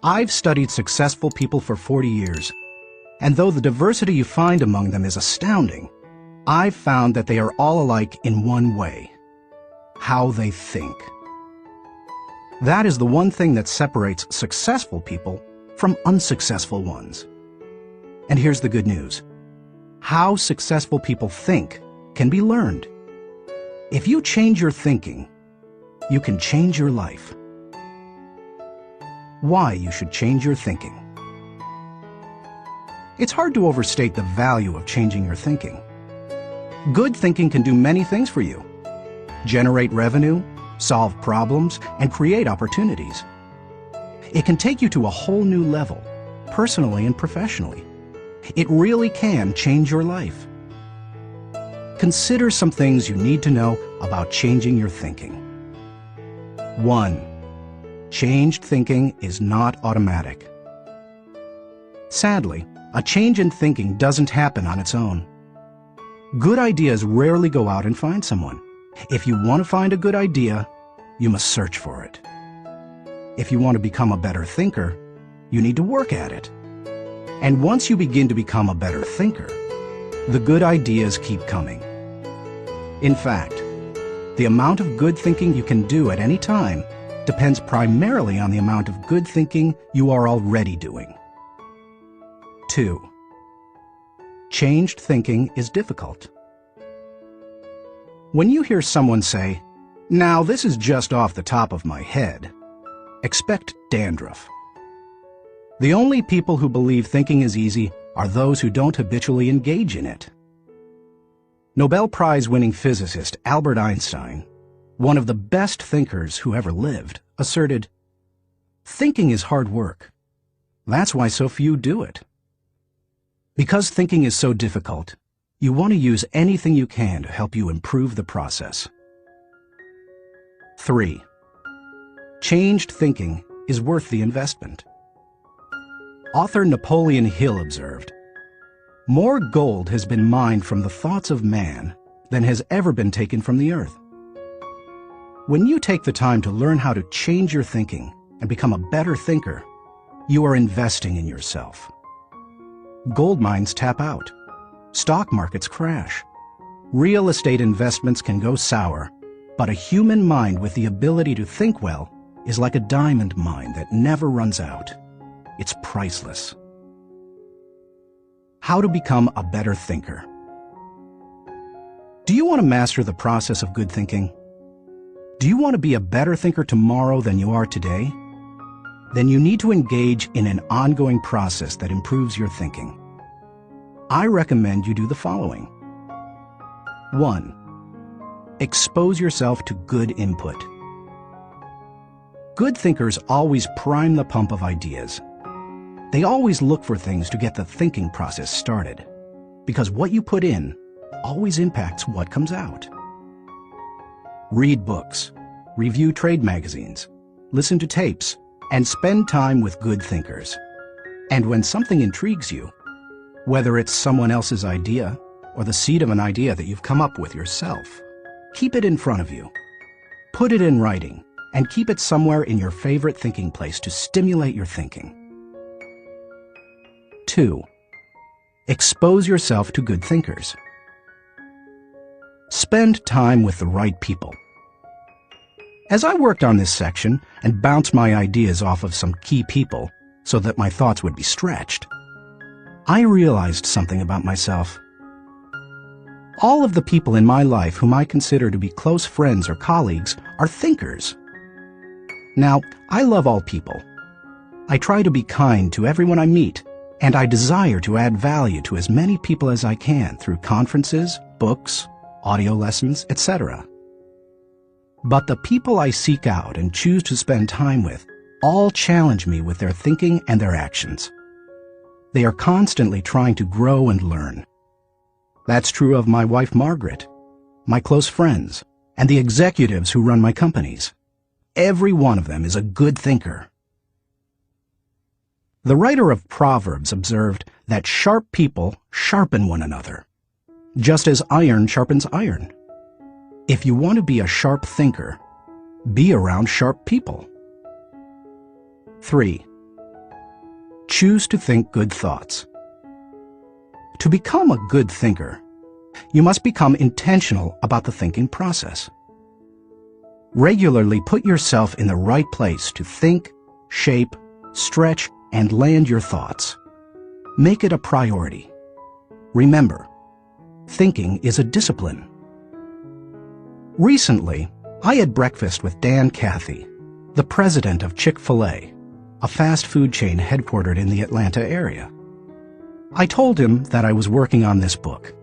I've studied successful people for 40 years, and though the diversity you find among them is astounding, I've found that they are all alike in one way: how they think. That is the one thing that separates successful people from unsuccessful ones. And here's the good news. How successful people think can be learned. If you change your thinking, you can change your life. Why you should change your thinking. It's hard to overstate the value of changing your thinking. Good thinking can do many things for you: generate revenue, solve problems, and create opportunities. It can take you to a whole new level, personally and professionally. It really can change your life. Consider some things you need to know about changing your thinking. 1. Changed thinking is not automatic. Sadly, a change in thinking doesn't happen on its own. Good ideas rarely go out and find someone. If you want to find a good idea, you must search for it. If you want to become a better thinker, you need to work at it. And once you begin to become a better thinker, the good ideas keep coming. In fact, the amount of good thinking you can do at any time depends primarily on the amount of good thinking you are already doing. 2. Changed thinking is difficult. When you hear someone say, "Now this is just off the top of my head," expect dandruff. The only people who believe thinking is easy are those who don't habitually engage in it. Nobel Prize-winning physicist Albert Einstein, one of the best thinkers who ever lived, asserted, "Thinking is hard work. That's why so few do it." Because thinking is so difficult, you want to use anything you can to help you improve the process. 3. Changed thinking is worth the investment. Author Napoleon Hill observed, "More gold has been mined from the thoughts of man than has ever been taken from the earth." When you take the time to learn how to change your thinking and become a better thinker, you are investing in yourself. Gold mines tap out. Stock markets crash. Real estate investments can go sour, but a human mind with the ability to think well is like a diamond mine that never runs out. It's priceless. How to become a better thinker. Do you want to master the process of good thinking? Do you want to be a better thinker tomorrow than you are today? Then you need to engage in an ongoing process that improves your thinking. I recommend you do the following. 1. Expose yourself to good input. Good thinkers always prime the pump of ideas. They always look for things to get the thinking process started, because what you put in always impacts what comes out. Read books, review trade magazines, listen to tapes, and spend time with good thinkers. And when something intrigues you, whether it's someone else's idea or the seed of an idea that you've come up with yourself, keep it in front of you. Put it in writing and keep it somewhere in your favorite thinking place to stimulate your thinking. 2. Expose yourself to good thinkers. Spend time with the right people. As I worked on this section and bounced my ideas off of some key people so that my thoughts would be stretched, I realized something about myself. All of the people in my life whom I consider to be close friends or colleagues are thinkers. Now, I love all people. I try to be kind to everyone I meet, and I desire to add value to as many people as I can through conferences, books, audio lessons, etc. But the people I seek out and choose to spend time with all challenge me with their thinking and their actions. They are constantly trying to grow and learn. That's true of my wife Margaret, my close friends, and the executives who run my companies. Every one of them is a good thinker. The writer of Proverbs observed that sharp people sharpen one another, just as iron sharpens iron. If you want to be a sharp thinker, be around sharp people. 3. Choose to think good thoughts. To become a good thinker, you must become intentional about the thinking process. Regularly put yourself in the right place to think, shape, stretch, and land your thoughts. Make it a priority. Remember, thinking is a discipline. Recently, I had breakfast with Dan Cathy, the president of Chick-fil-A, a fast food chain headquartered in the Atlanta area. I told him that I was working on this book,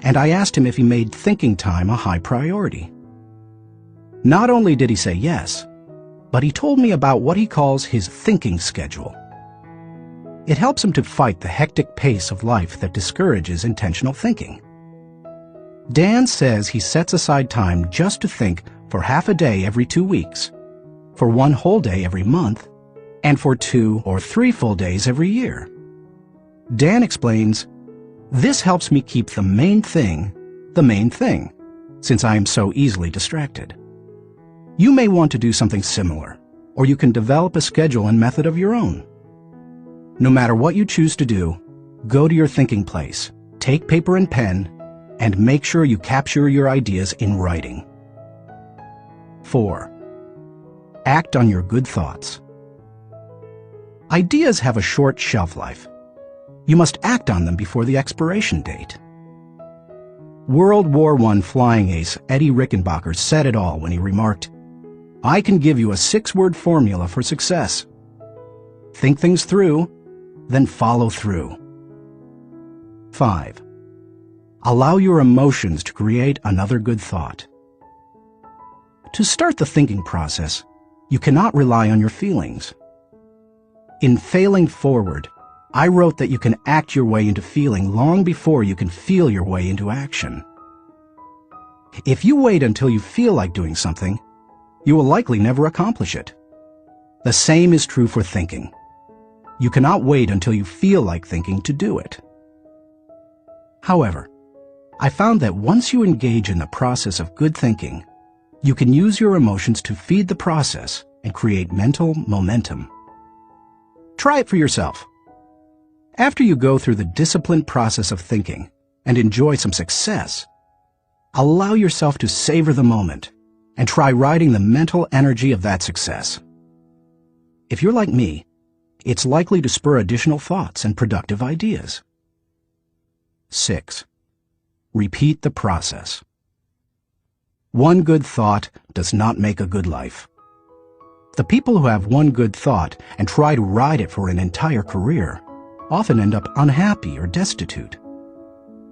and I asked him if he made thinking time a high priority. Not only did he say yes, but he told me about what he calls his thinking schedule. It helps him to fight the hectic pace of life that discourages intentional thinking. Dan says he sets aside time just to think for half a day every 2 weeks, for 1 whole day every month, and for 2 or 3 full days every year. Dan explains, "This helps me keep the main thing, since I am so easily distracted." You may want to do something similar, or you can develop a schedule and method of your own. No matter what you choose to do, go to your thinking place, take paper and pen, and make sure you capture your ideas in writing. 4. Act on your good thoughts. Ideas have a short shelf life. You must act on them before the expiration date. World War I flying ace Eddie Rickenbacker said it all when he remarked, "I can give you a 6-word formula for success. Think things through, then follow through." 5. Allow your emotions to create another good thought. To start the thinking process, you cannot rely on your feelings. In Failing Forward, I wrote that you can act your way into feeling long before you can feel your way into action. If you wait until you feel like doing something, you will likely never accomplish it. The same is true for thinking. You cannot wait until you feel like thinking to do it. However, I found that once you engage in the process of good thinking, you can use your emotions to feed the process and create mental momentum. Try it for yourself. After you go through the disciplined process of thinking and enjoy some success, allow yourself to savor the moment and try riding the mental energy of that success. If you're like me, it's likely to spur additional thoughts and productive ideas. 6. Repeat the process. One good thought does not make a good life. The people who have one good thought and try to ride it for an entire career often end up unhappy or destitute.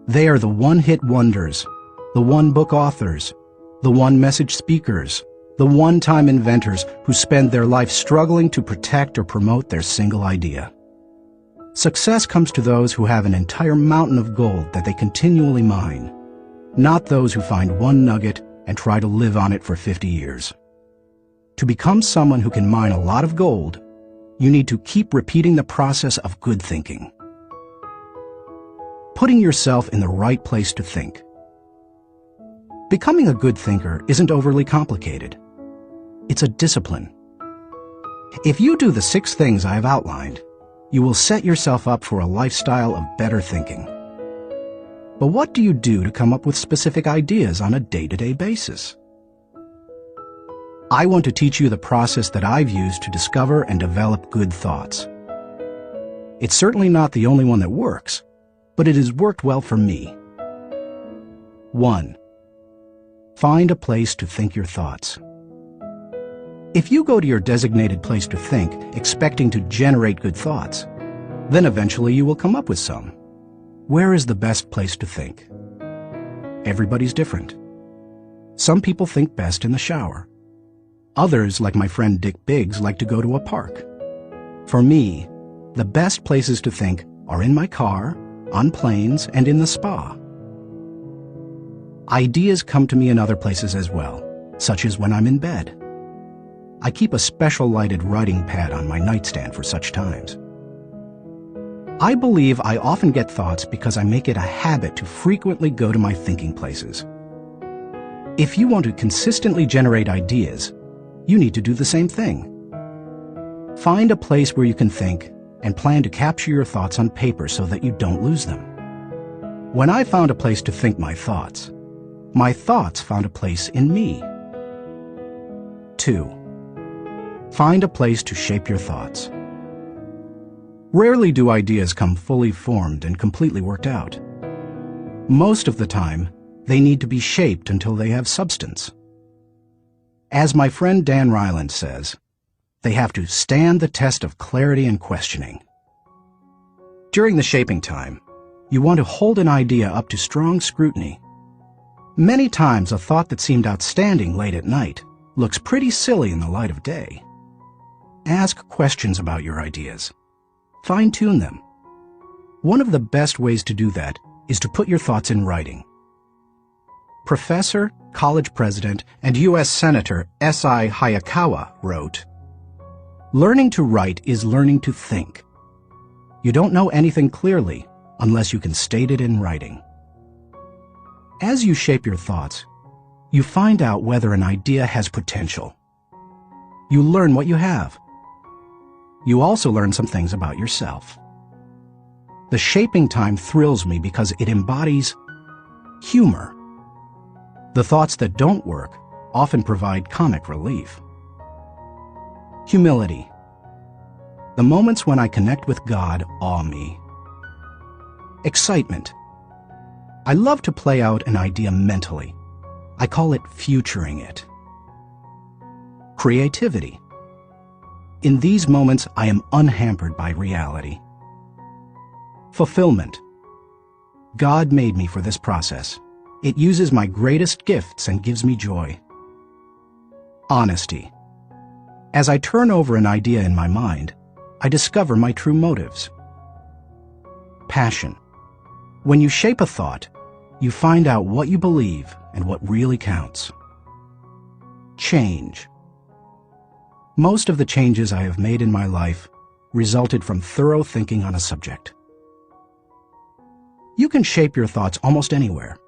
They are the one-hit wonders, the one-book authors, the one-message speakers, the one-time inventors who spend their life struggling to protect or promote their single idea. Success comes to those who have an entire mountain of gold that they continually mine, not those who find one nugget and try to live on it for 50 years. To become someone who can mine a lot of gold, you need to keep repeating the process of good thinking. Putting yourself in the right place to think. Becoming a good thinker isn't overly complicated. It's a discipline. If you do the 6 things I have outlined, you will set yourself up for a lifestyle of better thinking. But what do you do to come up with specific ideas on a day-to-day basis? I want to teach you the process that I've used to discover and develop good thoughts. It's certainly not the only one that works, but it has worked well for me. 1. Find a place to think your thoughts. If you go to your designated place to think, expecting to generate good thoughts, then eventually you will come up with some. Where is the best place to think? Everybody's different. Some people think best in the shower. Others, like my friend Dick Biggs, like to go to a park. For me, the best places to think are in my car, on planes, and in the spa. Ideas come to me in other places as well, such as when I'm in bed. I keep a special lighted writing pad on my nightstand for such times. I believe I often get thoughts because I make it a habit to frequently go to my thinking places. If you want to consistently generate ideas, you need to do the same thing. Find a place where you can think and plan to capture your thoughts on paper so that you don't lose them. When I found a place to think my thoughts found a place in me. 2. Find a place to shape your thoughts. Rarely do ideas come fully formed and completely worked out. Most of the time, they need to be shaped until they have substance. As my friend Dan Ryland says, they have to stand the test of clarity and questioning. During the shaping time, you want to hold an idea up to strong scrutiny. Many times a thought that seemed outstanding late at night looks pretty silly in the light of day. Ask questions about your ideas. Fine-tune them. One of the best ways to do that is to put your thoughts in writing. Professor, college president, and U.S. Senator S.I. Hayakawa wrote, "Learning to write is learning to think. You don't know anything clearly unless you can state it in writing." As you shape your thoughts, you find out whether an idea has potential. You learn what you have. You also learn some things about yourself. The shaping time thrills me because it embodies humor. The thoughts that don't work often provide comic relief. Humility. The moments when I connect with God awe me. Excitement. I love to play out an idea mentally. I call it futuring it. Creativity. In these moments, I am unhampered by reality. Fulfillment. God made me for this process. It uses my greatest gifts and gives me joy. Honesty. As I turn over an idea in my mind, I discover my true motives. Passion. When you shape a thought, you find out what you believe and what really counts. Change. Most of the changes I have made in my life resulted from thorough thinking on a subject. You can shape your thoughts almost anywhere.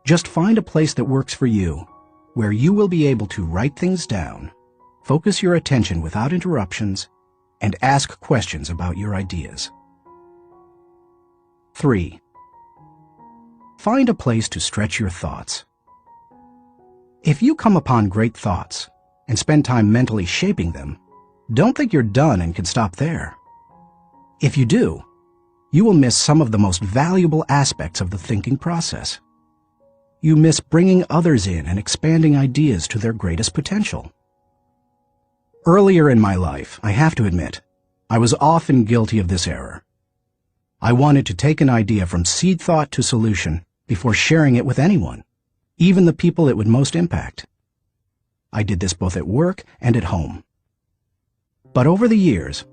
Just find a place that works for you, where you will be able to write things down, focus your attention without interruptions, and ask questions about your ideas. 3. Find a place to stretch your thoughts. If you come upon great thoughts and spend time mentally shaping them, don't think you're done and can stop there. If you do, you will miss some of the most valuable aspects of the thinking process. You miss bringing others in and expanding ideas to their greatest potential. Earlier in my life, I have to admit, I was often guilty of this error. I wanted to take an idea from seed thought to solution before sharing it with anyone, even the people it would most impact. I did this both at work and at home. But over the years,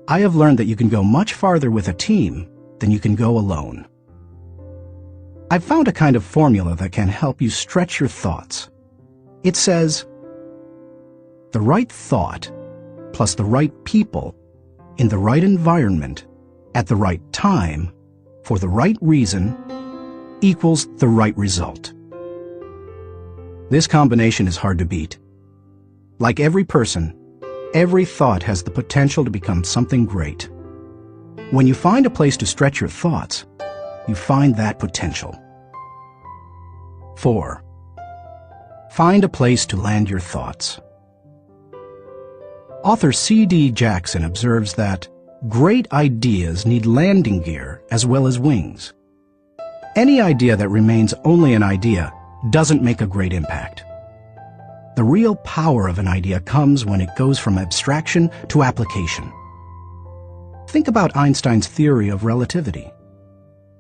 I have learned that you can go much farther with a team than you can go alone. I've found a kind of formula that can help you stretch your thoughts. It says, the right thought plus the right people in the right environment at the right time for the right reason equals the right result. This combination is hard to beat. Like every person, every thought has the potential to become something great. When you find a place to stretch your thoughts, you find that potential. 4. Find a place to land your thoughts. Author C.D. Jackson observes that great ideas need landing gear as well as wings. Any idea that remains only an idea doesn't make a great impact. The real power of an idea comes when it goes from abstraction to application. Think about Einstein's theory of relativity.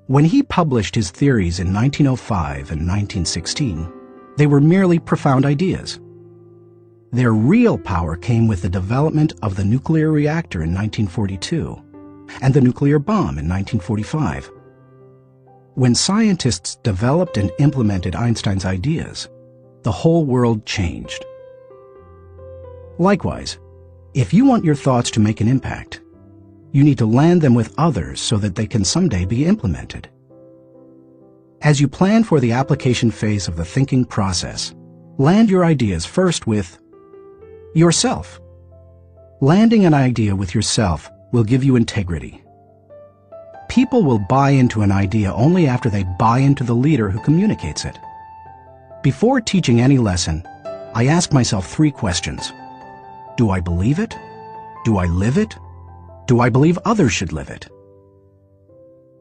When he published his theories in 1905 and 1916, they were merely profound ideas. Their real power came with the development of the nuclear reactor in 1942 and the nuclear bomb in 1945. When scientists developed and implemented Einstein's ideas, the whole world changed. Likewise, if you want your thoughts to make an impact, you need to land them with others so that they can someday be implemented. As you plan for the application phase of the thinking process, land your ideas first with yourself. Landing an idea with yourself will give you integrity. People will buy into an idea only after they buy into the leader who communicates it. Before teaching any lesson, I ask myself 3 questions. Do I believe it? Do I live it? Do I believe others should live it?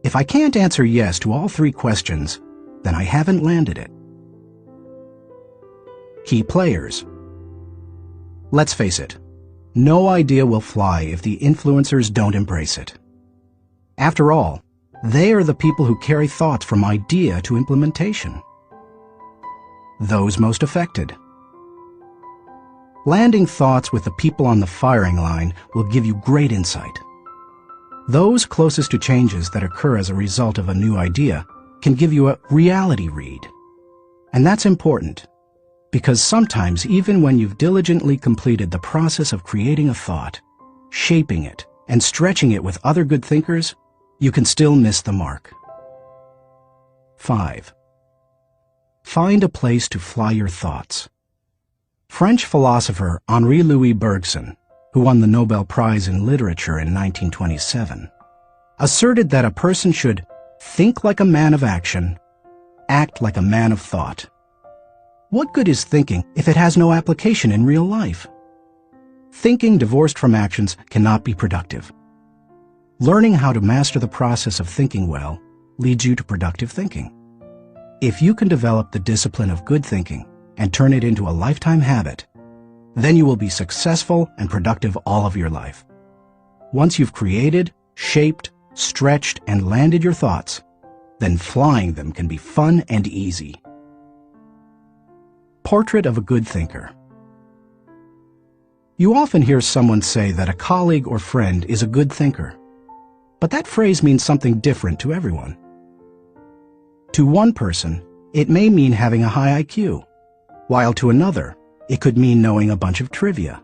If I can't answer yes to all 3 questions, then I haven't landed it. Key players. Let's face it, no idea will fly if the influencers don't embrace it. After all, they are the people who carry thoughts from idea to implementation. Those most affected. Landing thoughts with the people on the firing line will give you great insight. Those closest to changes that occur as a result of a new idea can give you a reality read. And that's important, because sometimes even when you've diligently completed the process of creating a thought, shaping it, and stretching it with other good thinkers, you can still miss the mark. 5. Find a place to fly your thoughts. French philosopher Henri-Louis Bergson, who won the Nobel Prize in Literature in 1927, asserted that a person should think like a man of action, act like a man of thought. What good is thinking if it has no application in real life? Thinking divorced from actions cannot be productive. Learning how to master the process of thinking well leads you to productive thinking. If you can develop the discipline of good thinking and turn it into a lifetime habit, then you will be successful and productive all of your life. Once you've created, shaped, stretched, and landed your thoughts, then flying them can be fun and easy. Portrait of a good thinker. You often hear someone say that a colleague or friend is a good thinker, but that phrase means something different to everyone. To one person, it may mean having a high IQ, while to another, it could mean knowing a bunch of trivia,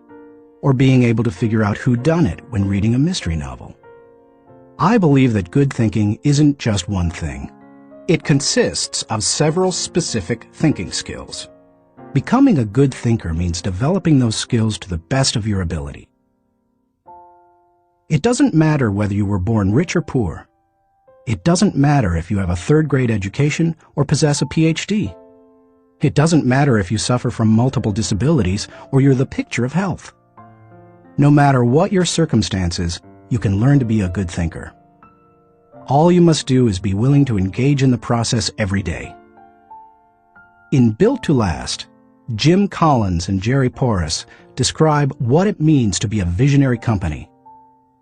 or being able to figure out who done it when reading a mystery novel. I believe that good thinking isn't just one thing. It consists of several specific thinking skills. Becoming a good thinker means developing those skills to the best of your ability. It doesn't matter whether you were born rich or poor. It doesn't matter if you have a 3rd-grade education or possess a PhD. It doesn't matter if you suffer from multiple disabilities or you're the picture of health. No matter what your circumstances, you can learn to be a good thinker. All you must do is be willing to engage in the process every day. In Built to Last, Jim Collins and Jerry Porras describe what it means to be a visionary company,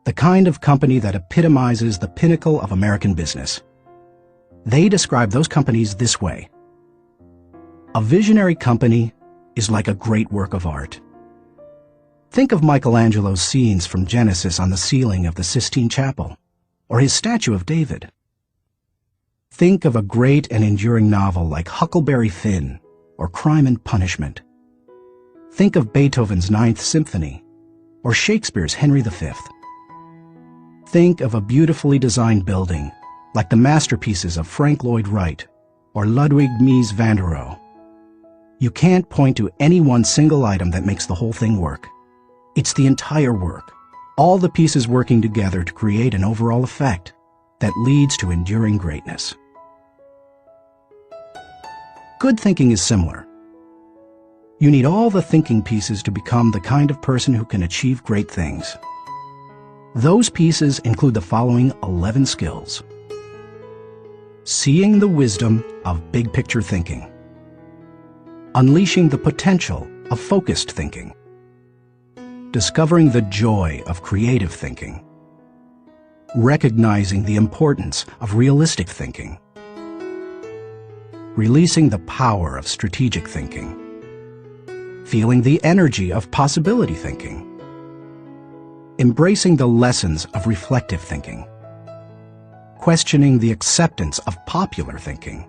the kind of company that epitomizes the pinnacle of American business. They describe those companies this way. A visionary company is like a great work of art. Think of Michelangelo's scenes from Genesis on the ceiling of the Sistine Chapel, or his statue of David. Think of a great and enduring novel like Huckleberry Finn or Crime and Punishment. Think of Beethoven's Ninth Symphony or Shakespeare's Henry V. Think of a beautifully designed building like the masterpieces of Frank Lloyd Wright or Ludwig Mies van der Rohe. You can't point to any one single item that makes the whole thing work. It's the entire work, all the pieces working together to create an overall effect that leads to enduring greatness. Good thinking is similar. You need all the thinking pieces to become the kind of person who can achieve great things. Those pieces include the following 11 skills. Seeing the wisdom of big picture thinking. Unleashing the potential of focused thinking. Discovering the joy of creative thinking. Recognizing the importance of realistic thinking. Releasing the power of strategic thinking. Feeling the energy of possibility thinking. Embracing the lessons of reflective thinking. Questioning the acceptance of popular thinking.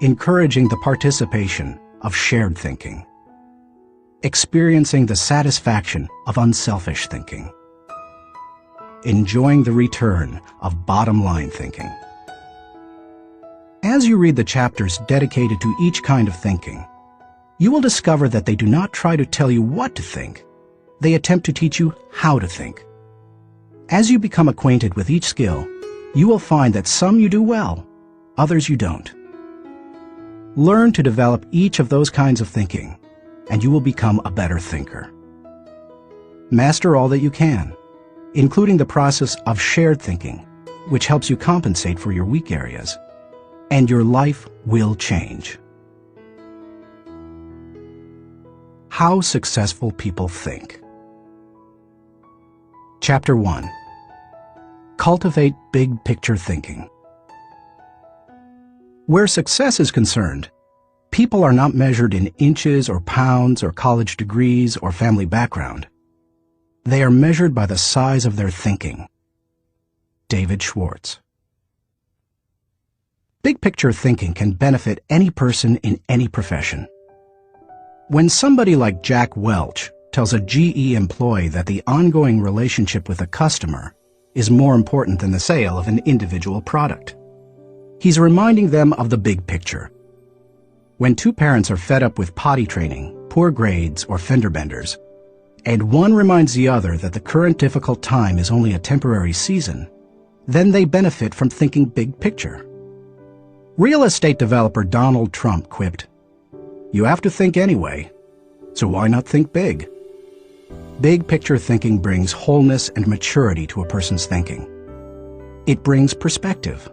Encouraging the participation of shared thinking. Experiencing the satisfaction of unselfish thinking. Enjoying the return of bottom-line thinking. As you read the chapters dedicated to each kind of thinking, you will discover that they do not try to tell you what to think. They attempt to teach you how to think. As you become acquainted with each skill, you will find that some you do well, others you don't. Learn to develop each of those kinds of thinking, and you will become a better thinker. Master all that you can, including the process of shared thinking, which helps you compensate for your weak areas, and your life will change. How successful people think. Chapter 1. Cultivate big picture thinking. Where success is concerned, people are not measured in inches or pounds or college degrees or family background. They are measured by the size of their thinking. David Schwartz. Big picture thinking can benefit any person in any profession. When somebody like Jack Welch tells a GE employee that the ongoing relationship with a customer is more important than the sale of an individual product, he's reminding them of the big picture. When two parents are fed up with potty training, poor grades, or fender benders, and one reminds the other that the current difficult time is only a temporary season, then they benefit from thinking big picture. Real estate developer Donald Trump quipped, "You have to think anyway, so why not think big?" Big picture thinking brings wholeness and maturity to a person's thinking. It brings perspective.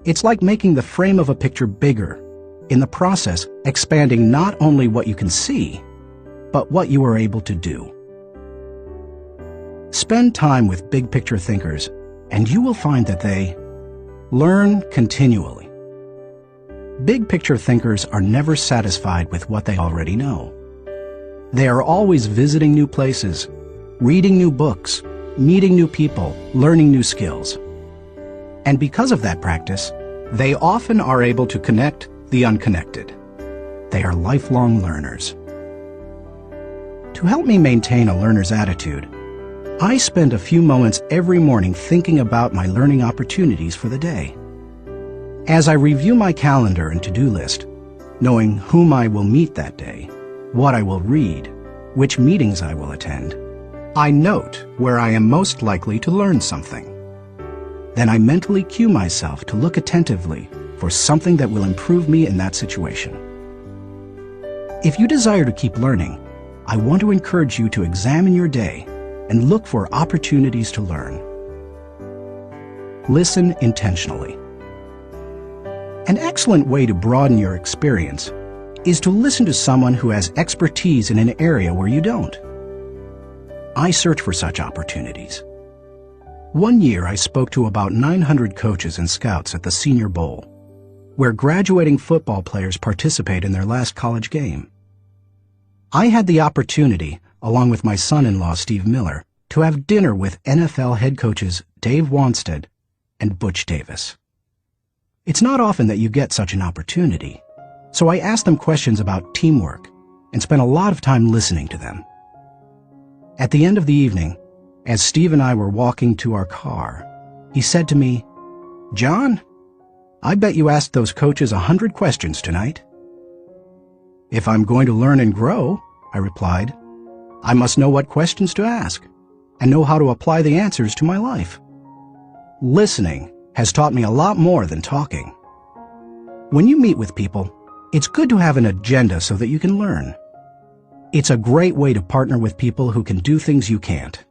It's like making the frame of a picture bigger, in the process expanding not only what you can see, but what you are able to do. Spend time with big picture thinkers, and you will find that they learn continually. Big picture thinkers are never satisfied with what they already know. They are always visiting new places, reading new books, meeting new people, learning new skills. And because of that practice, they often are able to connect the unconnected. They are lifelong learners. To help me maintain a learner's attitude, I spend a few moments every morning thinking about my learning opportunities for the day. As I review my calendar and to-do list, knowing whom I will meet that day, what I will read, which meetings I will attend, I note where I am most likely to learn something. Then I mentally cue myself to look attentively for something that will improve me in that situation. If you desire to keep learning, I want to encourage you to examine your day and look for opportunities to learn. Listen intentionally. An excellent way to broaden your experience is to listen to someone who has expertise in an area where you don't. I search for such opportunities. One year I spoke to about 900 coaches and scouts at the Senior Bowl, where graduating football players participate in their last college game. I had the opportunity, along with my son-in-law Steve Miller, to have dinner with NFL head coaches Dave Wanstead and Butch Davis. It's not often that you get such an opportunity, so I asked them questions about teamwork and spent a lot of time listening to them. At the end of the evening, as Steve and I were walking to our car, he said to me, "John, I bet you asked those coaches 100 questions tonight." "If I'm going to learn and grow," I replied, "I must know what questions to ask and know how to apply the answers to my life." Listening has taught me a lot more than talking. When you meet with people, it's good to have an agenda so that you can learn. It's a great way to partner with people who can do things you can't.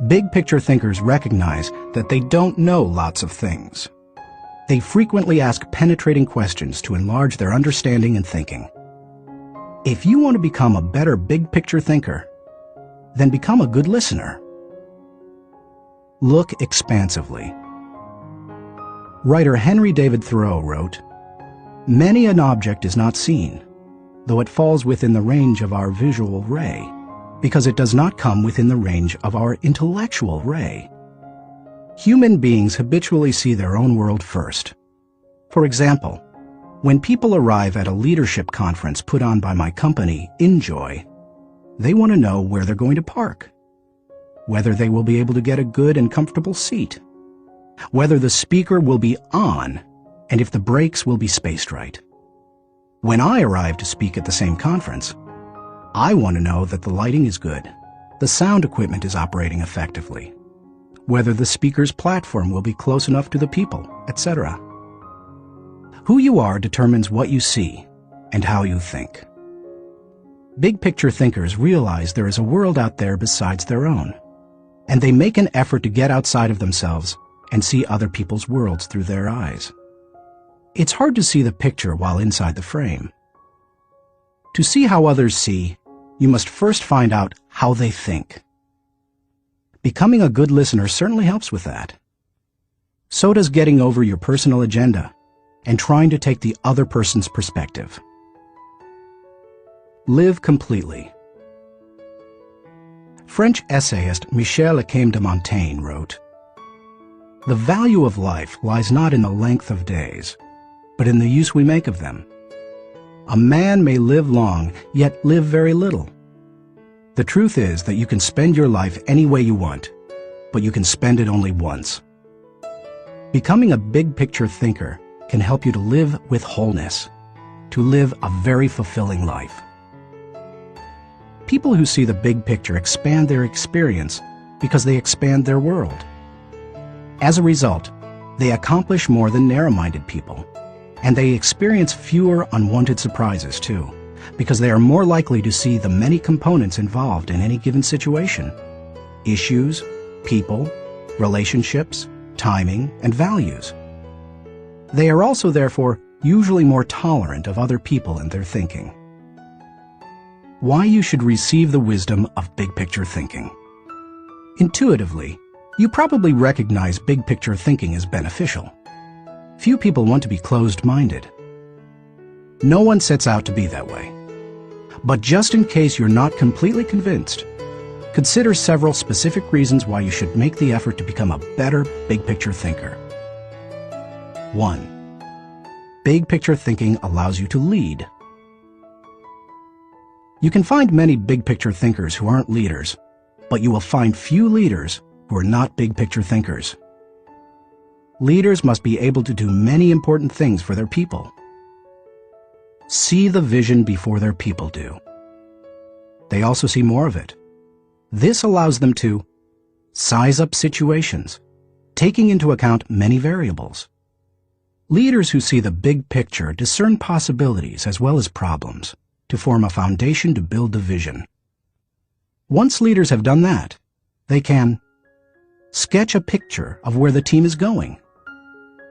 Big picture thinkers recognize that they don't know lots of things. They frequently ask penetrating questions to enlarge their understanding and thinking. If you want to become a better big picture thinker, then become a good listener. Look expansively. Writer Henry David Thoreau wrote, "Many an object is not seen, though it falls within the range of our visual ray, because it does not come within the range of our intellectual ray." Human beings habitually see their own world first. For example, when people arrive at a leadership conference put on by my company, Enjoy, they want to know where they're going to park, whether they will be able to get a good and comfortable seat, whether the speaker will be on, and if the breaks will be spaced right. When I arrive to speak at the same conference, I want to know that the lighting is good, the sound equipment is operating effectively, whether the speaker's platform will be close enough to the people, etc. Who you are determines what you see and how you think. Big picture thinkers realize there is a world out there besides their own, and they make an effort to get outside of themselves and see other people's worlds through their eyes. It's hard to see the picture while inside the frame. To see how others see, you must first find out how they think. Becoming a good listener certainly helps with that. So does getting over your personal agenda and trying to take the other person's perspective. Live completely. French essayist Michel de Montaigne wrote, "The value of life lies not in the length of days, but in the use we make of them. A man may live long, yet live very little. The truth is that you can spend your life any way you want, but you can spend it only once." Becoming a big picture thinker can help you to live with wholeness, to live a very fulfilling life. People who see the big picture expand their experience because they expand their world. As a result, they accomplish more than narrow-minded people, and they experience fewer unwanted surprises too, because they are more likely to see the many components involved in any given situation: issues, people, relationships, timing, and values. They are also, therefore, usually more tolerant of other people and their thinking. Why you should receive the wisdom of big picture thinking. Intuitively, you probably recognize big picture thinking as beneficial. Few people want to be closed-minded. No one sets out to be that way. But just in case you're not completely convinced, consider several specific reasons why you should make the effort to become a better big picture thinker. 1. Big picture thinking allows you to lead. You can find many big picture thinkers who aren't leaders, but you will find few leaders who are not big picture thinkers. Leaders must be able to do many important things for their people. See the vision before their people do. They also see more of it. This allows them to size up situations, taking into account many variables. Leaders who see the big picture discern possibilities as well as problems to form a foundation to build the vision. Once leaders have done that, they can sketch a picture of where the team is going,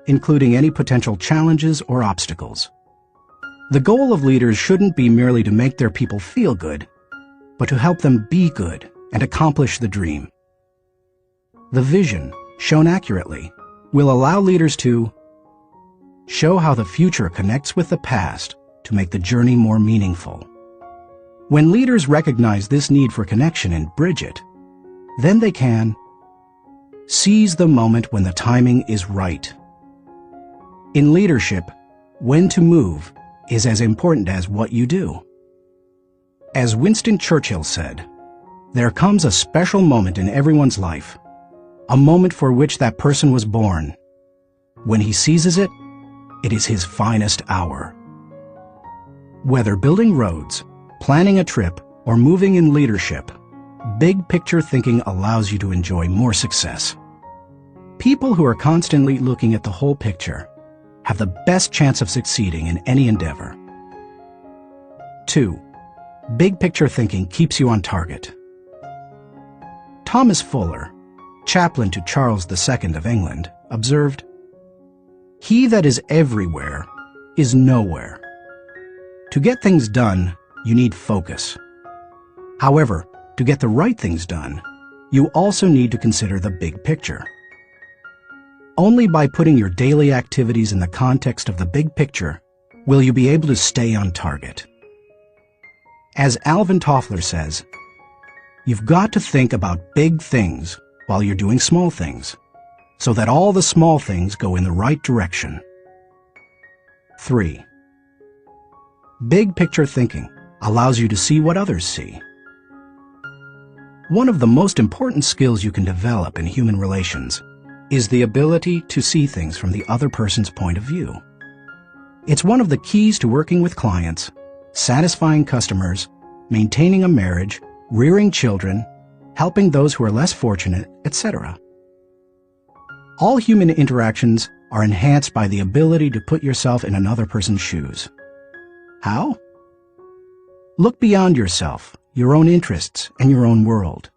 including any potential challenges or obstacles. The goal of leaders shouldn't be merely to make their people feel good, but to help them be good and accomplish the dream. The vision, shown accurately, will allow leaders to show how the future connects with the past to make the journey more meaningful. When leaders recognize this need for connection and bridge it, then they can seize the moment when the timing is right. In leadership, when to move is as important as what you do. As Winston Churchill said, there comes a special moment in everyone's life, a moment for which that person was born. When he seizes it, it is his finest hour. Whether building roads, planning a trip, or moving in leadership, big picture thinking allows you to enjoy more success. People who are constantly looking at the whole picture have the best chance of succeeding in any endeavor. 2. Big picture thinking keeps you on target. Thomas Fuller, chaplain to Charles II of England, observed, "He that is everywhere is nowhere." To get things done, you need focus. However, to get the right things done, you also need to consider the big picture. Only by putting your daily activities in the context of the big picture will you be able to stay on target. As Alvin Toffler says, you've got to think about big things while you're doing small things, so that all the small things go in the right direction. 3. Big picture thinking allows you to see what others see. One of the most important skills you can develop in human relations is the ability to see things from the other person's point of view. It's one of the keys to working with clients, satisfying customers, maintaining a marriage, rearing children, helping those who are less fortunate, etc. All human interactions are enhanced by the ability to put yourself in another person's shoes. How? Look beyond yourself, your own interests, and your own world.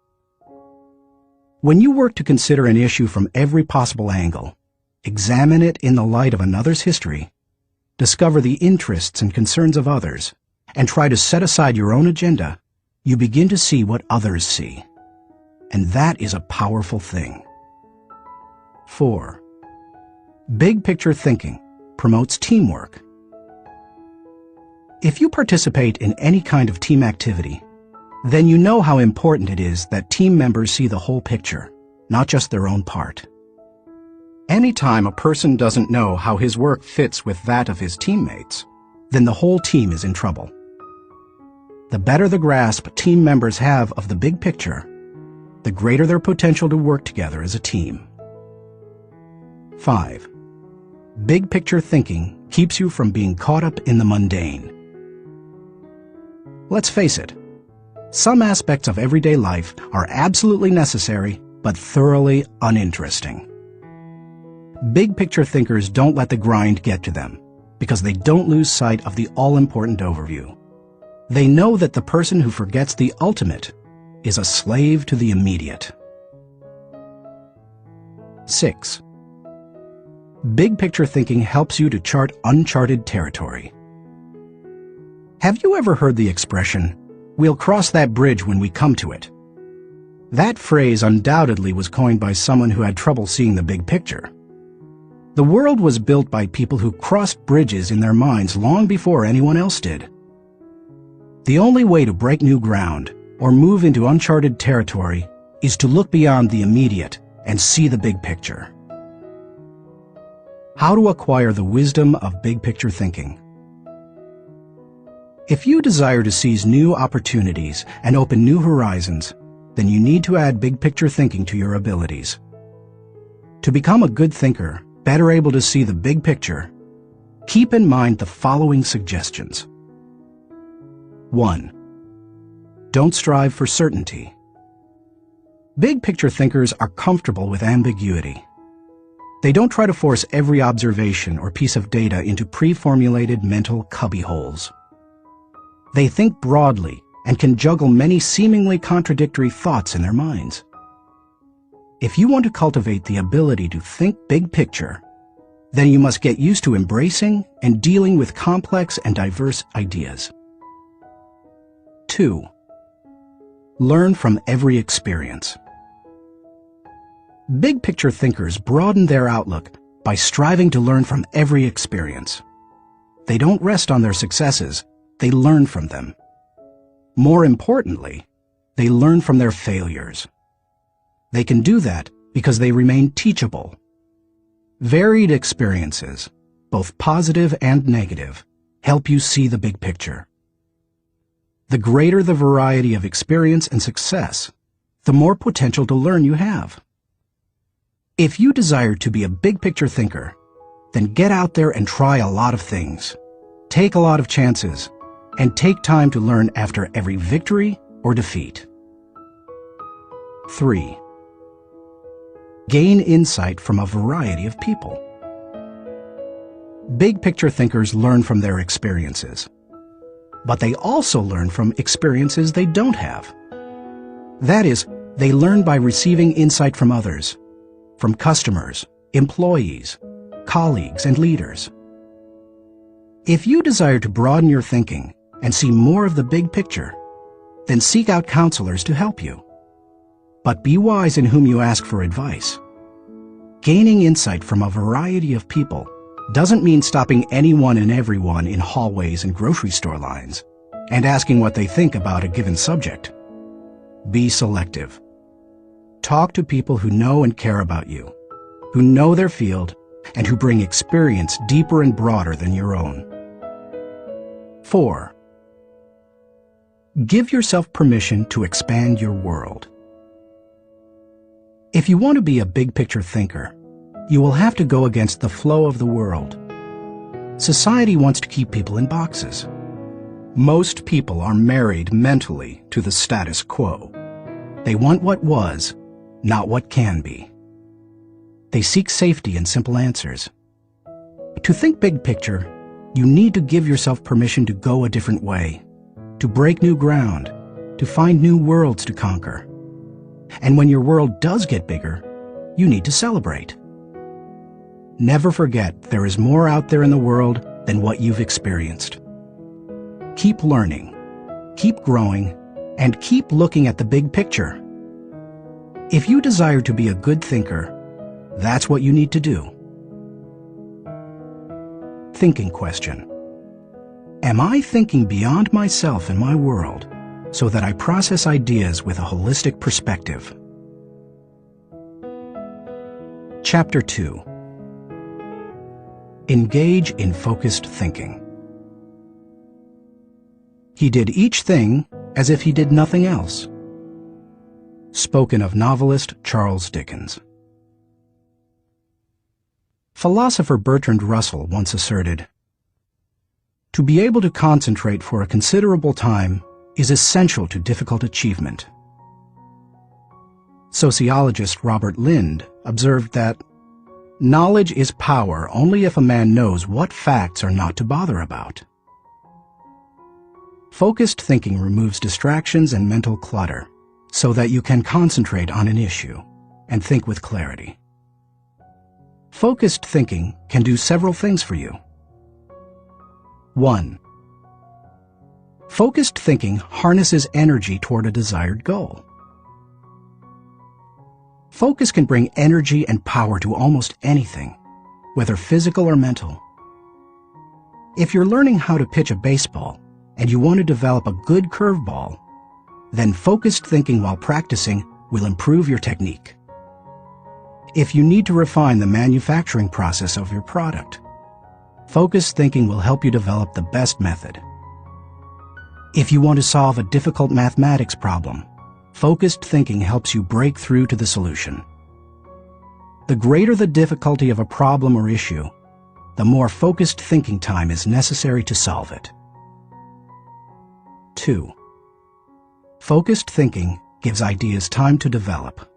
When you work to consider an issue from every possible angle, examine it in the light of another's history, discover the interests and concerns of others, and try to set aside your own agenda, you begin to see what others see. And that is a powerful thing. 4. Big picture thinking promotes teamwork. If you participate in any kind of team activity, then you know how important it is that team members see the whole picture, not just their own part. Anytime a person doesn't know how his work fits with that of his teammates, then the whole team is in trouble. The better the grasp team members have of the big picture, the greater their potential to work together as a team. 5. Big picture thinking keeps you from being caught up in the mundane. Let's face it, some aspects of everyday life are absolutely necessary but thoroughly uninteresting. Big picture thinkers don't let the grind get to them because they don't lose sight of the all-important overview. They know that the person who forgets the ultimate is a slave to the immediate. 6. Big picture thinking helps you to chart uncharted territory. Have you ever heard the expression, "We'll cross that bridge when we come to it"? That phrase undoubtedly was coined by someone who had trouble seeing the big picture. The world was built by people who crossed bridges in their minds long before anyone else did. The only way to break new ground or move into uncharted territory is to look beyond the immediate and see the big picture. How to acquire the wisdom of big picture thinking. If you desire to seize new opportunities and open new horizons, then you need to add big picture thinking to your abilities. To become a good thinker, better able to see the big picture, keep in mind the following suggestions. 1. Don't strive for certainty. Big picture thinkers are comfortable with ambiguity. They don't try to force every observation or piece of data into pre-formulated mental cubbyholes. They think broadly and can juggle many seemingly contradictory thoughts in their minds. If you want to cultivate the ability to think big picture, then you must get used to embracing and dealing with complex and diverse ideas. 2. Learn from every experience. Big picture thinkers broaden their outlook by striving to learn from every experience. They don't rest on their successes, they learn from them. More importantly, they learn from their failures. They can do that because they remain teachable. Varied experiences, both positive and negative, help you see the big picture. The greater the variety of experience and success, the more potential to learn you have. If you desire to be a big picture thinker, then get out there and try a lot of things. Take a lot of chances, and take time to learn after every victory or defeat. 3. Gain insight from a variety of people. Big picture thinkers learn from their experiences, but they also learn from experiences they don't have. That is, they learn by receiving insight from others, from customers, employees, colleagues, and leaders. If you desire to broaden your thinking and see more of the big picture, then seek out counselors to help you. But be wise in whom you ask for advice. Gaining insight from a variety of people doesn't mean stopping anyone and everyone in hallways and grocery store lines and asking what they think about a given subject. Be selective. Talk to people who know and care about you, who know their field, and who bring experience deeper and broader than your own. 4. Give yourself permission to expand your world. If you want to be a big picture thinker, you will have to go against the flow of the world. Society wants to keep people in boxes. Most people are married mentally to the status quo. They want what was, not what can be. They seek safety in simple answers. To think big picture, you need to give yourself permission to go a different way, to break new ground, to find new worlds to conquer. And when your world does get bigger, you need to celebrate. Never forget there is more out there in the world than what you've experienced. Keep learning, keep growing, and keep looking at the big picture. If you desire to be a good thinker, that's what you need to do. Thinking question. Am I thinking beyond myself and my world so that I process ideas with a holistic perspective? Chapter 2. Engage in focused thinking. He did each thing as if he did nothing else. Spoken of novelist Charles Dickens. Philosopher Bertrand Russell once asserted, "To be able to concentrate for a considerable time is essential to difficult achievement." Sociologist Robert Lind observed that knowledge is power only if a man knows what facts are not to bother about. Focused thinking removes distractions and mental clutter so that you can concentrate on an issue and think with clarity. Focused thinking can do several things for you. 1. Focused thinking harnesses energy toward a desired goal. Focus can bring energy and power to almost anything, whether physical or mental. If you're learning how to pitch a baseball and you want to develop a good curveball, then focused thinking while practicing will improve your technique. If you need to refine the manufacturing process of your product, focused thinking will help you develop the best method. If you want to solve a difficult mathematics problem, focused thinking helps you break through to the solution. The greater the difficulty of a problem or issue, the more focused thinking time is necessary to solve it. 2. Focused thinking gives ideas time to develop.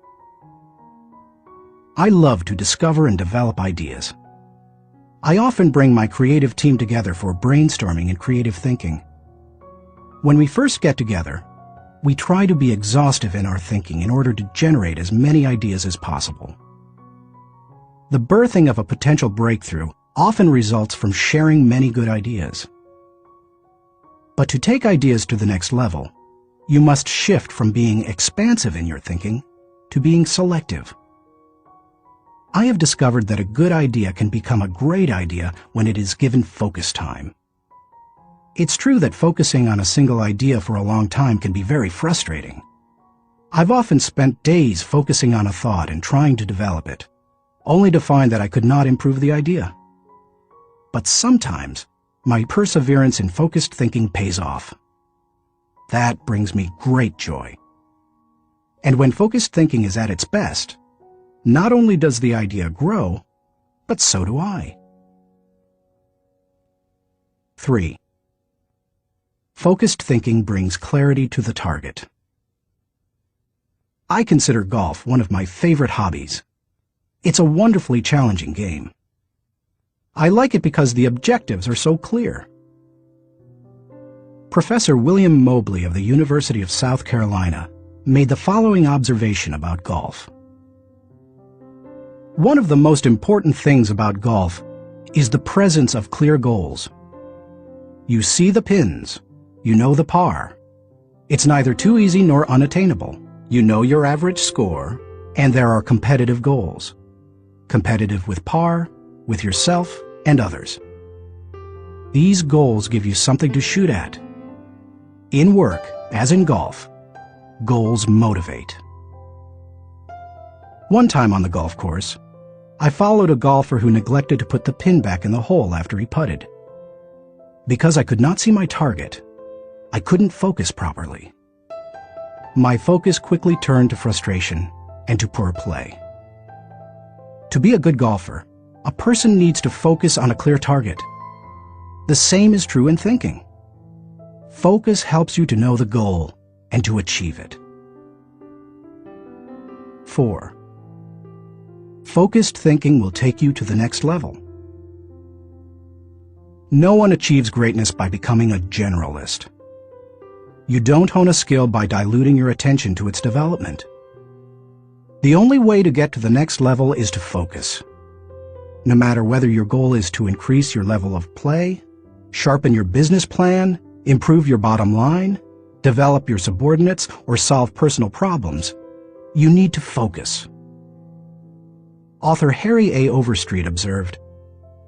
I love to discover and develop ideas. I often bring my creative team together for brainstorming and creative thinking. When we first get together, we try to be exhaustive in our thinking in order to generate as many ideas as possible. The birthing of a potential breakthrough often results from sharing many good ideas. But to take ideas to the next level, you must shift from being expansive in your thinking to being selective. I have discovered that a good idea can become a great idea when it is given focus time. It's true that focusing on a single idea for a long time can be very frustrating. I've often spent days focusing on a thought and trying to develop it, only to find that I could not improve the idea. But sometimes, my perseverance in focused thinking pays off. That brings me great joy. And when focused thinking is at its best, not only does the idea grow, but so do I. 3. Focused thinking brings clarity to the target. I consider golf one of my favorite hobbies. It's a wonderfully challenging game. I like it because the objectives are so clear. Professor William Mobley of the University of South Carolina made the following observation about golf. One of the most important things about golf is the presence of clear goals. You see the pins, you know the par. It's neither too easy nor unattainable. You know your average score, and there are competitive goals. Competitive with par, with yourself, and others. These goals give you something to shoot at. In work, as in golf, goals motivate. One time on the golf course, I followed a golfer who neglected to put the pin back in the hole after he putted. Because I could not see my target, I couldn't focus properly. My focus quickly turned to frustration and to poor play. To be a good golfer, a person needs to focus on a clear target. The same is true in thinking. Focus helps you to know the goal and to achieve it. 4. Focused thinking will take you to the next level. No one achieves greatness by becoming a generalist. You don't hone a skill by diluting your attention to its development. The only way to get to the next level is to focus. No matter whether your goal is to increase your level of play, sharpen your business plan, improve your bottom line, develop your subordinates, or solve personal problems, you need to focus. Author Harry A. Overstreet observed,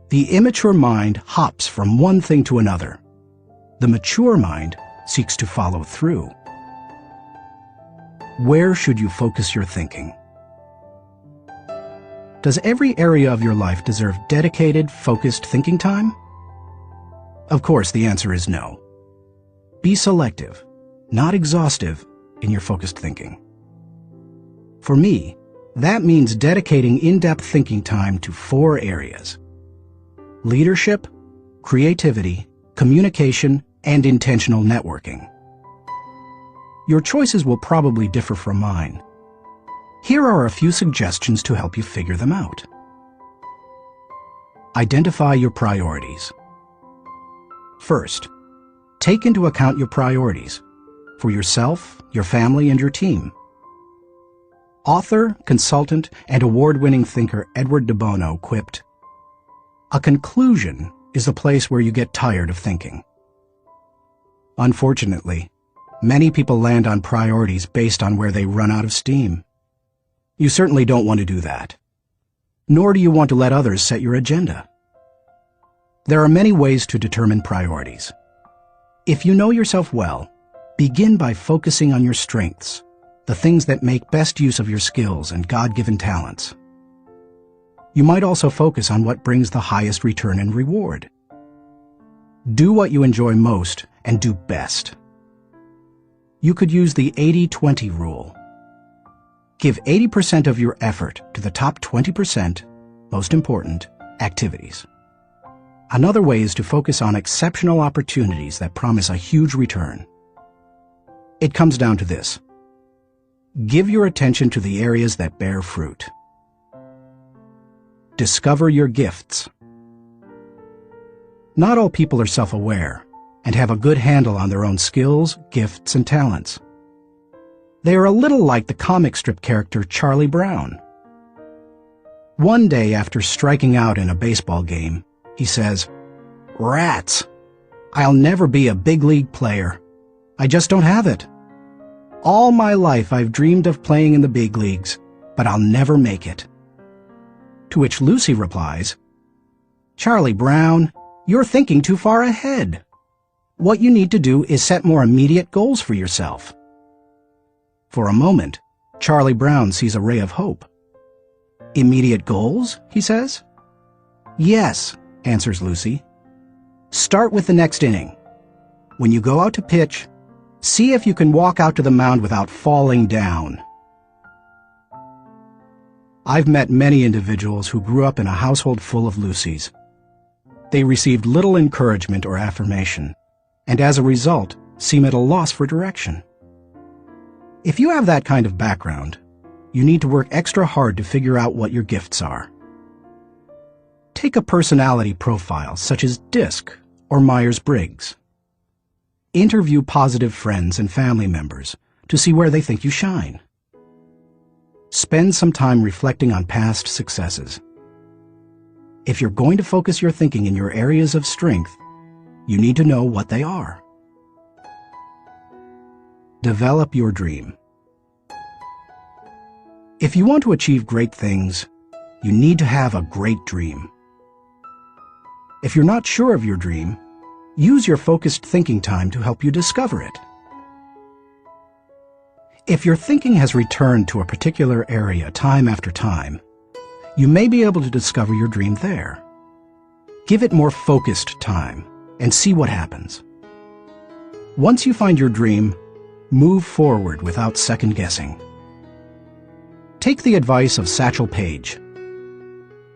"The immature mind hops from one thing to another. The mature mind seeks to follow through." Where should you focus your thinking? Does every area of your life deserve dedicated, focused thinking time? Of course, the answer is no. Be selective, not exhaustive, in your focused thinking. For me, that means dedicating in-depth thinking time to 4 areas: leadership, creativity, communication, and intentional networking. Your choices will probably differ from mine. Here are a few suggestions to help you figure them out. Identify your priorities. First, take into account your priorities for yourself, your family, and your team. Author, consultant, and award-winning thinker Edward de Bono quipped, "A conclusion is the place where you get tired of thinking." Unfortunately, many people land on priorities based on where they run out of steam. You certainly don't want to do that. Nor do you want to let others set your agenda. There are many ways to determine priorities. If you know yourself well, begin by focusing on your strengths, the things that make best use of your skills and God-given talents. You might also focus on what brings the highest return and reward. Do what you enjoy most and do best. You could use the 80-20 rule. Give 80% of your effort to the top 20%, most important, activities. Another way is to focus on exceptional opportunities that promise a huge return. It comes down to this. Give your attention to the areas that bear fruit. Discover your gifts. Not all people are self-aware and have a good handle on their own skills, gifts, and talents. They are a little like the comic strip character Charlie Brown. One day after striking out in a baseball game, he says, "Rats! I'll never be a big league player. I just don't have it. All my life I've dreamed of playing in the big leagues, but I'll never make it." To which Lucy replies, "Charlie Brown, you're thinking too far ahead. What you need to do is set more immediate goals for yourself." For a moment, Charlie Brown sees a ray of hope. "Immediate goals?" he says. "Yes," answers Lucy. "Start with the next inning. When you go out to pitch, see if you can walk out to the mound without falling down." I've met many individuals who grew up in a household full of Lucys. They received little encouragement or affirmation, and as a result, seem at a loss for direction. If you have that kind of background, you need to work extra hard to figure out what your gifts are. Take a personality profile such as DISC or Myers-Briggs. Interview positive friends and family members to see where they think you shine. Spend some time reflecting on past successes. If you're going to focus your thinking in your areas of strength, you need to know what they are. Develop your dream. If you want to achieve great things, you need to have a great dream. If you're not sure of your dream, use your focused thinking time to help you discover it. If your thinking has returned to a particular area time after time, you may be able to discover your dream there. Give it more focused time and see what happens. Once you find your dream, move forward without second-guessing. Take the advice of Satchel Paige.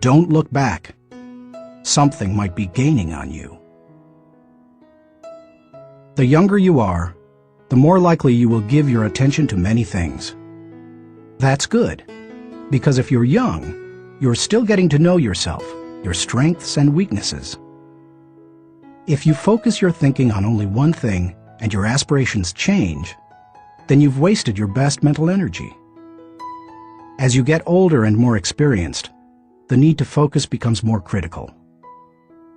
Don't look back. Something might be gaining on you. The younger you are, the more likely you will give your attention to many things. That's good, because if you're young, you're still getting to know yourself, your strengths and weaknesses. If you focus your thinking on only one thing and your aspirations change, then you've wasted your best mental energy. As you get older and more experienced, the need to focus becomes more critical.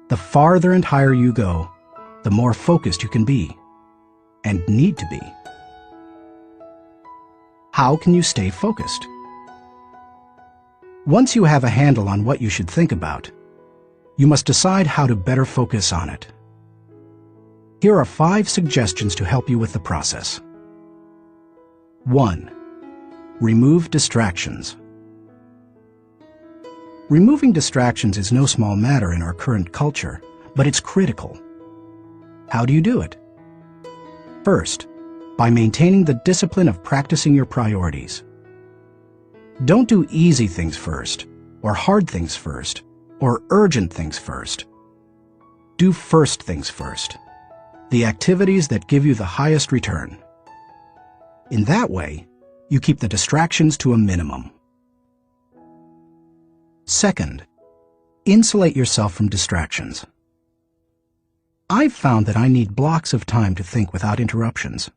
The farther and higher you go, the more focused you can be, and need to be. How can you stay focused? Once you have a handle on what you should think about, you must decide how to better focus on it. Here are 5 suggestions to help you with the process. 1. Remove distractions. Removing distractions is no small matter in our current culture, but it's critical. How do you do it? First, by maintaining the discipline of practicing your priorities. Don't do easy things first, or hard things first, or urgent things first. Do first things first, the activities that give you the highest return. In that way, you keep the distractions to a minimum. Second, insulate yourself from distractions. I've found that I need blocks of time to think without interruptions.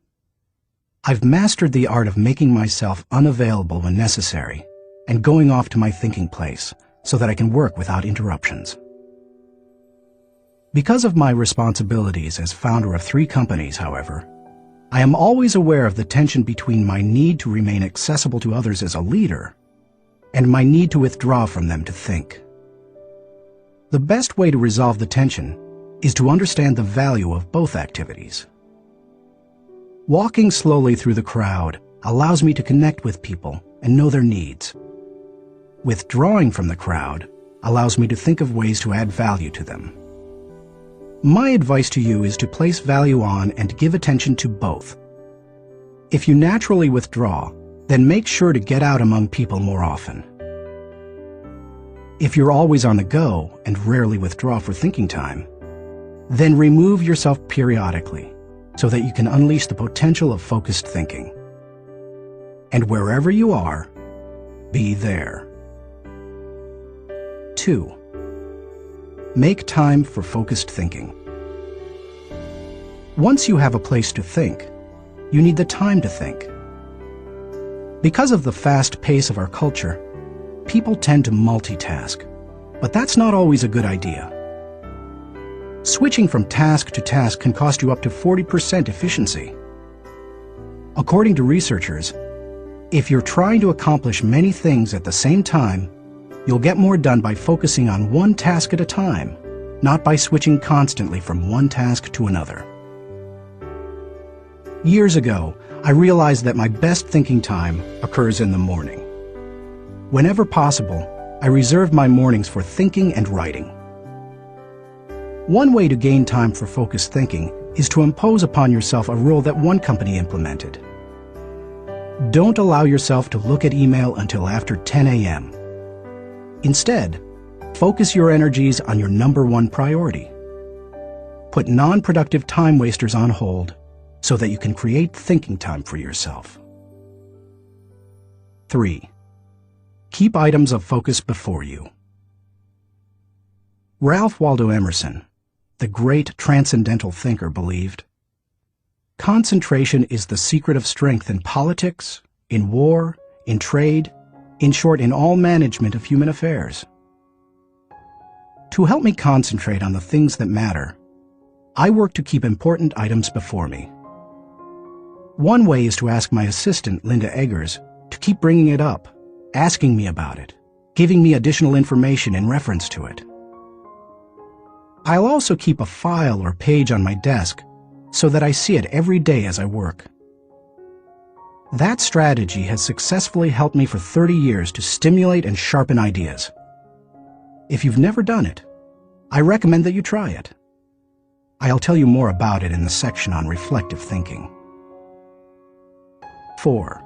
I've mastered the art of making myself unavailable when necessary and going off to my thinking place so that I can work without interruptions. Because of my responsibilities as founder of 3 companies, however, I am always aware of the tension between my need to remain accessible to others as a leader and my need to withdraw from them to think. The best way to resolve the tension is to understand the value of both activities. Walking slowly through the crowd allows me to connect with people and know their needs. Withdrawing from the crowd allows me to think of ways to add value to them. My advice to you is to place value on and give attention to both. If you naturally withdraw, then make sure to get out among people more often. If you're always on the go and rarely withdraw for thinking time, then remove yourself periodically so that you can unleash the potential of focused thinking. And wherever you are, be there. 2. Make time for focused thinking. Once you have a place to think, you need the time to think. Because of the fast pace of our culture, people tend to multitask, but that's not always a good idea. Switching from task to task can cost you up to 40% efficiency. According to researchers, if you're trying to accomplish many things at the same time, you'll get more done by focusing on one task at a time, not by switching constantly from one task to another. Years ago, I realized that my best thinking time occurs in the morning. Whenever possible, I reserve my mornings for thinking and writing. One way to gain time for focused thinking is to impose upon yourself a rule that one company implemented. Don't allow yourself to look at email until after 10 a.m. Instead, focus your energies on your number 1 priority. Put non-productive time wasters on hold so that you can create thinking time for yourself. 3. Keep items of focus before you. Ralph Waldo Emerson, the great transcendental thinker, believed, concentration is the secret of strength in politics, in war, in trade, in short, in all management of human affairs. To help me concentrate on the things that matter, I work to keep important items before me. One way is to ask my assistant, Linda Eggers, to keep bringing it up, asking me about it, giving me additional information in reference to it. I'll also keep a file or page on my desk so that I see it every day as I work. That strategy has successfully helped me for 30 years to stimulate and sharpen ideas. If you've never done it, I recommend that you try it. I'll tell you more about it in the section on reflective thinking. 4.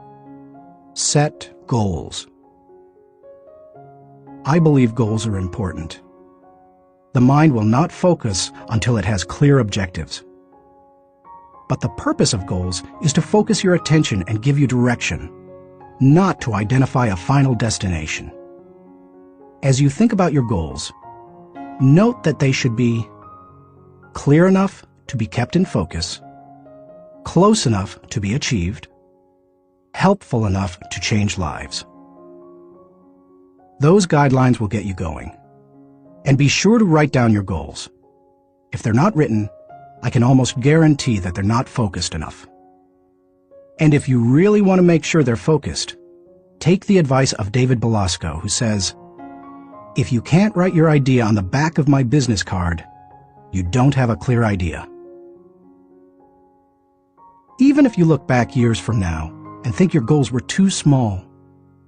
Set goals. I believe goals are important. The mind will not focus until it has clear objectives. But the purpose of goals is to focus your attention and give you direction. not to identify a final destination. As you think about your goals, note that they should be clear enough to be kept in focus, close enough to be achieved, helpful enough to change lives. Those guidelines will get you going. And be sure to write down your goals. If they're not written, I can almost guarantee that they're not focused enough. And if you really want to make sure they're focused, take the advice of David Belasco, who says, "If you can't write your idea on the back of my business card, you don't have a clear idea." Even if you look back years from now and think your goals were too small,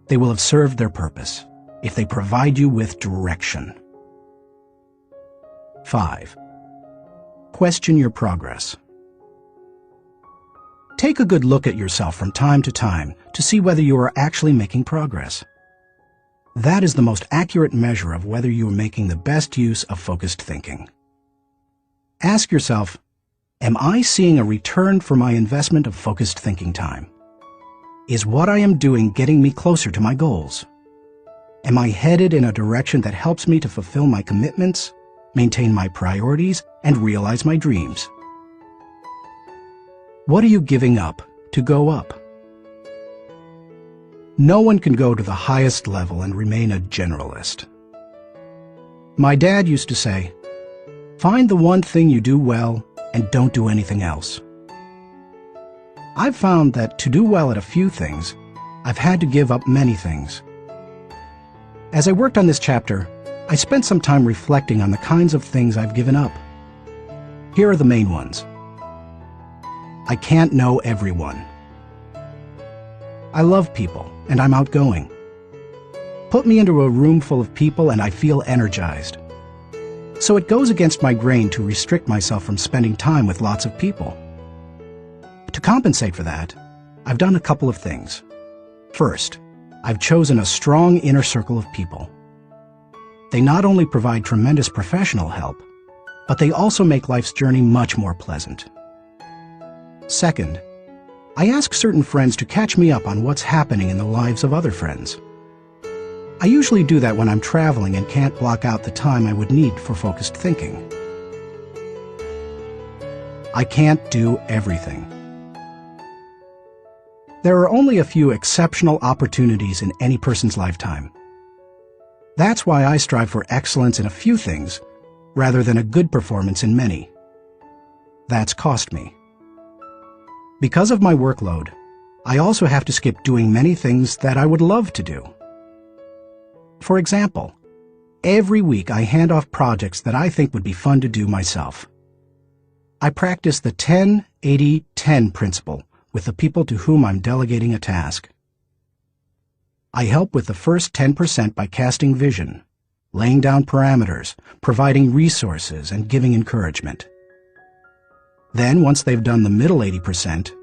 they will have served their purpose if they provide you with direction. 5. Question your progress. Take a good look at yourself from time to time to see whether you are actually making progress. That is the most accurate measure of whether you are making the best use of focused thinking. Ask yourself, am I seeing a return for my investment of focused thinking time? Is what I am doing getting me closer to my goals? Am I headed in a direction that helps me to fulfill my commitments, maintain my priorities, and realize my dreams? What are you giving up to go up? No one can go to the highest level and remain a generalist. My dad used to say, "Find the one thing you do well and don't do anything else." I've found that to do well at a few things, I've had to give up many things. As I worked on this chapter, I spent some time reflecting on the kinds of things I've given up. Here are the main ones. I can't know everyone. I love people, and I'm outgoing. Put me into a room full of people and I feel energized. So it goes against my grain to restrict myself from spending time with lots of people. To compensate for that, I've done a couple of things. First, I've chosen a strong inner circle of people. They not only provide tremendous professional help, but they also make life's journey much more pleasant. Second, I ask certain friends to catch me up on what's happening in the lives of other friends. I usually do that when I'm traveling and can't block out the time I would need for focused thinking. I can't do everything. There are only a few exceptional opportunities in any person's lifetime. That's why I strive for excellence in a few things, rather than a good performance in many. That's cost me. Because of my workload, I also have to skip doing many things that I would love to do. For example, every week I hand off projects that I think would be fun to do myself. I practice the 10-80-10 principle with the people to whom I'm delegating a task. I help with the first 10% by casting vision, laying down parameters, providing resources, and giving encouragement. Then, once they've done the middle 80%,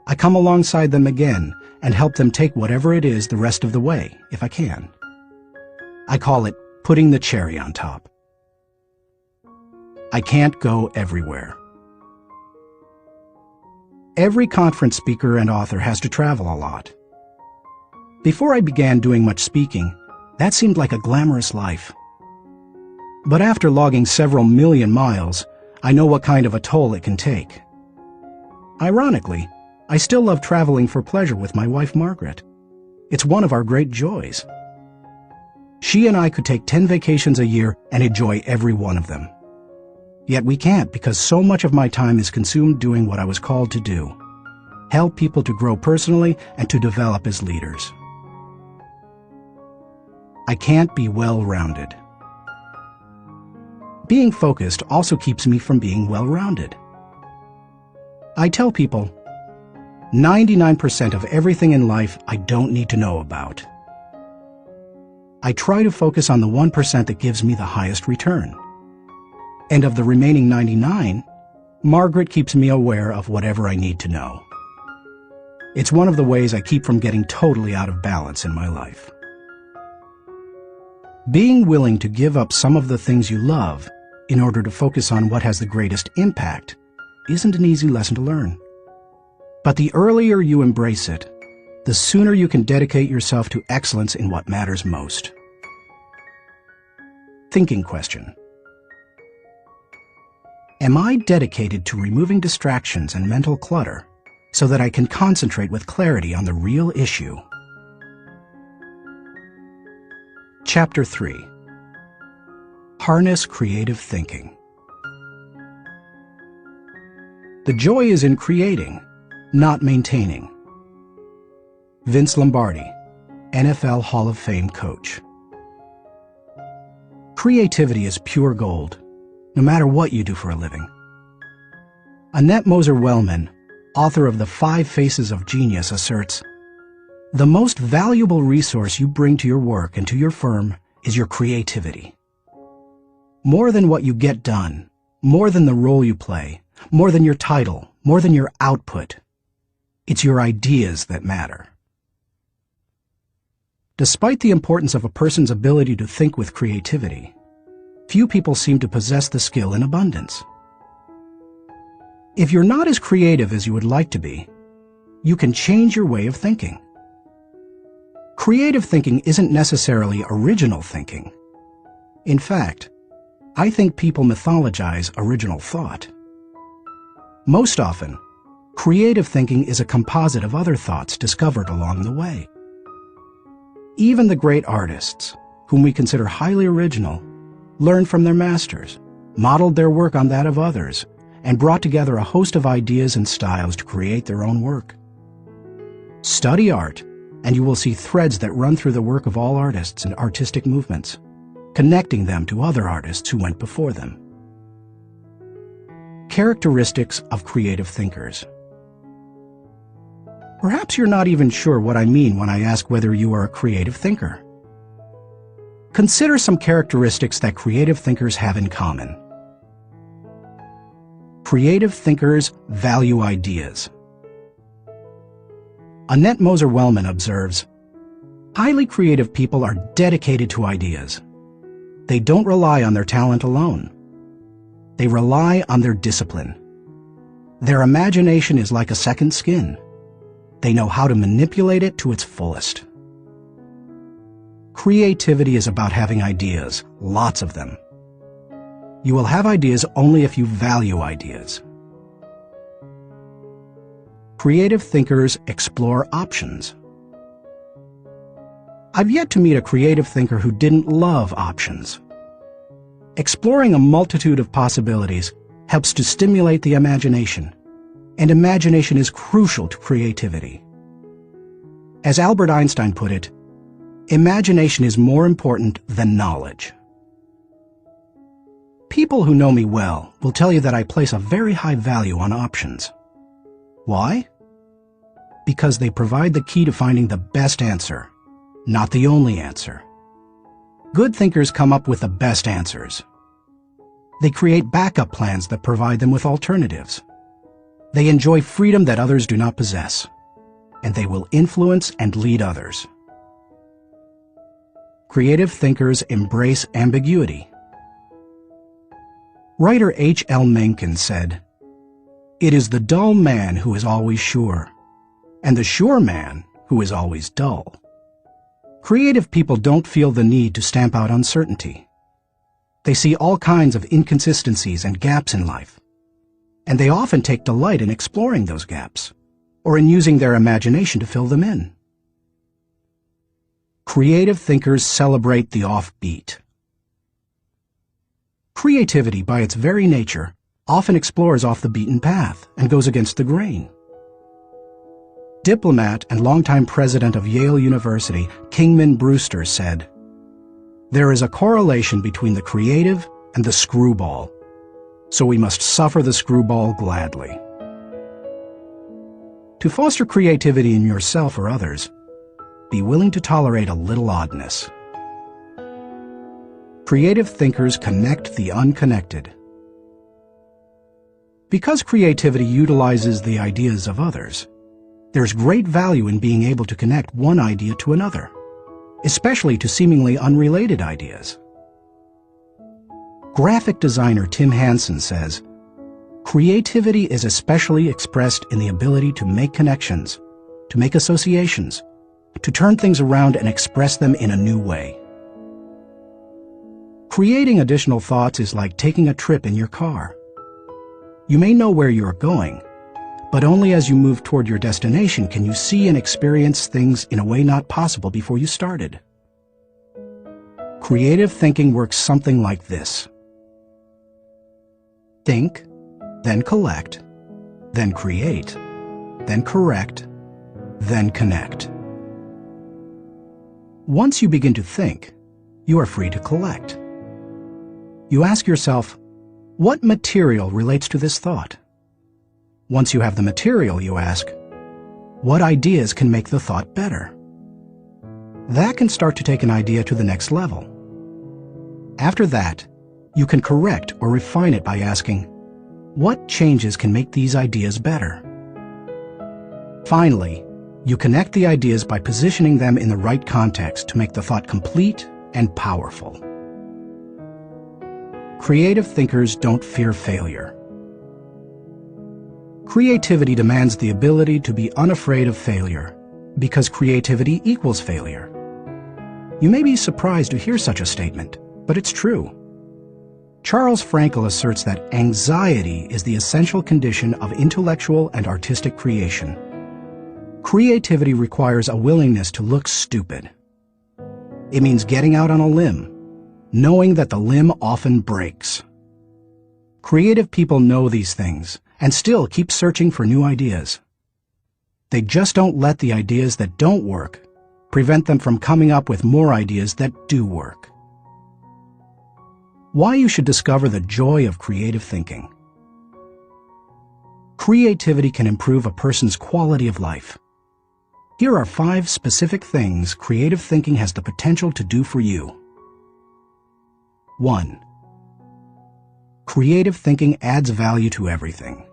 I come alongside them again and help them take whatever it is the rest of the way, if I can. I call it putting the cherry on top. I can't go everywhere. Every conference speaker and author has to travel a lot. Before I began doing much speaking, that seemed like a glamorous life. But after logging several million miles, I know what kind of a toll it can take. Ironically, I still love traveling for pleasure with my wife Margaret. It's one of our great joys. She and I could take 10 vacations a year and enjoy every one of them. Yet we can't because so much of my time is consumed doing what I was called to do: help people to grow personally and to develop as leaders. I can't be well-rounded. Being focused also keeps me from being well-rounded. I tell people, 99% of everything in life I don't need to know about. I try to focus on the 1% that gives me the highest return. And of the remaining 99, Margaret keeps me aware of whatever I need to know. It's one of the ways I keep from getting totally out of balance in my life. Being willing to give up some of the things you love in order to focus on what has the greatest impact isn't an easy lesson to learn. But the earlier you embrace it, the sooner you can dedicate yourself to excellence in what matters most. Thinking question. Am I dedicated to removing distractions and mental clutter so that I can concentrate with clarity on the real issue? Chapter 3. Harness creative thinking. The joy is in creating, not maintaining. Vince Lombardi, NFL Hall of Fame coach. Creativity is pure gold, no matter what you do for a living. Annette Moser-Wellman, author of The 5 Faces of Genius, asserts, "The most valuable resource you bring to your work and to your firm is your creativity. More than what you get done, more than the role you play, more than your title, more than your output, it's your ideas that matter." Despite the importance of a person's ability to think with creativity, few people seem to possess the skill in abundance. If you're not as creative as you would like to be, you can change your way of thinking. Creative thinking isn't necessarily original thinking. In fact, I think people mythologize original thought. Most often, creative thinking is a composite of other thoughts discovered along the way. Even the great artists, whom we consider highly original, learned from their masters, modeled their work on that of others, and brought together a host of ideas and styles to create their own work. Study art, and you will see threads that run through the work of all artists and artistic movements, connecting them to other artists who went before them. Characteristics of creative thinkers. Perhaps you're not even sure what I mean when I ask whether you are a creative thinker. Consider some characteristics that creative thinkers have in common. Creative thinkers value ideas. Annette Moser-Wellman observes, "Highly creative people are dedicated to ideas. They don't rely on their talent alone. They rely on their discipline. Their imagination is like a second skin. They know how to manipulate it to its fullest." Creativity is about having ideas, lots of them. You will have ideas only if you value ideas. Creative thinkers explore options. I've yet to meet a creative thinker who didn't love options. Exploring a multitude of possibilities helps to stimulate the imagination, and imagination is crucial to creativity. As Albert Einstein put it, imagination is more important than knowledge. People who know me well will tell you that I place a very high value on options. Why? Because they provide the key to finding the best answer, not the only answer. Good thinkers come up with the best answers. They create backup plans that provide them with alternatives. They enjoy freedom that others do not possess, and they will influence and lead others. Creative thinkers embrace ambiguity. Writer H.L. Mencken said, "It is the dull man who is always sure, and the sure man who is always dull." Creative people don't feel the need to stamp out uncertainty. They see all kinds of inconsistencies and gaps in life, and they often take delight in exploring those gaps, or in using their imagination to fill them in. Creative thinkers celebrate the offbeat. Creativity, by its very nature, often explores off the beaten path and goes against the grain. Diplomat and longtime president of Yale University, Kingman Brewster, said, "There is a correlation between the creative and the screwball, so we must suffer the screwball gladly." To foster creativity in yourself or others, be willing to tolerate a little oddness. Creative thinkers connect the unconnected. Because creativity utilizes the ideas of others, there's great value in being able to connect one idea to another, especially to seemingly unrelated ideas. Graphic designer Tim Hansen says, "Creativity is especially expressed in the ability to make connections, to make associations, to turn things around and express them in a new way. Creating additional thoughts is like taking a trip in your car. You may know where you are going, but only as you move toward your destination can you see and experience things in a way not possible before you started. Creative thinking works something like this. Think, then collect, then create, then correct, then connect. Once you begin to think, you are free to collect. You ask yourself, what material relates to this thought? Once you have the material, you ask, what ideas can make the thought better? That can start to take an idea to the next level. After that, you can correct or refine it by asking, what changes can make these ideas better? Finally, you connect the ideas by positioning them in the right context to make the thought complete and powerful. Creative thinkers don't fear failure. Creativity demands the ability to be unafraid of failure, because creativity equals failure. You may be surprised to hear such a statement, but it's true. Charles Frankel asserts that anxiety is the essential condition of intellectual and artistic creation. Creativity requires a willingness to look stupid. It means getting out on a limb, knowing that the limb often breaks. Creative people know these things and still keep searching for new ideas. They just don't let the ideas that don't work prevent them from coming up with more ideas that do work. Why you should discover the joy of creative thinking. Creativity can improve a person's quality of life. Here are 5 specific things creative thinking has the potential to do for you. 1. Creative thinking adds value to everything.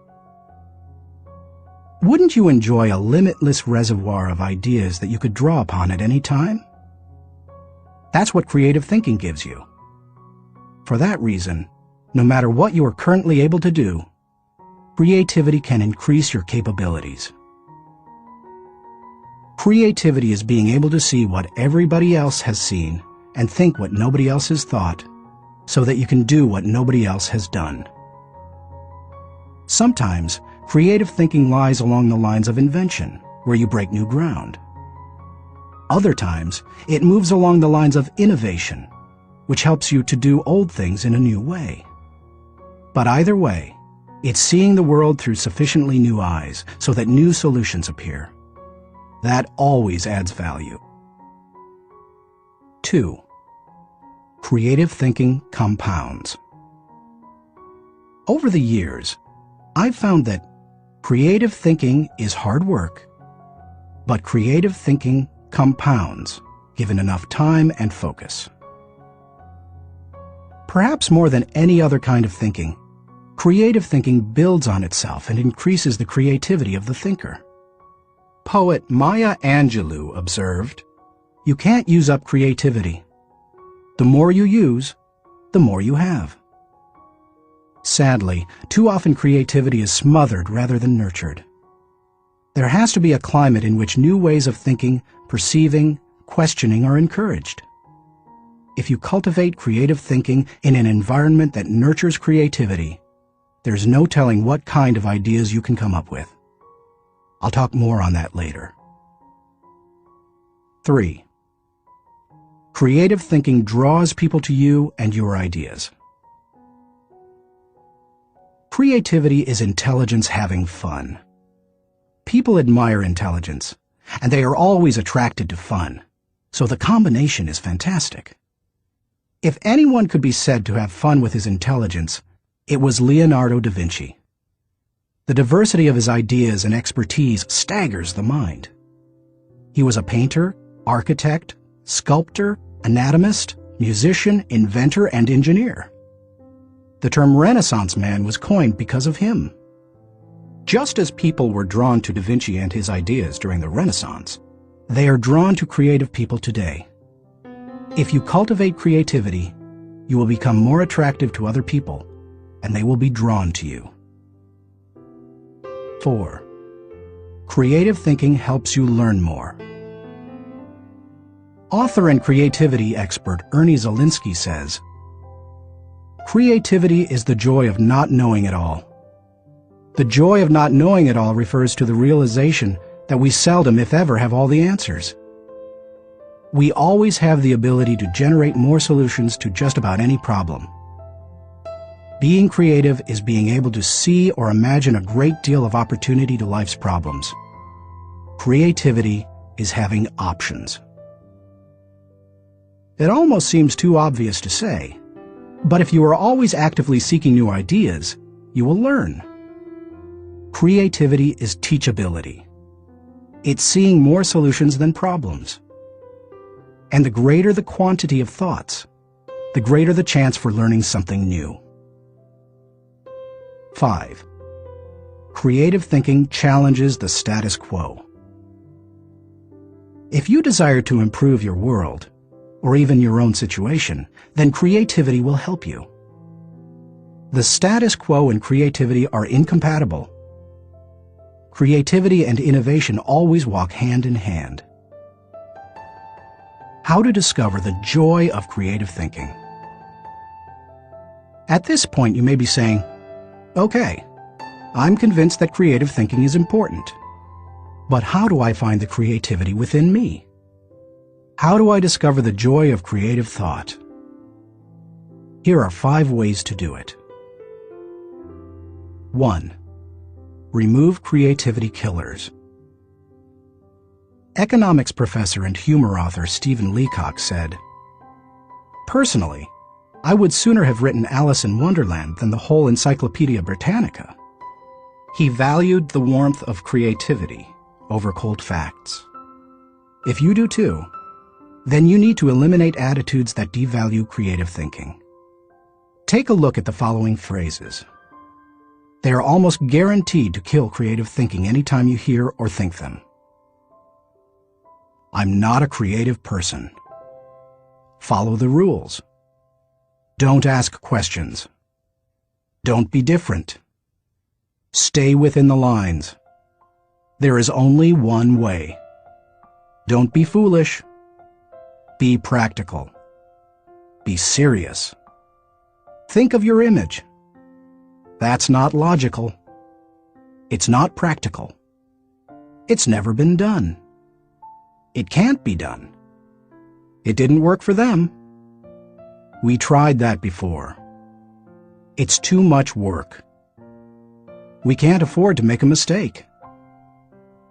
Wouldn't you enjoy a limitless reservoir of ideas that you could draw upon at any time? That's what creative thinking gives you. For that reason, no matter what you are currently able to do, creativity can increase your capabilities. Creativity is being able to see what everybody else has seen and think what nobody else has thought, so that you can do what nobody else has done. Sometimes, creative thinking lies along the lines of invention, where you break new ground. Other times, it moves along the lines of innovation, which helps you to do old things in a new way. But either way, it's seeing the world through sufficiently new eyes so that new solutions appear. That always adds value. 2. Creative thinking compounds. Over the years, I've found that creative thinking is hard work, but creative thinking compounds, given enough time and focus. Perhaps more than any other kind of thinking, creative thinking builds on itself and increases the creativity of the thinker. Poet Maya Angelou observed, "You can't use up creativity. The more you use, the more you have." Sadly, too often creativity is smothered rather than nurtured. There has to be a climate in which new ways of thinking, perceiving, questioning are encouraged. If you cultivate creative thinking in an environment that nurtures creativity, there's no telling what kind of ideas you can come up with. I'll talk more on that later. 3. Creative thinking draws people to you and your ideas. Creativity is intelligence having fun. People admire intelligence, and they are always attracted to fun, so the combination is fantastic. If anyone could be said to have fun with his intelligence, it was Leonardo da Vinci. The diversity of his ideas and expertise staggers the mind. He was a painter, architect, sculptor, anatomist, musician, inventor, and engineer. The term Renaissance man was coined because of him. Just as people were drawn to Da Vinci and his ideas during the Renaissance, they are drawn to creative people today. If you cultivate creativity, you will become more attractive to other people, and they will be drawn to you. 4. Creative thinking helps you learn more. Author and creativity expert Ernie Zielinski says, "Creativity is the joy of not knowing it all. The joy of not knowing it all refers to the realization that we seldom, if ever, have all the answers. We always have the ability to generate more solutions to just about any problem. Being creative is being able to see or imagine a great deal of opportunity to life's problems. Creativity is having options." It almost seems too obvious to say, but if you are always actively seeking new ideas, you will learn. Creativity is teachability. It's seeing more solutions than problems. And the greater the quantity of thoughts, the greater the chance for learning something new. 5. Creative thinking challenges the status quo. If you desire to improve your world, or even your own situation, then creativity will help you. The status quo and creativity are incompatible. Creativity and innovation always walk hand in hand. How to discover the joy of creative thinking. At this point, you may be saying, "Okay, I'm convinced that creative thinking is important. But how do I find the creativity within me? How do I discover the joy of creative thought?" Here are 5 ways to do it. 1. Remove creativity killers. Economics professor and humor author Stephen Leacock said, "Personally, I would sooner have written Alice in Wonderland than the whole Encyclopedia Britannica." He valued the warmth of creativity over cold facts. If you do too, then you need to eliminate attitudes that devalue creative thinking. Take a look at the following phrases. They are almost guaranteed to kill creative thinking anytime you hear or think them. "I'm not a creative person." "Follow the rules." "Don't ask questions." "Don't be different." "Stay within the lines." "There is only one way." "Don't be foolish." Be practical. Be serious. Think of your image. That's not logical. It's not practical. It's never been done. It can't be done. It didn't work for them. We tried that before. It's too much work. We can't afford to make a mistake.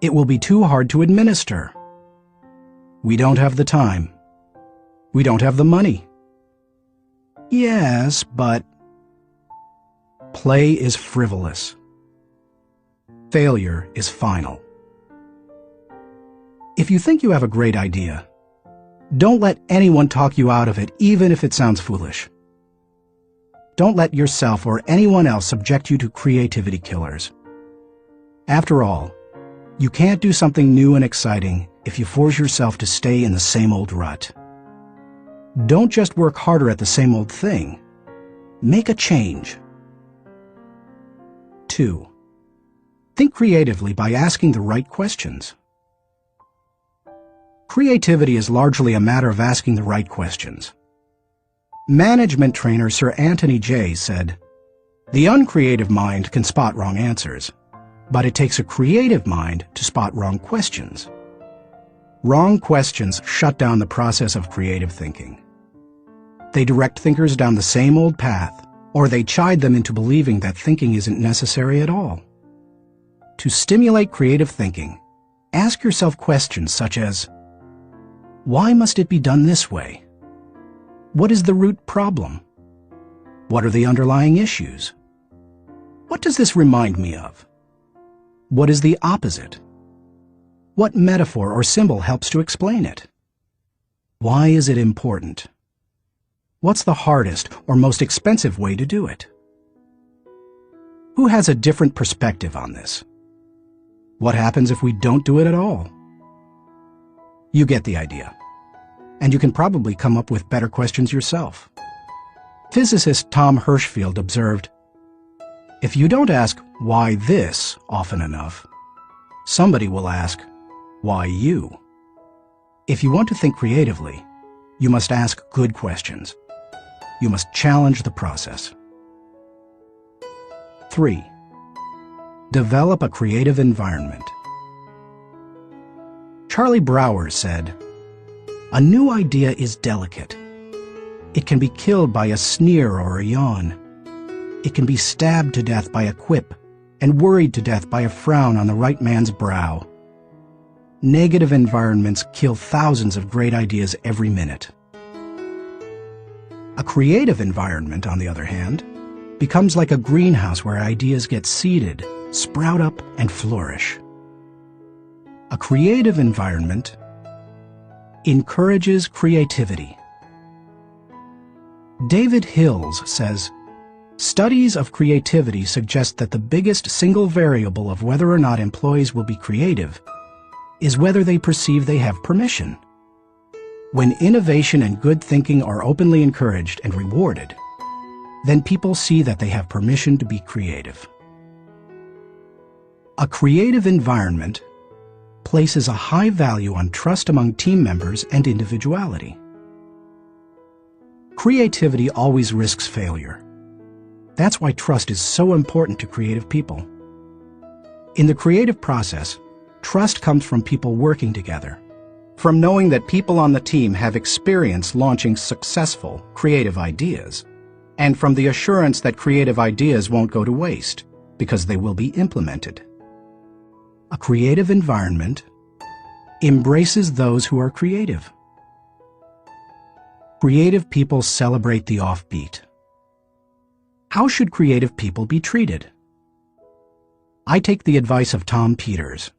It will be too hard to administer. We don't have the time. We don't have the money. Yes, but play is frivolous. Failure is final. If you think you have a great idea, don't let anyone talk you out of it, even if it sounds foolish. Don't let yourself or anyone else subject you to creativity killers. After all, you can't do something new and exciting if you force yourself to stay in the same old rut. Don't just work harder at the same old thing. Make a change. 2. Think creatively by asking the right questions. Creativity is largely a matter of asking the right questions. Management trainer Sir Anthony Jay said, "The uncreative mind can spot wrong answers, but it takes a creative mind to spot wrong questions." Wrong questions shut down the process of creative thinking. They direct thinkers down the same old path, or they chide them into believing that thinking isn't necessary at all. To stimulate creative thinking, ask yourself questions such as, why must it be done this way? What is the root problem? What are the underlying issues? What does this remind me of? What is the opposite? What metaphor or symbol helps to explain it? Why is it important? What's the hardest or most expensive way to do it? Who has a different perspective on this? What happens if we don't do it at all? You get the idea. And you can probably come up with better questions yourself. Physicist Tom Hirschfeld observed, "If you don't ask why this often enough, Somebody will ask, why you? If you want to think creatively, you must ask good questions. You must challenge the process. 3. Develop a creative environment. Charlie Brower said, "A new idea is delicate. It can be killed by a sneer or a yawn. It can be stabbed to death by a quip and worried to death by a frown on the right man's brow. Negative environments kill thousands of great ideas every minute." A creative environment, on the other hand, becomes like a greenhouse where ideas get seeded, sprout up, and flourish. A creative environment encourages creativity. David Hills says, "Studies of creativity suggest that the biggest single variable of whether or not employees will be creative is whether they perceive they have permission. When innovation and good thinking are openly encouraged and rewarded, then people see that they have permission to be creative." A creative environment places a high value on trust among team members and individuality. Creativity always risks failure. That's why trust is so important to creative people. In the creative process, trust comes from people working together, from knowing that people on the team have experience launching successful, creative ideas, and from the assurance that creative ideas won't go to waste because they will be implemented. A creative environment embraces those who are creative. Creative people celebrate the offbeat. How should creative people be treated? I take the advice of Tom Peters.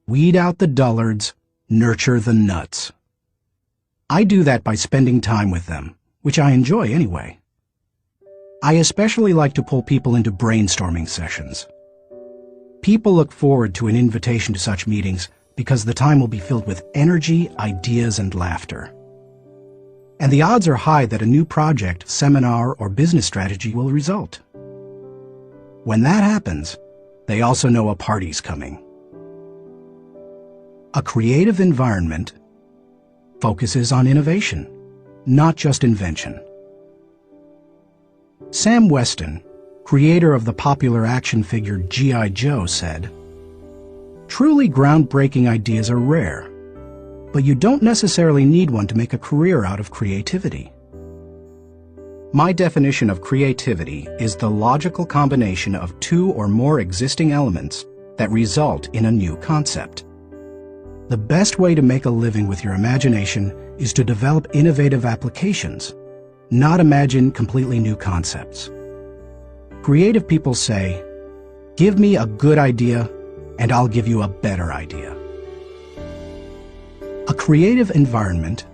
Weed out the dullards, nurture the nuts. I do that by spending time with them, which I enjoy anyway. I especially like to pull people into brainstorming sessions. People look forward to an invitation to such meetings because the time will be filled with energy, ideas, and laughter. And the odds are high that a new project, seminar, or business strategy will result. When that happens, they also know a party's coming. A creative environment focuses on innovation, not just invention. Sam Weston, creator of the popular action figure G.I. Joe, said, "Truly groundbreaking ideas are rare, but you don't necessarily need one to make a career out of creativity." My definition of creativity is the logical combination of two or more existing elements that result in a new concept. The best way to make a living with your imagination is to develop innovative applications, not imagine completely new concepts. Creative people say, "Give me a good idea, and I'll give you a better idea." A creative environment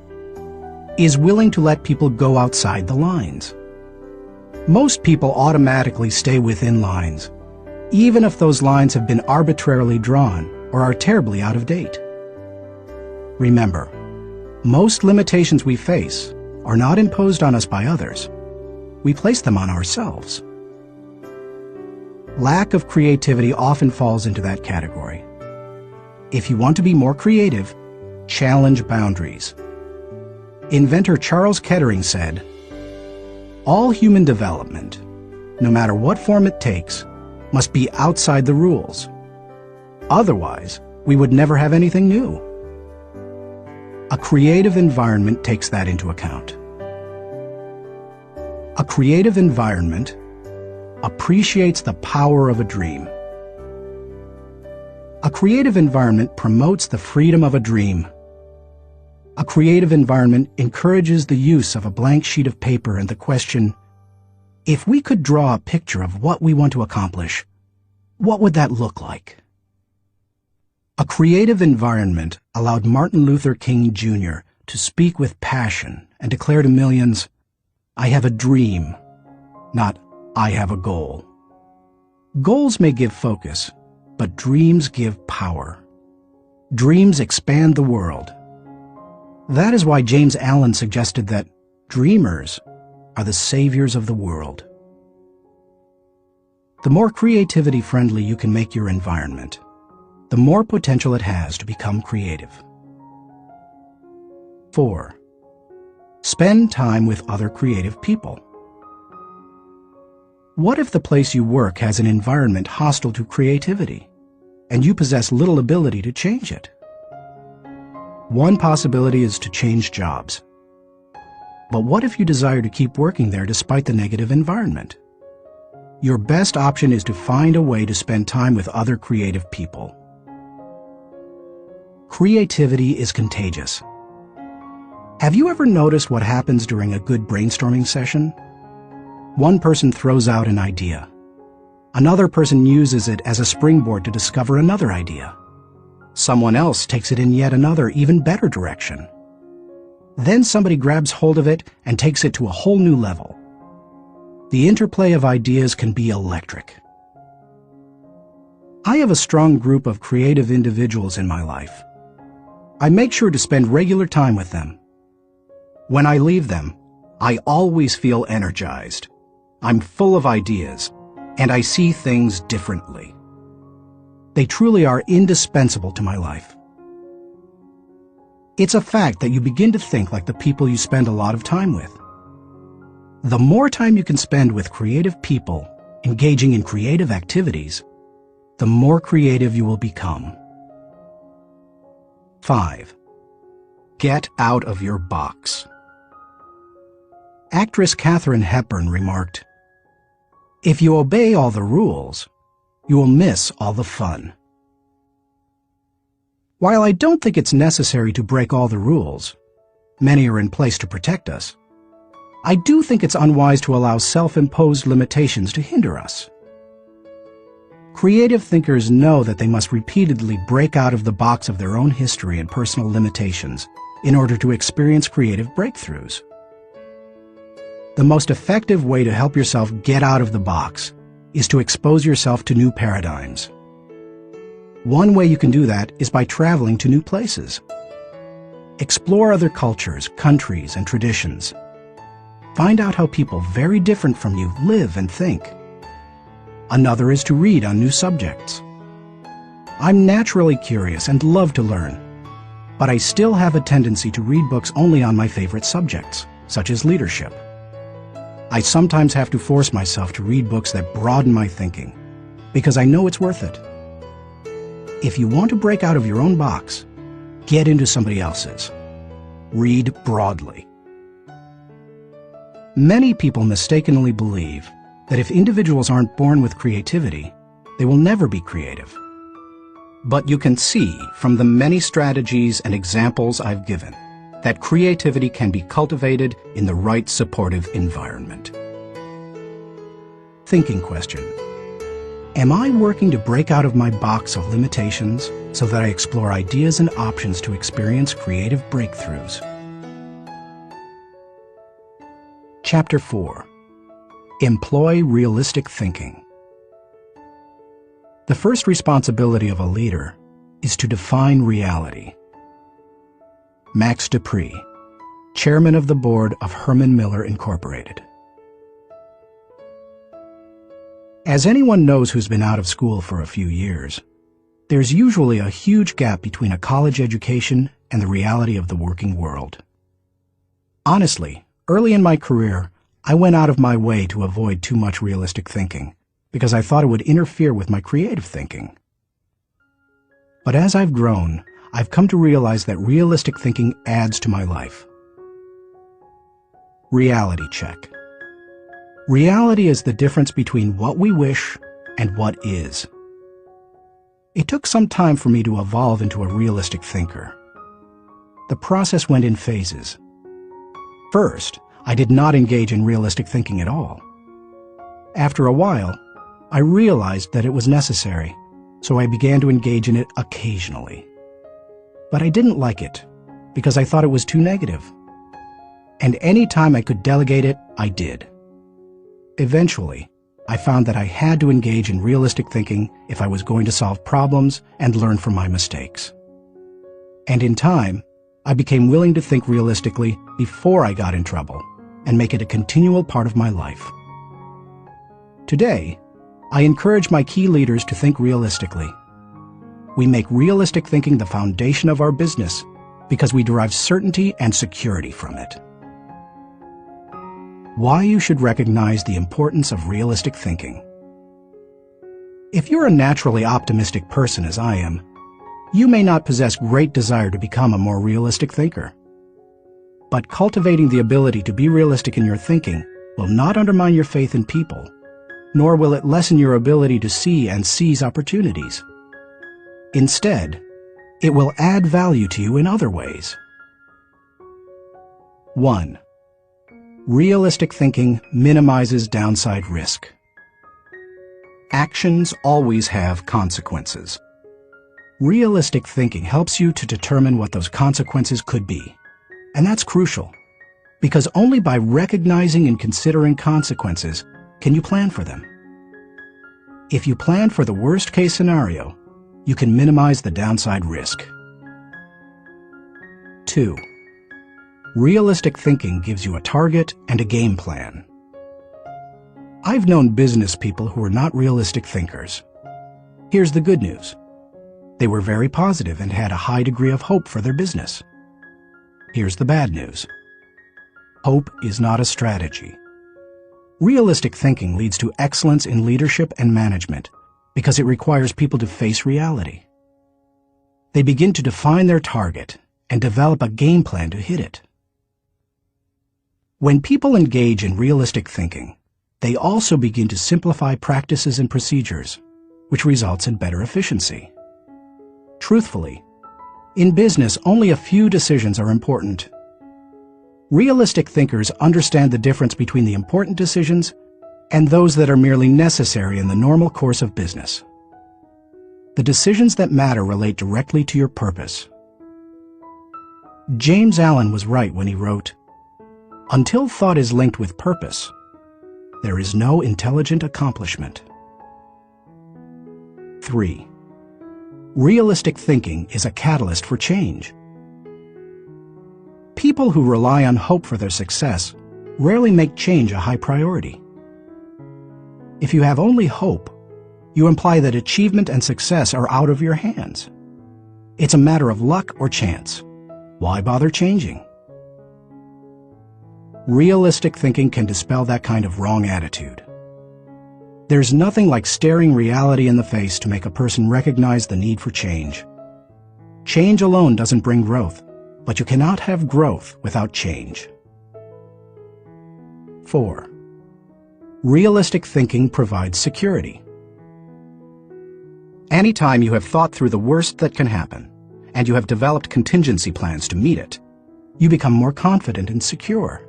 is willing to let people go outside the lines. Most people automatically stay within lines, even if those lines have been arbitrarily drawn or are terribly out of date. Remember, most limitations we face are not imposed on us by others. We place them on ourselves. Lack of creativity often falls into that category. If you want to be more creative, challenge boundaries. Inventor Charles Kettering said, "All human development, no matter what form it takes, must be outside the rules. Otherwise, we would never have anything new." A creative environment takes that into account. A creative environment appreciates the power of a dream. A creative environment promotes the freedom of a dream. A creative environment encourages the use of a blank sheet of paper and the question, if we could draw a picture of what we want to accomplish, what would that look like? A creative environment allowed Martin Luther King Jr. to speak with passion and declare to millions, "I have a dream, not I have a goal." Goals may give focus, but dreams give power. Dreams expand the world. That is why James Allen suggested that dreamers are the saviors of the world. The more creativity-friendly you can make your environment, the more potential it has to become creative. 4. Spend time with other creative people. What if the place you work has an environment hostile to creativity, and you possess little ability to change it? One possibility is to change jobs. But what if you desire to keep working there despite the negative environment? Your best option is to find a way to spend time with other creative people. Creativity is contagious. Have you ever noticed what happens during a good brainstorming session? One person throws out an idea. Another person uses it as a springboard to discover another idea. Someone else takes it in yet another, even better direction. Then somebody grabs hold of it and takes it to a whole new level. The interplay of ideas can be electric. I have a strong group of creative individuals in my life. I make sure to spend regular time with them. When I leave them, I always feel energized. I'm full of ideas, and I see things differently. They truly are indispensable to my life. It's a fact that you begin to think like the people you spend a lot of time with. The more time you can spend with creative people, engaging in creative activities, the more creative you will become. 5. Get out of your box. Actress Katharine Hepburn remarked, "If you obey all the rules, you will miss all the fun." While I don't think it's necessary to break all the rules, many are in place to protect us, I do think it's unwise to allow self-imposed limitations to hinder us. Creative thinkers know that they must repeatedly break out of the box of their own history and personal limitations in order to experience creative breakthroughs. The most effective way to help yourself get out of the box is to expose yourself to new paradigms. One way you can do that is by traveling to new places. Explore other cultures, countries, and traditions. Find out how people very different from you live and think. Another is to read on new subjects. I'm naturally curious and love to learn, but I still have a tendency to read books only on my favorite subjects, such as leadership. I sometimes have to force myself to read books that broaden my thinking, because I know it's worth it. If you want to break out of your own box, get into somebody else's. Read broadly. Many people mistakenly believe that if individuals aren't born with creativity, they will never be creative. But you can see from the many strategies and examples I've given that creativity can be cultivated in the right supportive environment. Thinking question. Am I working to break out of my box of limitations so that I explore ideas and options to experience creative breakthroughs? Chapter 4. Employ realistic thinking. The first responsibility of a leader is to define reality. Max Dupree, Chairman of the Board of Herman Miller Incorporated. As anyone knows who's been out of school for a few years, there's usually a huge gap between a college education and the reality of the working world. Honestly, early in my career, I went out of my way to avoid too much realistic thinking because I thought it would interfere with my creative thinking. But as I've grown, I've come to realize that realistic thinking adds to my life. Reality check. Reality is the difference between what we wish and what is. It took some time for me to evolve into a realistic thinker. The process went in phases. First, I did not engage in realistic thinking at all. After a while, I realized that it was necessary, so I began to engage in it occasionally. But I didn't like it, because I thought it was too negative. And any time I could delegate it, I did. Eventually, I found that I had to engage in realistic thinking if I was going to solve problems and learn from my mistakes. And in time, I became willing to think realistically before I got in trouble and make it a continual part of my life. Today, I encourage my key leaders to think realistically. We make realistic thinking the foundation of our business because we derive certainty and security from it. Why you should recognize the importance of realistic thinking. If you're a naturally optimistic person as I am, you may not possess great desire to become a more realistic thinker. But cultivating the ability to be realistic in your thinking will not undermine your faith in people, nor will it lessen your ability to see and seize opportunities. Instead, it will add value to you in other ways. 1. Realistic thinking minimizes downside risk. Actions always have consequences. Realistic thinking helps you to determine what those consequences could be. And that's crucial, because only by recognizing and considering consequences can you plan for them. If you plan for the worst-case scenario, you can minimize the downside risk. 2. Realistic thinking gives you a target and a game plan. I've known business people who were not realistic thinkers. Here's the good news. They were very positive and had a high degree of hope for their business. Here's the bad news. Hope is not a strategy. Realistic thinking leads to excellence in leadership and management because it requires people to face reality. They begin to define their target and develop a game plan to hit it. When people engage in realistic thinking, they also begin to simplify practices and procedures, which results in better efficiency. Truthfully, in business, only a few decisions are important. Realistic thinkers understand the difference between the important decisions and those that are merely necessary in the normal course of business. The decisions that matter relate directly to your purpose. James Allen was right when he wrote, "Until thought is linked with purpose, there is no intelligent accomplishment." 3. Realistic thinking is a catalyst for change. People who rely on hope for their success rarely make change a high priority. If you have only hope, you imply that achievement and success are out of your hands. It's a matter of luck or chance. Why bother changing? Realistic thinking can dispel that kind of wrong attitude. There's nothing like staring reality in the face to make a person recognize the need for change. Change alone doesn't bring growth, but you cannot have growth without change. 4. Realistic thinking provides security. Anytime you have thought through the worst that can happen, and you have developed contingency plans to meet it, you become more confident and secure.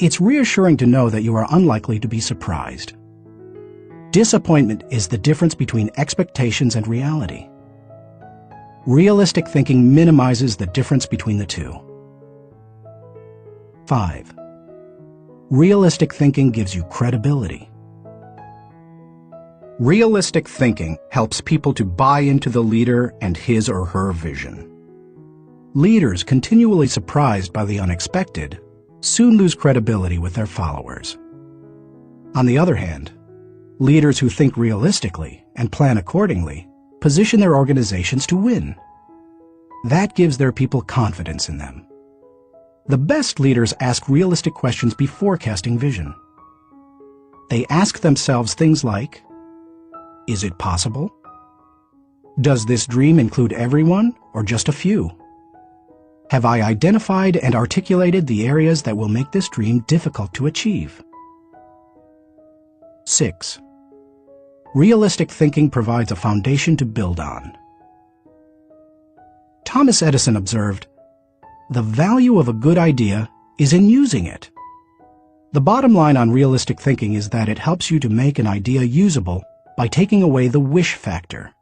It's reassuring to know that you are unlikely to be surprised. Disappointment is the difference between expectations and reality. Realistic thinking minimizes the difference between the two. 5. Realistic thinking gives you credibility. Realistic thinking helps people to buy into the leader and his or her vision. Leaders continually surprised by the unexpected soon lose credibility with their followers. On the other hand, leaders who think realistically and plan accordingly position their organizations to win. That gives their people confidence in them. The best leaders ask realistic questions before casting vision. They ask themselves things like, is it possible? Does this dream include everyone or just a few? Have I identified and articulated the areas that will make this dream difficult to achieve? 6. Realistic thinking provides a foundation to build on. Thomas Edison observed, "The value of a good idea is in using it." The bottom line on realistic thinking is that it helps you to make an idea usable by taking away the wish factor.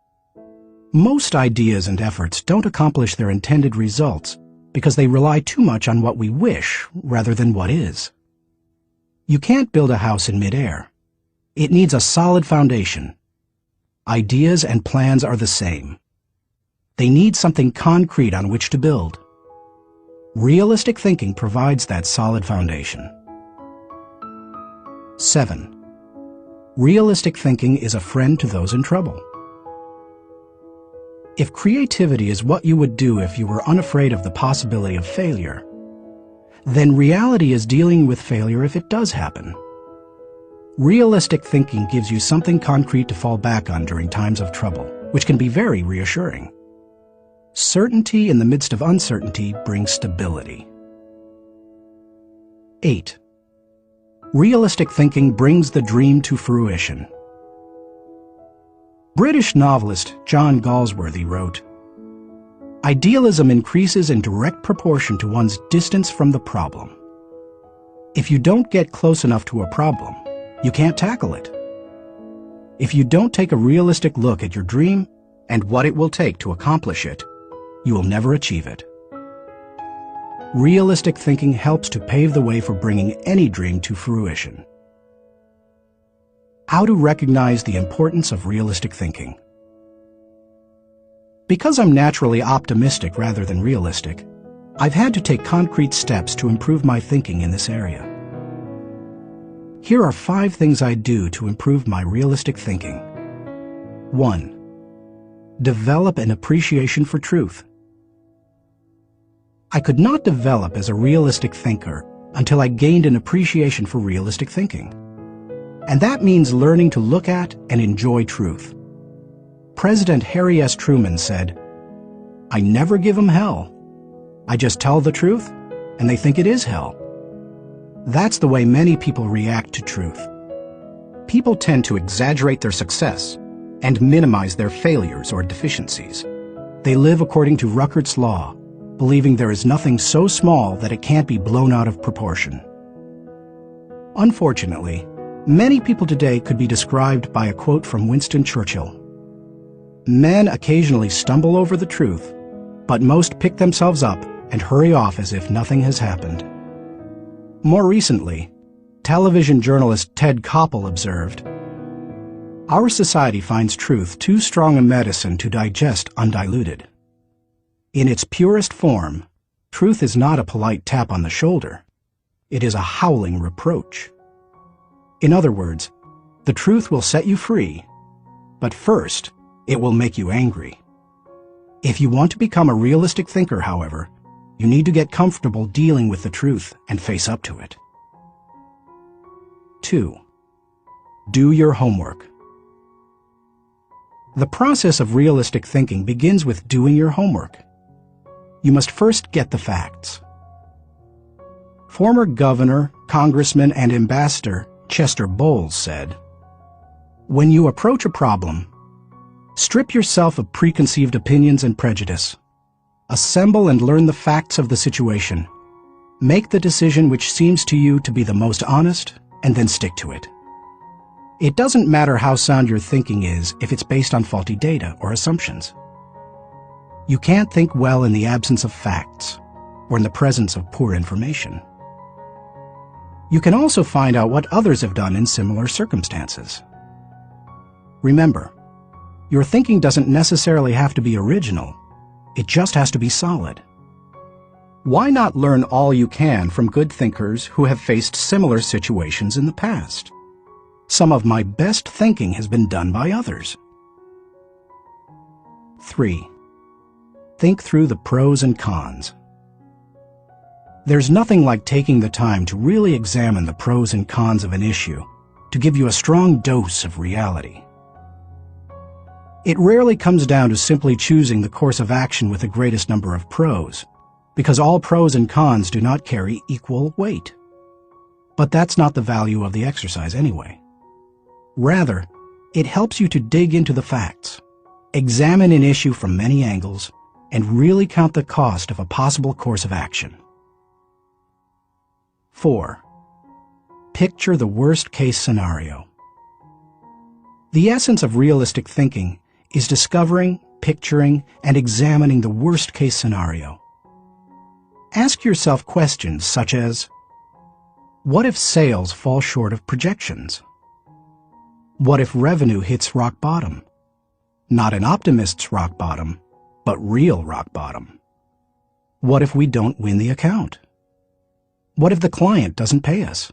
Most ideas and efforts don't accomplish their intended results because they rely too much on what we wish rather than what is. You can't build a house in midair. It needs a solid foundation. Ideas and plans are the same. They need something concrete on which to build. Realistic thinking provides that solid foundation. 7. Realistic thinking is a friend to those in trouble. If creativity is what you would do if you were unafraid of the possibility of failure, then reality is dealing with failure if it does happen. Realistic thinking gives you something concrete to fall back on during times of trouble, which can be very reassuring. Certainty in the midst of uncertainty brings stability. 8. Realistic thinking brings the dream to fruition. British novelist John Galsworthy wrote, "Idealism increases in direct proportion to one's distance from the problem. If you don't get close enough to a problem, you can't tackle it. If you don't take a realistic look at your dream and what it will take to accomplish it, you will never achieve it." Realistic thinking helps to pave the way for bringing any dream to fruition. How to recognize the importance of realistic thinking. Because I'm naturally optimistic rather than realistic, I've had to take concrete steps to improve my thinking in this area. Here are 5 things I do to improve my realistic thinking. 1. Develop an appreciation for truth. I could not develop as a realistic thinker until I gained an appreciation for realistic thinking. And that means learning to look at and enjoy truth. President Harry S. Truman said, "I never give them hell. I just tell the truth, and they think it is hell." That's the way many people react to truth. People tend to exaggerate their success and minimize their failures or deficiencies. They live according to Ruckert's law, believing there is nothing so small that it can't be blown out of proportion. Unfortunately, many people today could be described by a quote from Winston Churchill. "Men occasionally stumble over the truth, but most pick themselves up and hurry off as if nothing has happened." More recently, television journalist Ted Koppel observed, "Our society finds truth too strong a medicine to digest undiluted. In its purest form, truth is not a polite tap on the shoulder. It is a howling reproach." In other words, the truth will set you free, but first, it will make you angry. If you want to become a realistic thinker, however, you need to get comfortable dealing with the truth and face up to it. 2. Do your homework. The process of realistic thinking begins with doing your homework. You must first get the facts. Former governor, congressman, and ambassador Chester Bowles said, "When you approach a problem, strip yourself of preconceived opinions and prejudice. Assemble and learn the facts of the situation. Make the decision which seems to you to be the most honest, and then stick to it. It doesn't matter how sound your thinking is if it's based on faulty data or assumptions. You can't think well in the absence of facts, or in the presence of poor information. You can also find out what others have done in similar circumstances. Remember, your thinking doesn't necessarily have to be original, it just has to be solid. Why not learn all you can from good thinkers who have faced similar situations in the past? Some of my best thinking has been done by others. 3. Think through the pros and cons. There's nothing like taking the time to really examine the pros and cons of an issue to give you a strong dose of reality. It rarely comes down to simply choosing the course of action with the greatest number of pros, because all pros and cons do not carry equal weight. But that's not the value of the exercise anyway. Rather, it helps you to dig into the facts, examine an issue from many angles, and really count the cost of a possible course of action. 4. Picture the worst-case scenario. The essence of realistic thinking is discovering, picturing, and examining the worst-case scenario. Ask yourself questions such as, what if sales fall short of projections? What if revenue hits rock bottom? Not an optimist's rock bottom, but real rock bottom. What if we don't win the account? What if the client doesn't pay us?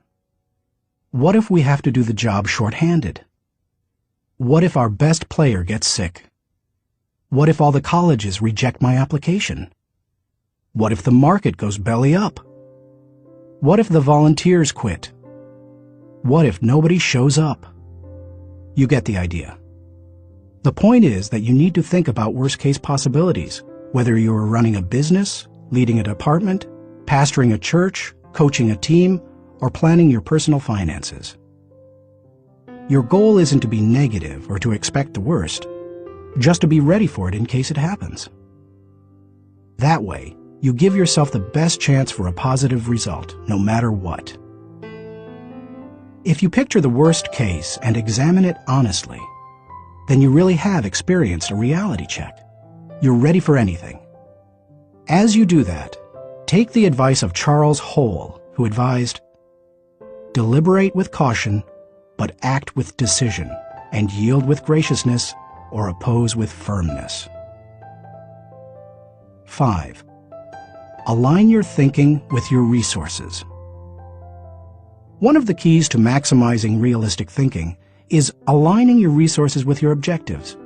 What if we have to do the job short-handed? What if our best player gets sick? What if all the colleges reject my application? What if the market goes belly up? What if the volunteers quit? What if nobody shows up? You get the idea. The point is that you need to think about worst-case possibilities, whether you are running a business, leading a department, pastoring a church, coaching a team, or planning your personal finances. Your goal isn't to be negative or to expect the worst, just to be ready for it in case it happens. That way, you give yourself the best chance for a positive result, no matter what. If you picture the worst case and examine it honestly, then you really have experienced a reality check. You're ready for anything. As you do that, take the advice of Charles Hole, who advised, "Deliberate with caution, but act with decision, and yield with graciousness, or oppose with firmness." 5. Align your thinking with your resources. One of the keys to maximizing realistic thinking is aligning your resources with your objectives.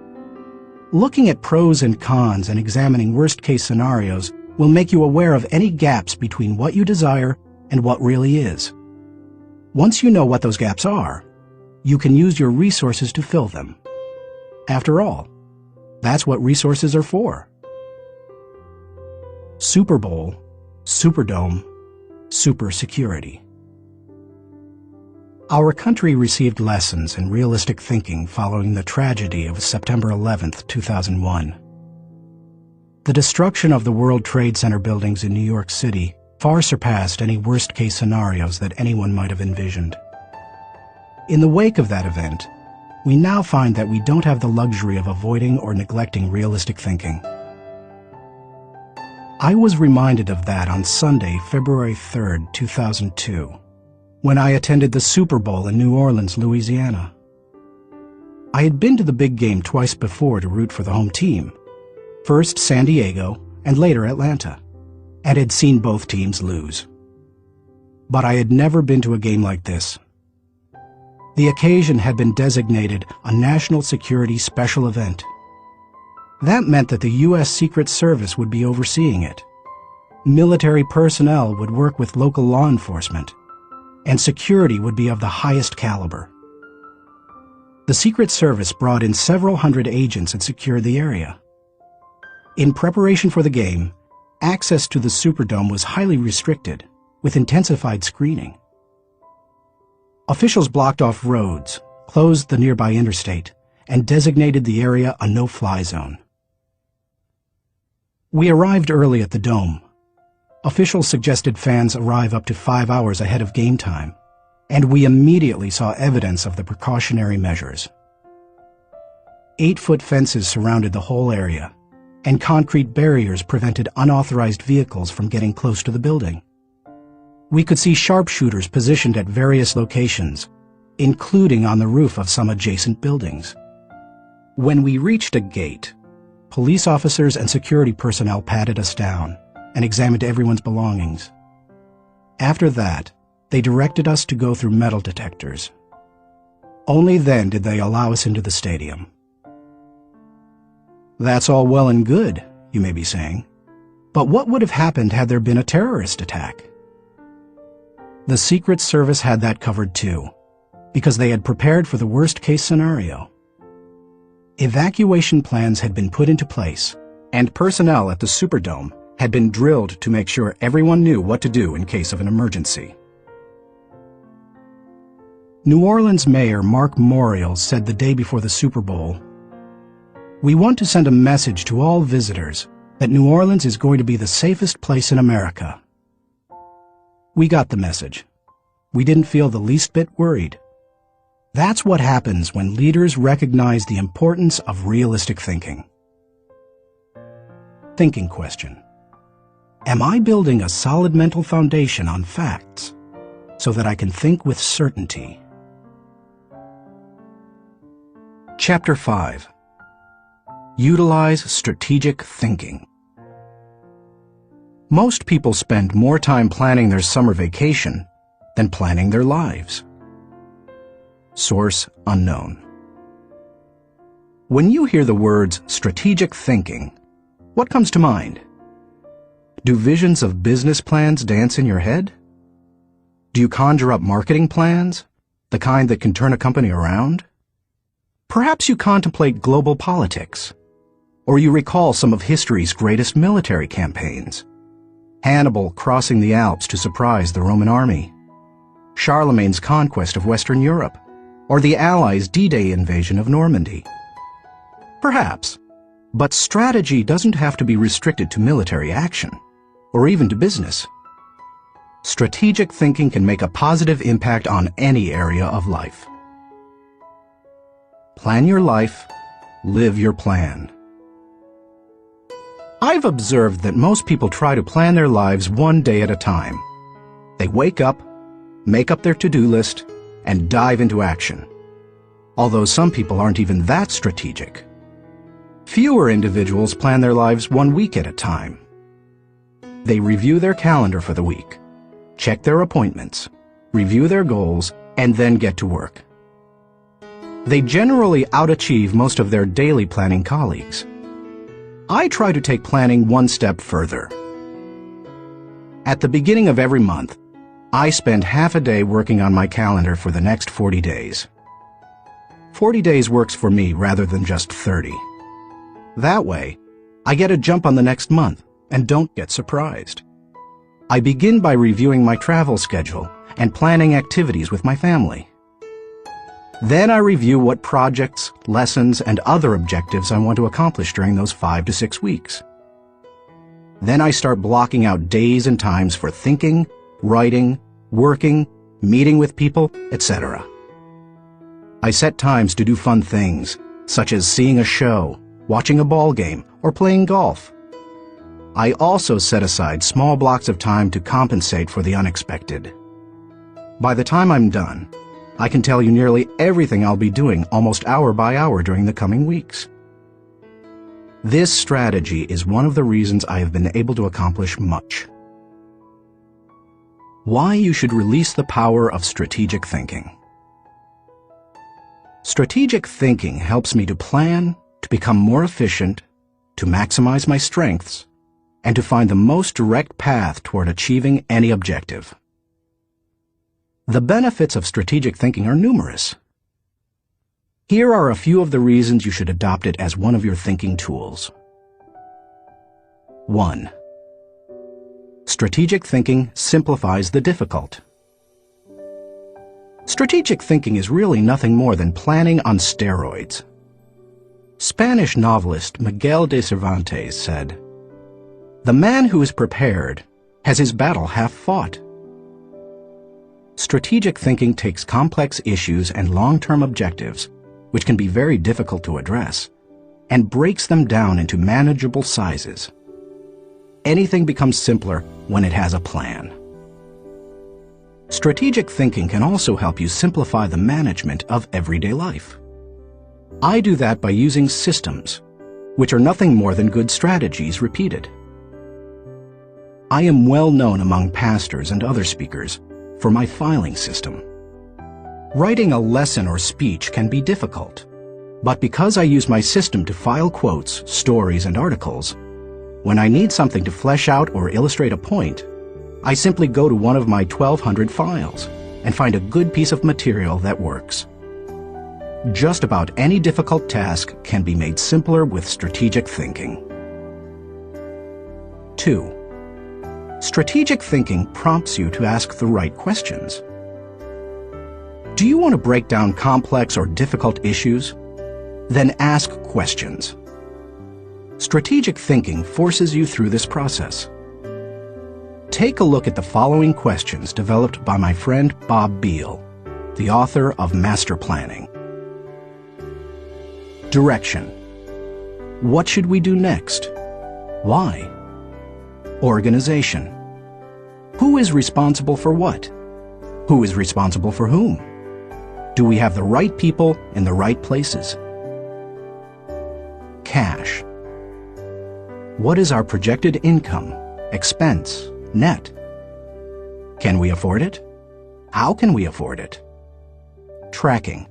Looking at pros and cons and examining worst-case scenarios will make you aware of any gaps between what you desire and what really is. Once you know what those gaps are, you can use your resources to fill them. After all, that's what resources are for. Super Bowl, Superdome, Super Security. Our country received lessons in realistic thinking following the tragedy of September 11, 2001. The destruction of the World Trade Center buildings in New York City far surpassed any worst-case scenarios that anyone might have envisioned. In the wake of that event, we now find that we don't have the luxury of avoiding or neglecting realistic thinking. I was reminded of that on Sunday, February 3, 2002. When I attended the Super Bowl in New Orleans, Louisiana. I had been to the big game twice before to root for the home team, first San Diego and later Atlanta, and had seen both teams lose. But I had never been to a game like this. The occasion had been designated a national security special event. That meant that the U.S. Secret Service would be overseeing it. Military personnel would work with local law enforcement, and security would be of the highest caliber. The Secret Service brought in several hundred agents and secured the area. In preparation for the game, access to the Superdome was highly restricted, with intensified screening. Officials blocked off roads, closed the nearby interstate, and designated the area a no-fly zone. We arrived early at the Dome. Officials suggested fans arrive up to 5 hours ahead of game time, and we immediately saw evidence of the precautionary measures. 8-foot fences surrounded the whole area, and concrete barriers prevented unauthorized vehicles from getting close to the building. We could see sharpshooters positioned at various locations, including on the roof of some adjacent buildings. When we reached a gate, police officers and security personnel patted us down and examined everyone's belongings. After that, they directed us to go through metal detectors. Only then did they allow us into the stadium. That's all well and good, you may be saying, but what would have happened had there been a terrorist attack? The Secret Service had that covered too, because they had prepared for the worst-case scenario. Evacuation plans had been put into place, and personnel at the Superdome had been drilled to make sure everyone knew what to do in case of an emergency. New Orleans Mayor Mark Morial said the day before the Super Bowl, "We want to send a message to all visitors that New Orleans is going to be the safest place in America." We got the message. We didn't feel the least bit worried. That's what happens when leaders recognize the importance of realistic thinking. Thinking question. Am I building a solid mental foundation on facts so that I can think with certainty? Chapter 5. Utilize strategic thinking. Most people spend more time planning their summer vacation than planning their lives. Source unknown. When you hear the words strategic thinking, what comes to mind? Do visions of business plans dance in your head? Do you conjure up marketing plans, the kind that can turn a company around? Perhaps you contemplate global politics, or you recall some of history's greatest military campaigns. Hannibal crossing the Alps to surprise the Roman army, Charlemagne's conquest of Western Europe, or the Allies' D-Day invasion of Normandy. Perhaps, but strategy doesn't have to be restricted to military action, or even to business. Strategic thinking can make a positive impact on any area of life. Plan your life, live your plan. I've observed that most people try to plan their lives one day at a time. They wake up, make up their to-do list, and dive into action. Although some people aren't even that strategic. Fewer individuals plan their lives 1 week at a time. They review their calendar for the week, check their appointments, review their goals, and then get to work. They generally outachieve most of their daily planning colleagues. I try to take planning one step further. At the beginning of every month, I spend half a day working on my calendar for the next 40 days. 40 days works for me rather than just 30. That way, I get a jump on the next month and don't get surprised. I begin by reviewing my travel schedule and planning activities with my family. Then I review what projects, lessons, and other objectives I want to accomplish during those 5 to 6 weeks. Then I start blocking out days and times for thinking, writing, working, meeting with people, etc. I set times to do fun things, such as seeing a show, watching a ball game, or playing golf. I also set aside small blocks of time to compensate for the unexpected. By the time I'm done, I can tell you nearly everything I'll be doing almost hour by hour during the coming weeks. This strategy is one of the reasons I have been able to accomplish much. Why you should release the power of strategic thinking. Strategic thinking helps me to plan, to become more efficient, to maximize my strengths, and to find the most direct path toward achieving any objective. The benefits of strategic thinking are numerous. Here are a few of the reasons you should adopt it as one of your thinking tools. 1. Strategic thinking simplifies the difficult. Strategic thinking is really nothing more than planning on steroids. Spanish novelist Miguel de Cervantes said, "The man who is prepared has his battle half fought." Strategic thinking takes complex issues and long-term objectives, which can be very difficult to address, and breaks them down into manageable sizes. Anything becomes simpler when it has a plan. Strategic thinking can also help you simplify the management of everyday life. I do that by using systems, which are nothing more than good strategies repeated. I am well known among pastors and other speakers for my filing system. Writing a lesson or speech can be difficult, but because I use my system to file quotes, stories, and articles, when I need something to flesh out or illustrate a point, I simply go to one of my 1,200 files and find a good piece of material that works. Just about any difficult task can be made simpler with strategic thinking. 2. Strategic thinking prompts you to ask the right questions. Do you want to break down complex or difficult issues? Then ask questions. Strategic thinking forces you through this process. Take a look at the following questions developed by my friend Bob Beal, the author of Master Planning. Direction. What should we do next? Why? Organization. Who is responsible for what? Who is responsible for whom? Do we have the right people in the right places? Cash. What is our projected income, expense, net? Can we afford it? How can we afford it? Tracking.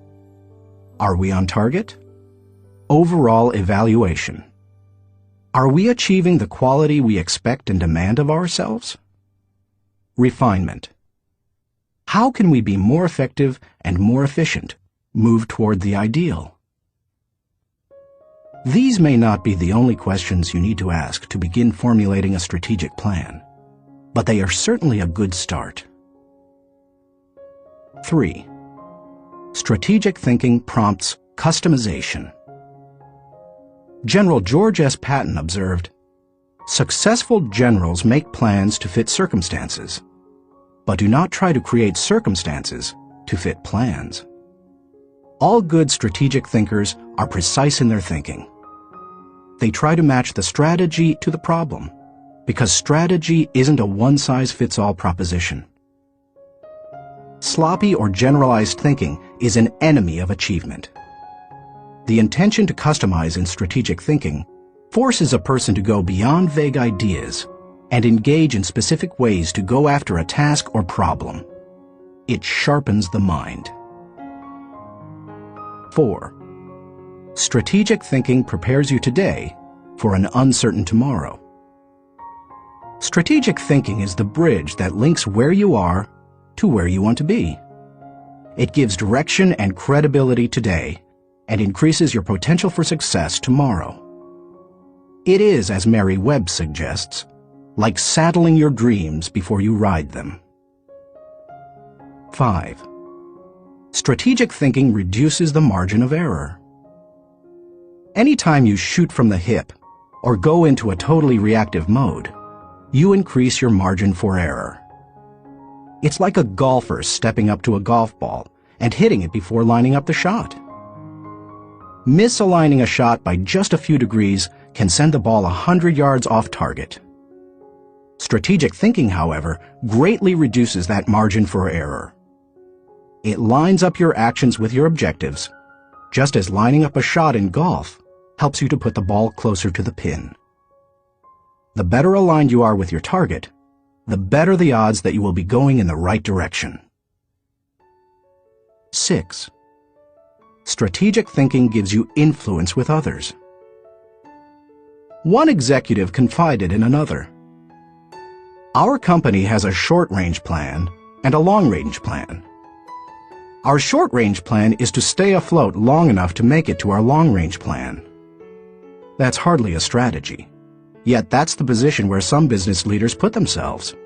Are we on target? Overall evaluation. Are we achieving the quality we expect and demand of ourselves? Refinement. How can we be more effective and more efficient, move toward the ideal? These may not be the only questions you need to ask to begin formulating a strategic plan, but they are certainly a good start. 3. Strategic thinking prompts customization. General George S. Patton observed, "Successful generals make plans to fit circumstances, but do not try to create circumstances to fit plans." All good strategic thinkers are precise in their thinking. They try to match the strategy to the problem, because strategy isn't a one-size-fits-all proposition. Sloppy or generalized thinking is an enemy of achievement. The intention to customize in strategic thinking forces a person to go beyond vague ideas and engage in specific ways to go after a task or problem. It sharpens the mind. 4. Strategic thinking prepares you today for an uncertain tomorrow. Strategic thinking is the bridge that links where you are to where you want to be. It gives direction and credibility today and increases your potential for success tomorrow. It is, as Mary Webb suggests, like saddling your dreams before you ride them. 5. Strategic thinking reduces the margin of error. Anytime you shoot from the hip or go into a totally reactive mode, you increase your margin for error. It's like a golfer stepping up to a golf ball and hitting it before lining up the shot. Misaligning a shot by just a few degrees can send the ball 100 yards off target. Strategic thinking, however, greatly reduces that margin for error. It lines up your actions with your objectives, just as lining up a shot in golf helps you to put the ball closer to the pin. The better aligned you are with your target, the better the odds that you will be going in the right direction. 6. Strategic thinking gives you influence with others. One executive confided in another, "Our company has a short-range plan and a long-range plan. Our short-range plan is to stay afloat long enough to make it to our long-range plan." That's hardly a strategy, yet that's the position where some business leaders put themselves.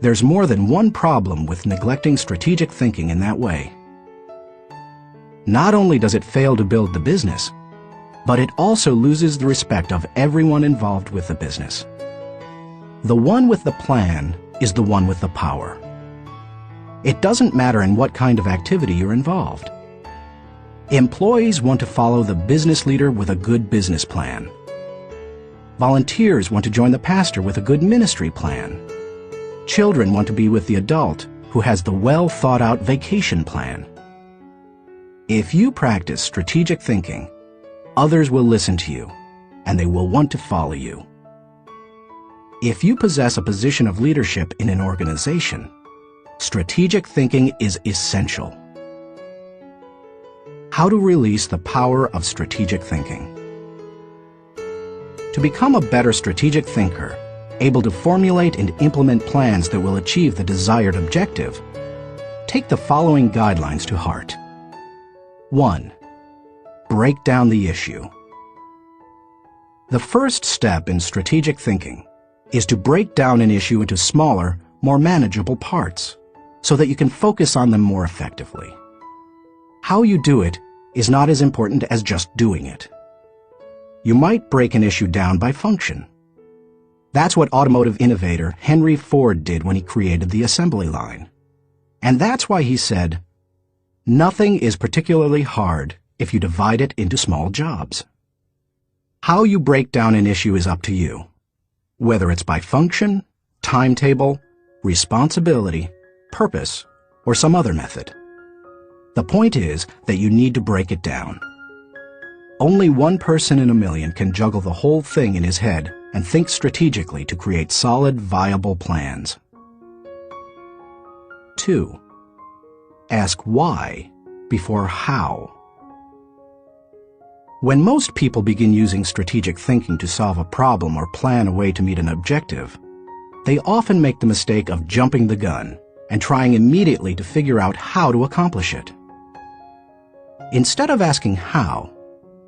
There's more than one problem with neglecting strategic thinking in that way. Not only does it fail to build the business, but it also loses the respect of everyone involved with the business. The one with the plan is the one with the power. It doesn't matter in what kind of activity you're involved. Employees want to follow the business leader with a good business plan. Volunteers want to join the pastor with a good ministry plan. Children want to be with the adult who has the well-thought-out vacation plan. If you practice strategic thinking, others will listen to you, and they will want to follow you. If you possess a position of leadership in an organization, strategic thinking is essential. How to release the power of strategic thinking. To become a better strategic thinker, able to formulate and implement plans that will achieve the desired objective, take the following guidelines to heart. 1. Break down the issue. The first step in strategic thinking is to break down an issue into smaller, more manageable parts, so that you can focus on them more effectively. How you do it is not as important as just doing it. You might break an issue down by function. That's what automotive innovator Henry Ford did when he created the assembly line. And that's why he said, "Nothing is particularly hard if you divide it into small jobs." How you break down an issue is up to you, whether it's by function, timetable, responsibility, purpose, or some other method. The point is that you need to break it down. Only one person in a million can juggle the whole thing in his head and think strategically to create solid, viable plans. 2. Ask why before how. When most people begin using strategic thinking to solve a problem or plan a way to meet an objective, they often make the mistake of jumping the gun and trying immediately to figure out how to accomplish it. Instead of asking how,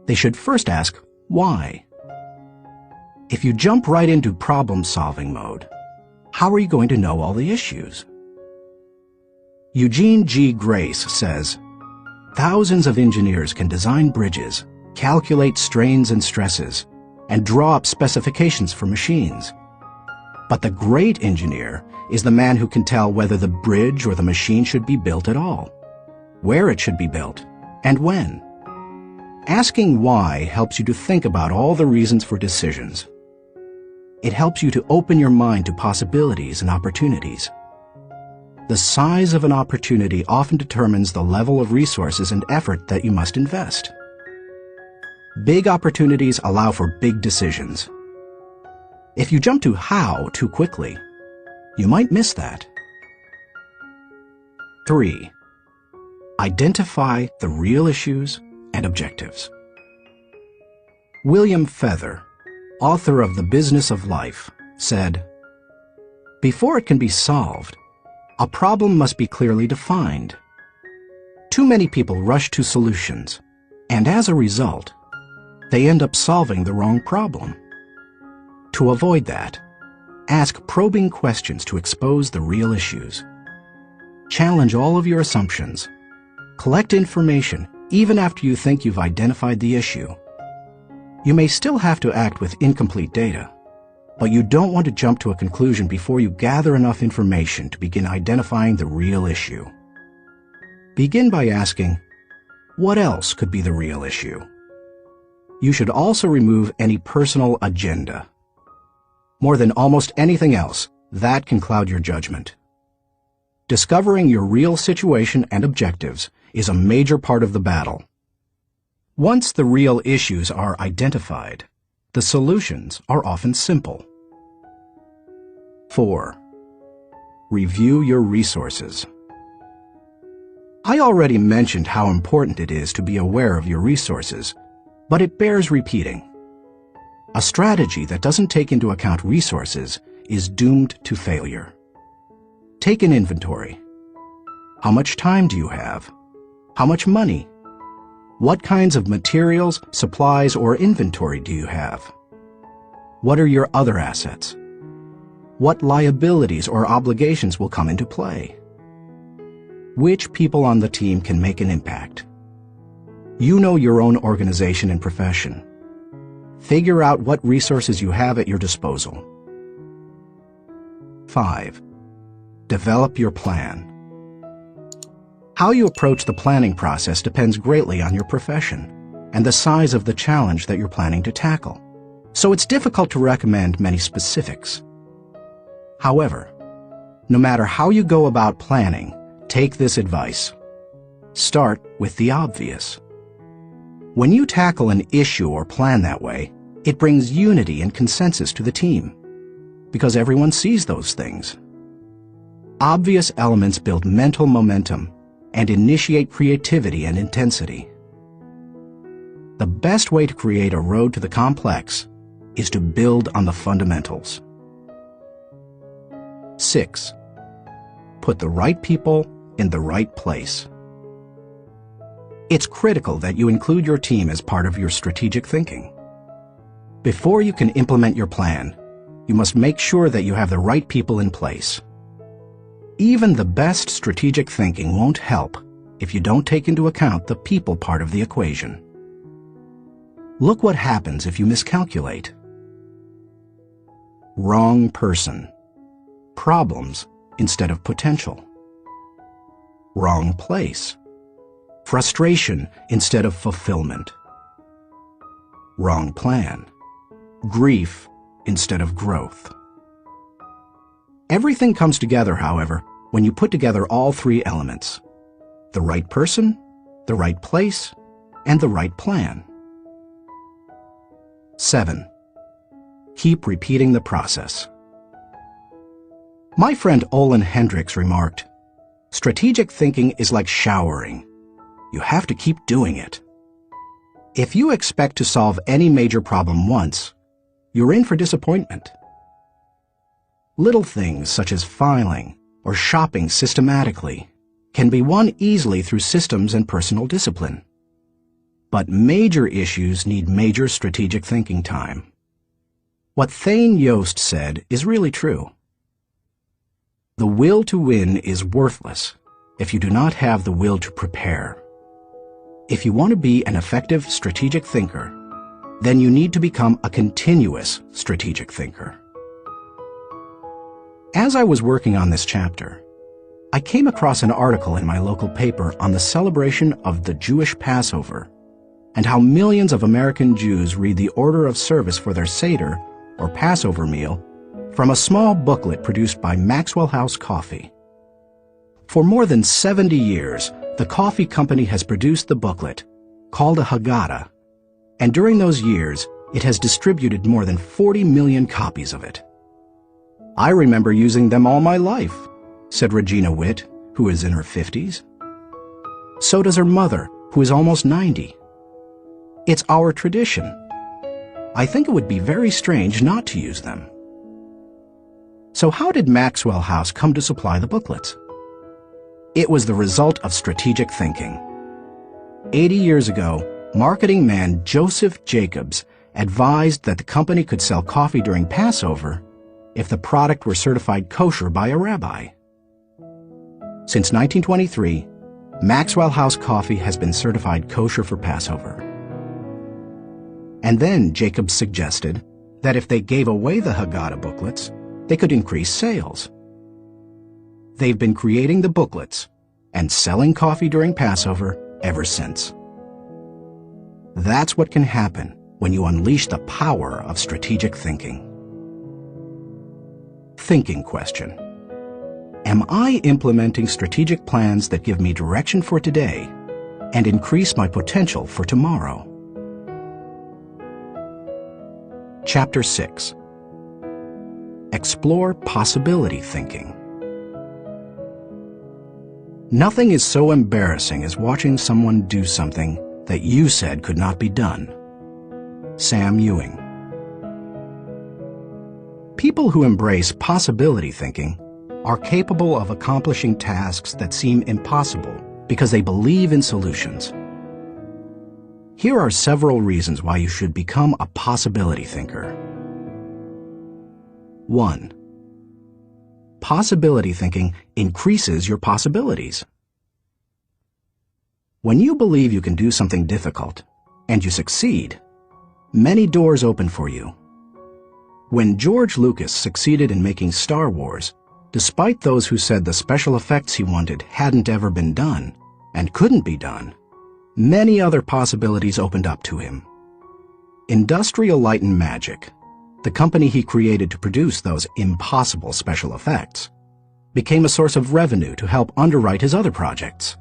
they should first ask why. If you jump right into problem-solving mode, how are you going to know all the issues? Eugene G. Grace says, "Thousands of engineers can design bridges, calculate strains and stresses, and draw up specifications for machines. But the great engineer is the man who can tell whether the bridge or the machine should be built at all, where it should be built, and when." Asking why helps you to think about all the reasons for decisions. It helps you to open your mind to possibilities and opportunities. The size of an opportunity often determines the level of resources and effort that you must invest. Big opportunities allow for big decisions. If you jump to how too quickly, you might miss that. 3. Identify the real issues and objectives. William Feather, author of The Business of Life, said, "Before it can be solved, a problem must be clearly defined. Too many people rush to solutions, and as a result, they end up solving the wrong problem. To avoid that, ask probing questions to expose the real issues. Challenge all of your assumptions. Collect information even after you think you've identified the issue. You may still have to act with incomplete data, but you don't want to jump to a conclusion before you gather enough information to begin identifying the real issue. Begin by asking, what else could be the real issue? You should also remove any personal agenda. More than almost anything else, that can cloud your judgment. Discovering your real situation and objectives is a major part of the battle. Once the real issues are identified, the solutions are often simple. 4. Review your resources. I already mentioned how important it is to be aware of your resources, but it bears repeating. A strategy that doesn't take into account resources is doomed to failure. Take an inventory. How much time do you have? How much money? What kinds of materials, supplies, or inventory do you have? What are your other assets? What liabilities or obligations will come into play? Which people on the team can make an impact? You know your own organization and profession. Figure out what resources you have at your disposal. 5. Develop your plan. How you approach the planning process depends greatly on your profession and the size of the challenge that you're planning to tackle, so it's difficult to recommend many specifics. However, no matter how you go about planning, take this advice. Start with the obvious. When you tackle an issue or plan that way, it brings unity and consensus to the team, because everyone sees those things. Obvious elements build mental momentum and initiate creativity and intensity. The best way to create a road to the complex is to build on the fundamentals. 6. Put the right people in the right place. It's critical that you include your team as part of your strategic thinking. Before you can implement your plan, you must make sure that you have the right people in place. Even the best strategic thinking won't help if you don't take into account the people part of the equation. Look what happens if you miscalculate. Wrong person. Problems instead of potential. Wrong place. Frustration instead of fulfillment. Wrong plan. Grief instead of growth. Everything comes together, however, when you put together all three elements: the right person, the right place, and the right plan. 7. Keep repeating the process. My friend Olin Hendricks remarked, "Strategic thinking is like showering. You have to keep doing it." If you expect to solve any major problem once, you're in for disappointment. Little things such as filing or shopping systematically can be won easily through systems and personal discipline. But major issues need major strategic thinking time. What Thane Yost said is really true. The will to win is worthless if you do not have the will to prepare. If you want to be an effective strategic thinker, then you need to become a continuous strategic thinker. As I was working on this chapter, I came across an article in my local paper on the celebration of the Jewish Passover and how millions of American Jews read the order of service for their Seder, or Passover meal, from a small booklet produced by Maxwell House Coffee. For more than 70 years, the coffee company has produced the booklet, called a Haggadah, and during those years, it has distributed more than 40 million copies of it. I remember using them all my life, said Regina Witt, who is in her 50s. So does her mother, who is almost 90. It's our tradition. I think it would be very strange not to use them. So how did Maxwell House come to supply the booklets? It was the result of strategic thinking. 80 years ago, marketing man Joseph Jacobs advised that the company could sell coffee during Passover if the product were certified kosher by a rabbi. Since 1923, Maxwell House Coffee has been certified kosher for Passover. And then Jacobs suggested that if they gave away the Haggadah booklets, they could increase sales. They've been creating the booklets and selling coffee during Passover ever since. That's what can happen when you unleash the power of strategic thinking. Thinking question. Am I implementing strategic plans that give me direction for today and increase my potential for tomorrow? Chapter 6. Explore possibility thinking. Nothing is so embarrassing as watching someone do something that you said could not be done. Sam Ewing. People who embrace possibility thinking are capable of accomplishing tasks that seem impossible because they believe in solutions. Here are several reasons why you should become a possibility thinker. 1. Possibility thinking increases your possibilities. When you believe you can do something difficult, and you succeed, many doors open for you. When George Lucas succeeded in making Star Wars, despite those who said the special effects he wanted hadn't ever been done, and couldn't be done, many other possibilities opened up to him. Industrial Light and Magic, the company he created to produce those impossible special effects, became a source of revenue to help underwrite his other projects.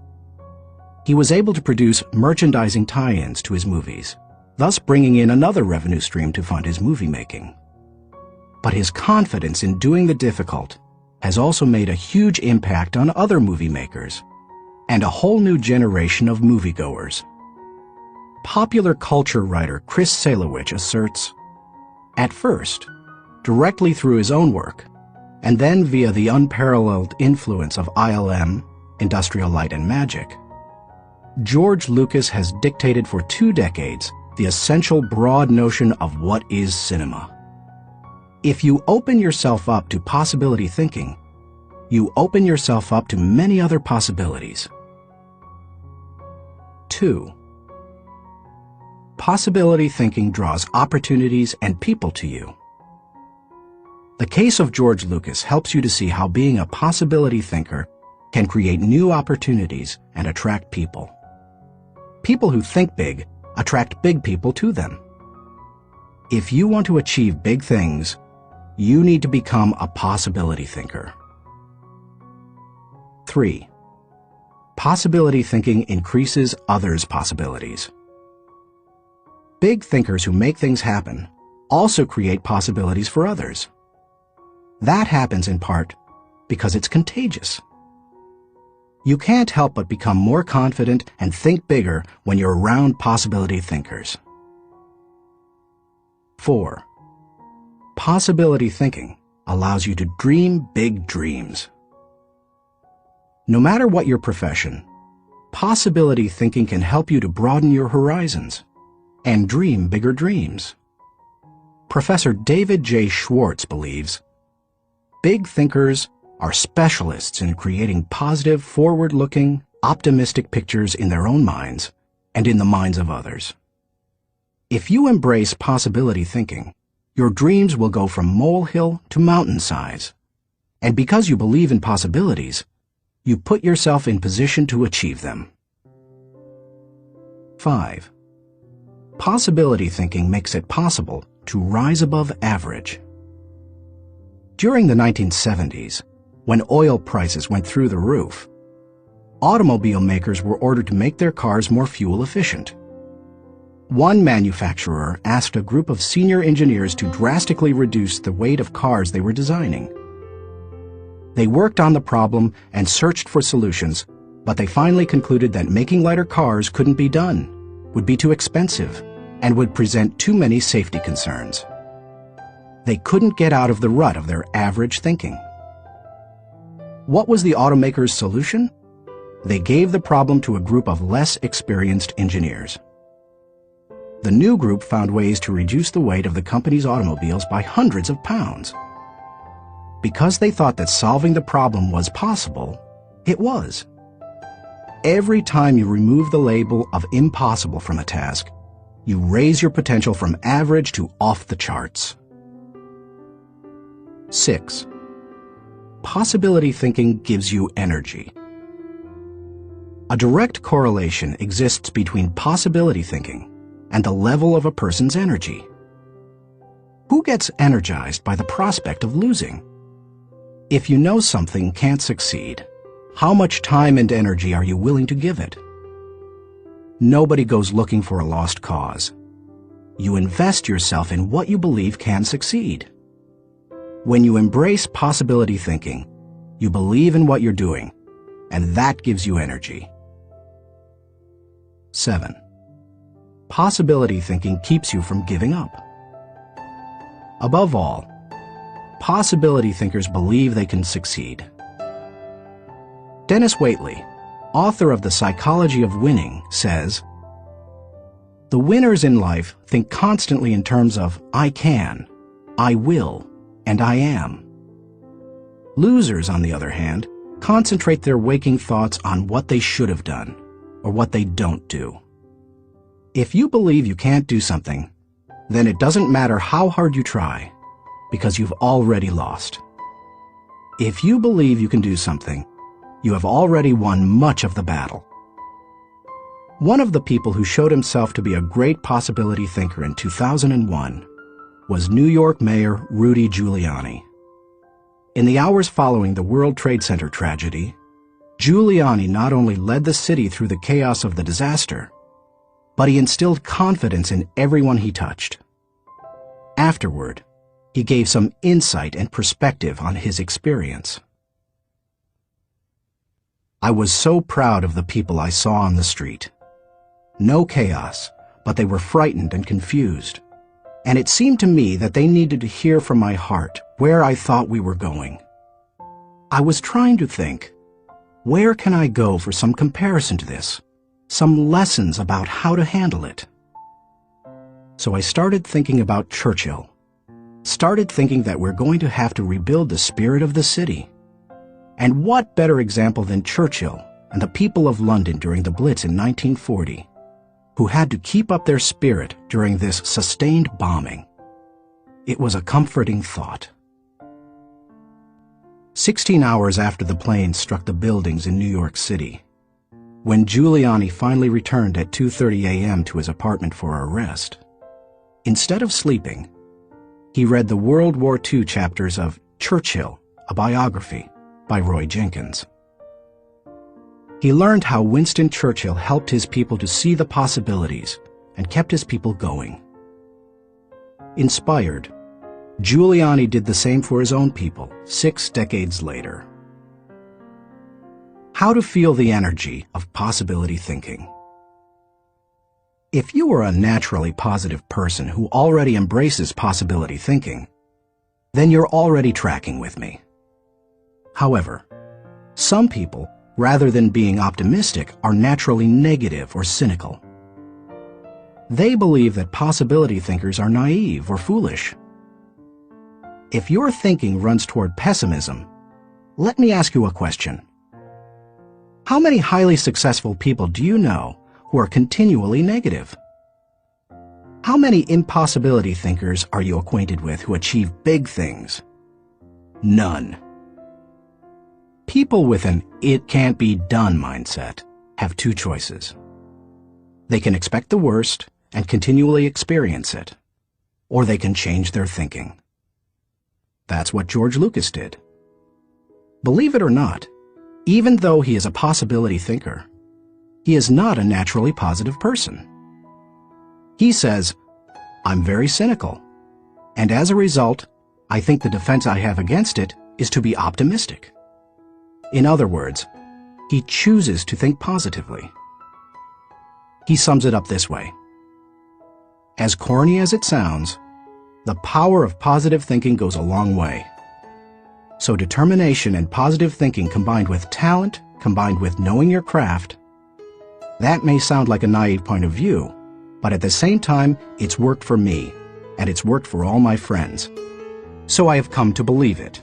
He was able to produce merchandising tie-ins to his movies, thus bringing in another revenue stream to fund his movie making. But his confidence in doing the difficult has also made a huge impact on other movie makers and a whole new generation of moviegoers. Popular culture writer Chris Salewicz asserts, at first, directly through his own work, and then via the unparalleled influence of ILM, Industrial Light and Magic, George Lucas has dictated for 2 decades the essential broad notion of what is cinema. If you open yourself up to possibility thinking, you open yourself up to many other possibilities. 2. Possibility thinking draws opportunities and people to you. The case of George Lucas helps you to see how being a possibility thinker can create new opportunities and attract people. People who think big attract big people to them. If you want to achieve big things, you need to become a possibility thinker. 3. Possibility thinking increases others' possibilities. Big thinkers who make things happen also create possibilities for others. That happens in part because it's contagious. You can't help but become more confident and think bigger when you're around possibility thinkers. 4. Possibility thinking allows you to dream big dreams. No matter what your profession, possibility thinking can help you to broaden your horizons and dream bigger dreams. Professor David J. Schwartz believes big thinkers are specialists in creating positive, forward-looking, optimistic pictures in their own minds and in the minds of others. If you embrace possibility thinking, your dreams will go from molehill to mountain size. And because you believe in possibilities, you put yourself in position to achieve them. 5. Possibility thinking makes it possible to rise above average. During the 1970s, when oil prices went through the roof, automobile makers were ordered to make their cars more fuel efficient. One manufacturer asked a group of senior engineers to drastically reduce the weight of cars they were designing. They worked on the problem and searched for solutions, but they finally concluded that making lighter cars couldn't be done, would be too expensive, and would present too many safety concerns. They couldn't get out of the rut of their average thinking. What was the automaker's solution? They gave the problem to a group of less experienced engineers. The new group found ways to reduce the weight of the company's automobiles by hundreds of pounds. Because they thought that solving the problem was possible, it was. Every time you remove the label of impossible from a task, you raise your potential from average to off the charts. 6. Possibility thinking gives you energy. A direct correlation exists between possibility thinking and the level of a person's energy. Who gets energized by the prospect of losing? If you know something can't succeed, how much time and energy are you willing to give it? Nobody goes looking for a lost cause. You invest yourself in what you believe can succeed. When you embrace possibility thinking, you believe in what you're doing, and that gives you energy. 7. Possibility thinking keeps you from giving up. Above all, possibility thinkers believe they can succeed. Dennis Waitley, author of The Psychology of Winning, says, "The winners in life think constantly in terms of I can, I will, and I am. Losers, on the other hand, concentrate their waking thoughts on what they should have done, or what they don't do. If you believe you can't do something, then it doesn't matter how hard you try, because you've already lost. If you believe you can do something, you have already won much of the battle." One of the people who showed himself to be a great possibility thinker in 2001 was New York Mayor Rudy Giuliani. In the hours following the World Trade Center tragedy, Giuliani not only led the city through the chaos of the disaster, but he instilled confidence in everyone he touched. Afterward, he gave some insight and perspective on his experience. "I was so proud of the people I saw on the street. No chaos, but they were frightened and confused. And it seemed to me that they needed to hear from my heart where I thought we were going. I was trying to think, where can I go for some comparison to this, some lessons about how to handle it? So I started thinking about Churchill, started thinking that we're going to have to rebuild the spirit of the city. And what better example than Churchill and the people of London during the Blitz in 1940, who had to keep up their spirit during this sustained bombing. It was a comforting thought." 16 hours after the plane struck the buildings in New York City, when Giuliani finally returned at 2:30 a.m. to his apartment for a rest, instead of sleeping, he read the World War II chapters of Churchill, a Biography by Roy Jenkins. He learned how Winston Churchill helped his people to see the possibilities and kept his people going. Inspired, Giuliani did the same for his own people 6 decades later. How to feel the energy of possibility thinking. If you are a naturally positive person who already embraces possibility thinking, then you're already tracking with me. However, some people, rather than being optimistic, are naturally negative or cynical. They believe that possibility thinkers are naive or foolish. If your thinking runs toward pessimism, let me ask you a question. How many highly successful people do you know who are continually negative? How many impossibility thinkers are you acquainted with who achieve big things? None. People with an "it can't be done" mindset have two choices. They can expect the worst and continually experience it, or they can change their thinking. That's what George Lucas did. Believe it or not, even though he is a possibility thinker, he is not a naturally positive person. He says, "I'm very cynical, and as a result, I think the defense I have against it is to be optimistic." In other words, he chooses to think positively. He sums it up this way. As corny as it sounds, the power of positive thinking goes a long way. So determination and positive thinking combined with talent, combined with knowing your craft, that may sound like a naive point of view, but at the same time, it's worked for me, and it's worked for all my friends. So I have come to believe it.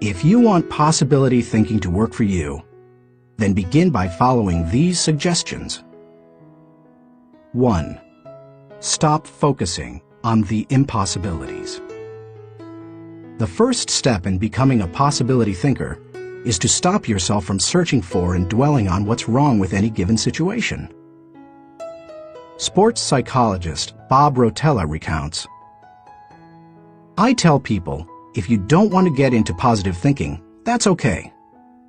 If you want possibility thinking to work for you, then begin by following these suggestions. 1. Stop focusing on the impossibilities. The first step in becoming a possibility thinker is to stop yourself from searching for and dwelling on what's wrong with any given situation. Sports psychologist Bob Rotella recounts, "I tell people, if you don't want to get into positive thinking, that's okay.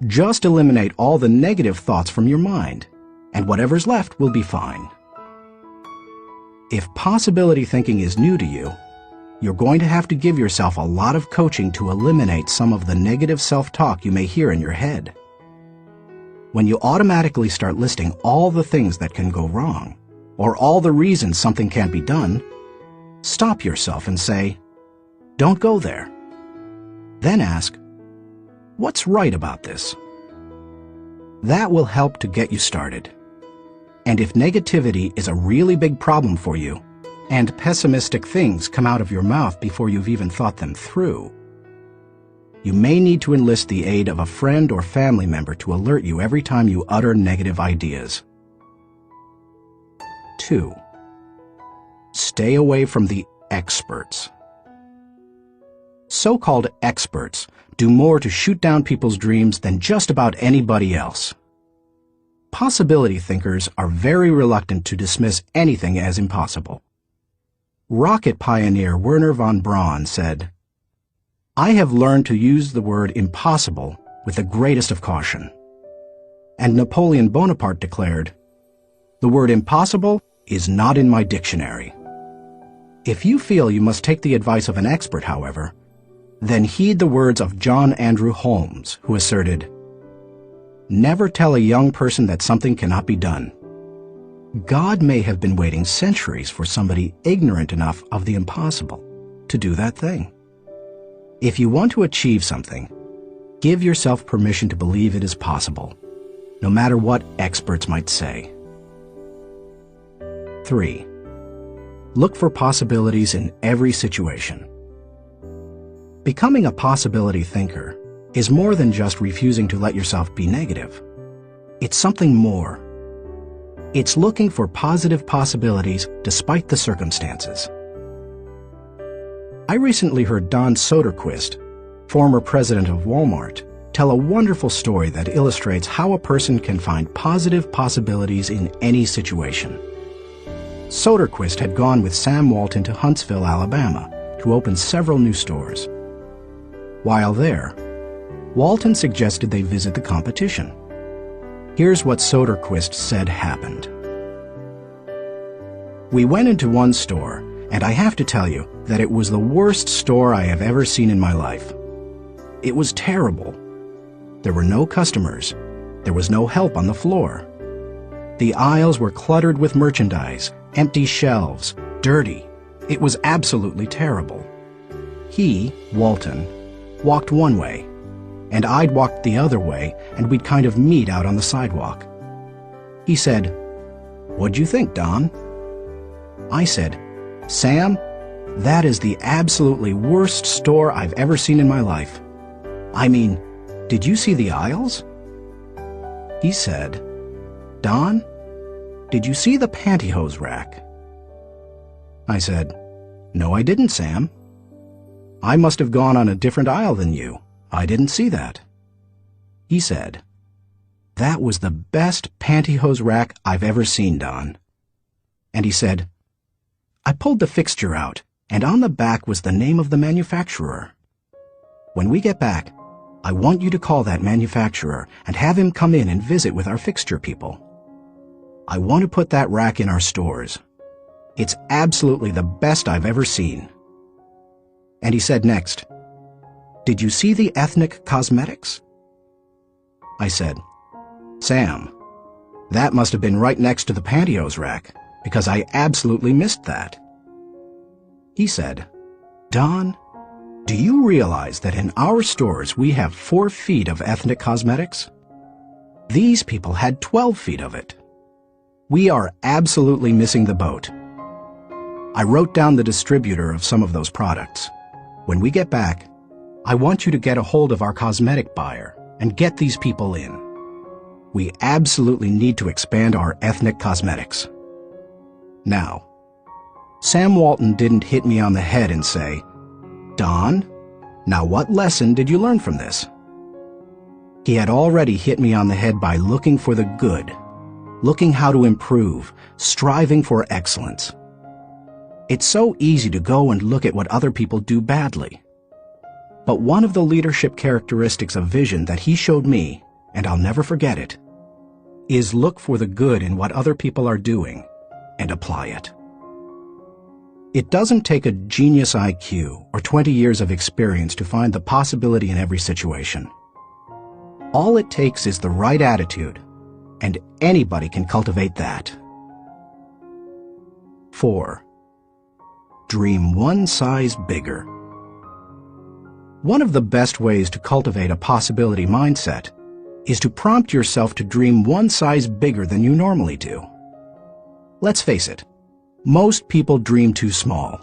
Just eliminate all the negative thoughts from your mind, and whatever's left will be fine." If possibility thinking is new to you, you're going to have to give yourself a lot of coaching to eliminate some of the negative self-talk you may hear in your head. When you automatically start listing all the things that can go wrong, or all the reasons something can't be done, stop yourself and say, "Don't go there." Then ask, "What's right about this?" That will help to get you started. And if negativity is a really big problem for you, and pessimistic things come out of your mouth before you've even thought them through, you may need to enlist the aid of a friend or family member to alert you every time you utter negative ideas. 2. Stay away from the experts. So-called experts do more to shoot down people's dreams than just about anybody else. Possibility thinkers are very reluctant to dismiss anything as impossible. Rocket pioneer Wernher von Braun said, "I have learned to use the word impossible with the greatest of caution." And Napoleon Bonaparte declared, "The word impossible is not in my dictionary." If you feel you must take the advice of an expert, however, then heed the words of John Andrew Holmes, who asserted, "Never tell a young person that something cannot be done. God may have been waiting centuries for somebody ignorant enough of the impossible to do that thing." If you want to achieve something, give yourself permission to believe it is possible, no matter what experts might say. 3. Look for possibilities in every situation. Becoming a possibility thinker is more than just refusing to let yourself be negative. It's something more. It's looking for positive possibilities despite the circumstances. I recently heard Don Soderquist, former president of Walmart, tell a wonderful story that illustrates how a person can find positive possibilities in any situation. Soderquist had gone with Sam Walton to Huntsville, Alabama, to open several new stores. While there, Walton suggested they visit the competition. Here's what Soderquist said happened. "We went into one store, and I have to tell you that it was the worst store I have ever seen in my life. It was terrible. There were no customers, There was no help on the floor. The aisles were cluttered with merchandise, empty shelves, dirty. It was absolutely terrible. He, Walton, walked one way, and I'd walked the other way, and we'd kind of meet out on the sidewalk. He said, "What'd you think, Don?" I said, "Sam, that is the absolutely worst store I've ever seen in my life. I mean, did you see the aisles?" He said, "Don, did you see the pantyhose rack?" I said, "No, I didn't, Sam. I must have gone on a different aisle than you. I didn't see that." He said, "That was the best pantyhose rack I've ever seen, Don." And he said, "I pulled the fixture out, and on the back was the name of the manufacturer. When we get back, I want you to call that manufacturer and have him come in and visit with our fixture people. I want to put that rack in our stores. It's absolutely the best I've ever seen." And he said next, "Did you see the ethnic cosmetics?" I said, "Sam, that must have been right next to the pantyhose rack, because I absolutely missed that." He said, "Don, do you realize that in our stores we have 4 feet of ethnic cosmetics? These people had 12 feet of it. We are absolutely missing the boat. I wrote down the distributor of some of those products. When we get back, I want you to get a hold of our cosmetic buyer and get these people in. We absolutely need to expand our ethnic cosmetics." Now, Sam Walton didn't hit me on the head and say, "Don, now what lesson did you learn from this?" He had already hit me on the head by looking for the good, looking how to improve, striving for excellence. It's so easy to go and look at what other people do badly. But one of the leadership characteristics of vision that he showed me, and I'll never forget it, is look for the good in what other people are doing and apply it. It doesn't take a genius IQ or 20 years of experience to find the possibility in every situation. All it takes is the right attitude, and anybody can cultivate that. 4. Dream one size bigger. One of the best ways to cultivate a possibility mindset is to prompt yourself to dream one size bigger than you normally do. Let's face it, most people dream too small.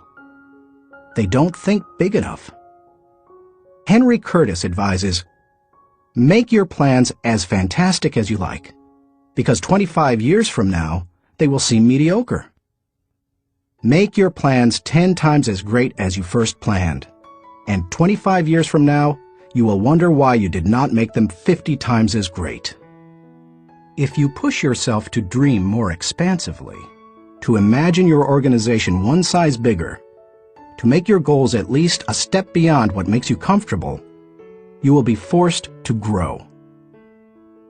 They don't think big enough. Henry Curtis advises, "Make your plans as fantastic as you like, because 25 years from now, they will seem mediocre. Make your plans 10 times as great as you first planned, and 25 years from now, you will wonder why you did not make them 50 times as great." If you push yourself to dream more expansively, to imagine your organization one size bigger, to make your goals at least a step beyond what makes you comfortable, you will be forced to grow.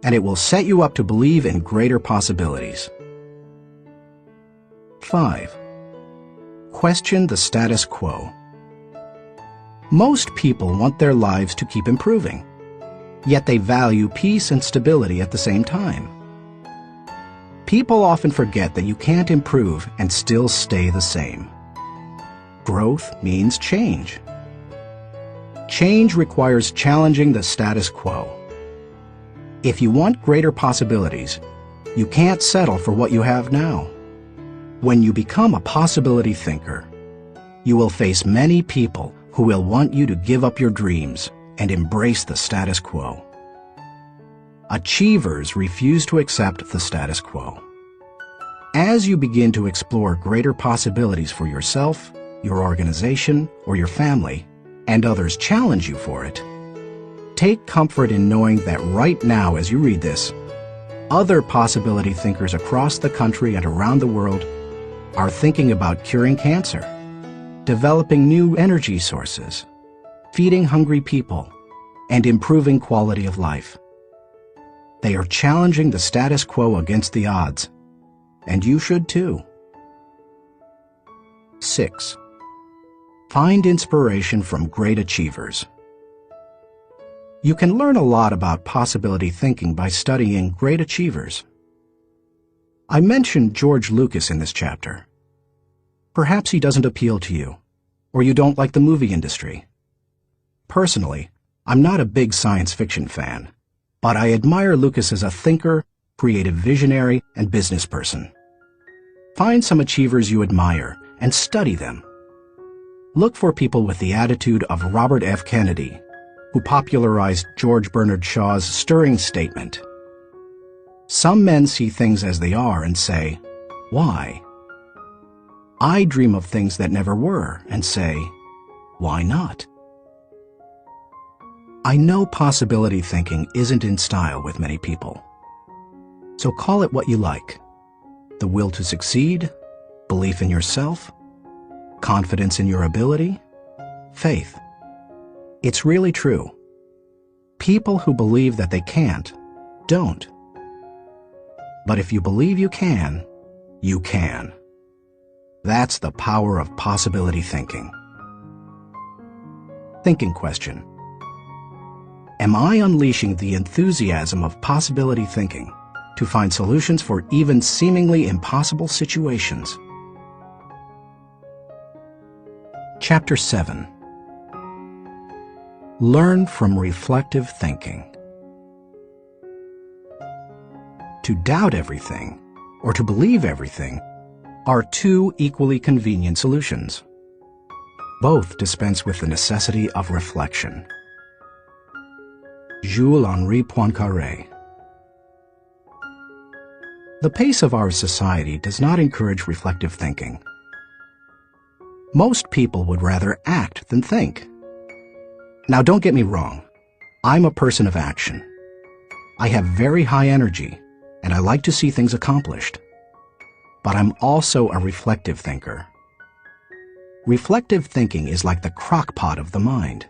And it will set you up to believe in greater possibilities. 5. Question the status quo. Most people want their lives to keep improving, yet they value peace and stability at the same time. People often forget that you can't improve and still stay the same. Growth means change. Change requires challenging the status quo. If you want greater possibilities, you can't settle for what you have now. When you become a possibility thinker, you will face many people who will want you to give up your dreams and embrace the status quo. Achievers refuse to accept the status quo. As you begin to explore greater possibilities for yourself, your organization, or your family, and others challenge you for it, take comfort in knowing that right now as you read this, other possibility thinkers across the country and around the world are thinking about curing cancer, developing new energy sources, feeding hungry people, and improving quality of life. They are challenging the status quo against the odds, and you should too. 6. Find inspiration from great achievers. You can learn a lot about possibility thinking by studying great achievers. I mentioned George Lucas in this chapter. Perhaps he doesn't appeal to you, or you don't like the movie industry. Personally, I'm not a big science fiction fan, but I admire Lucas as a thinker, creative visionary, and business person. Find some achievers you admire and study them. Look for people with the attitude of Robert F. Kennedy, who popularized George Bernard Shaw's stirring statement. Some men see things as they are and say, "Why?" I dream of things that never were and say, "Why not?" I know possibility thinking isn't in style with many people. So call it what you like. The will to succeed, belief in yourself, confidence in your ability, faith. It's really true. People who believe that they can't, don't. But if you believe you can, you can. That's the power of possibility thinking. Thinking question. Am I unleashing the enthusiasm of possibility thinking to find solutions for even seemingly impossible situations? Chapter 7. Learn from reflective thinking. To doubt everything, or to believe everything, are two equally convenient solutions. Both dispense with the necessity of reflection. Jules-Henri Poincaré. The pace of our society does not encourage reflective thinking. Most people would rather act than think. Now, don't get me wrong. I'm a person of action. I have very high energy, and I like to see things accomplished. But I'm also a reflective thinker. Reflective thinking is like the crock pot of the mind.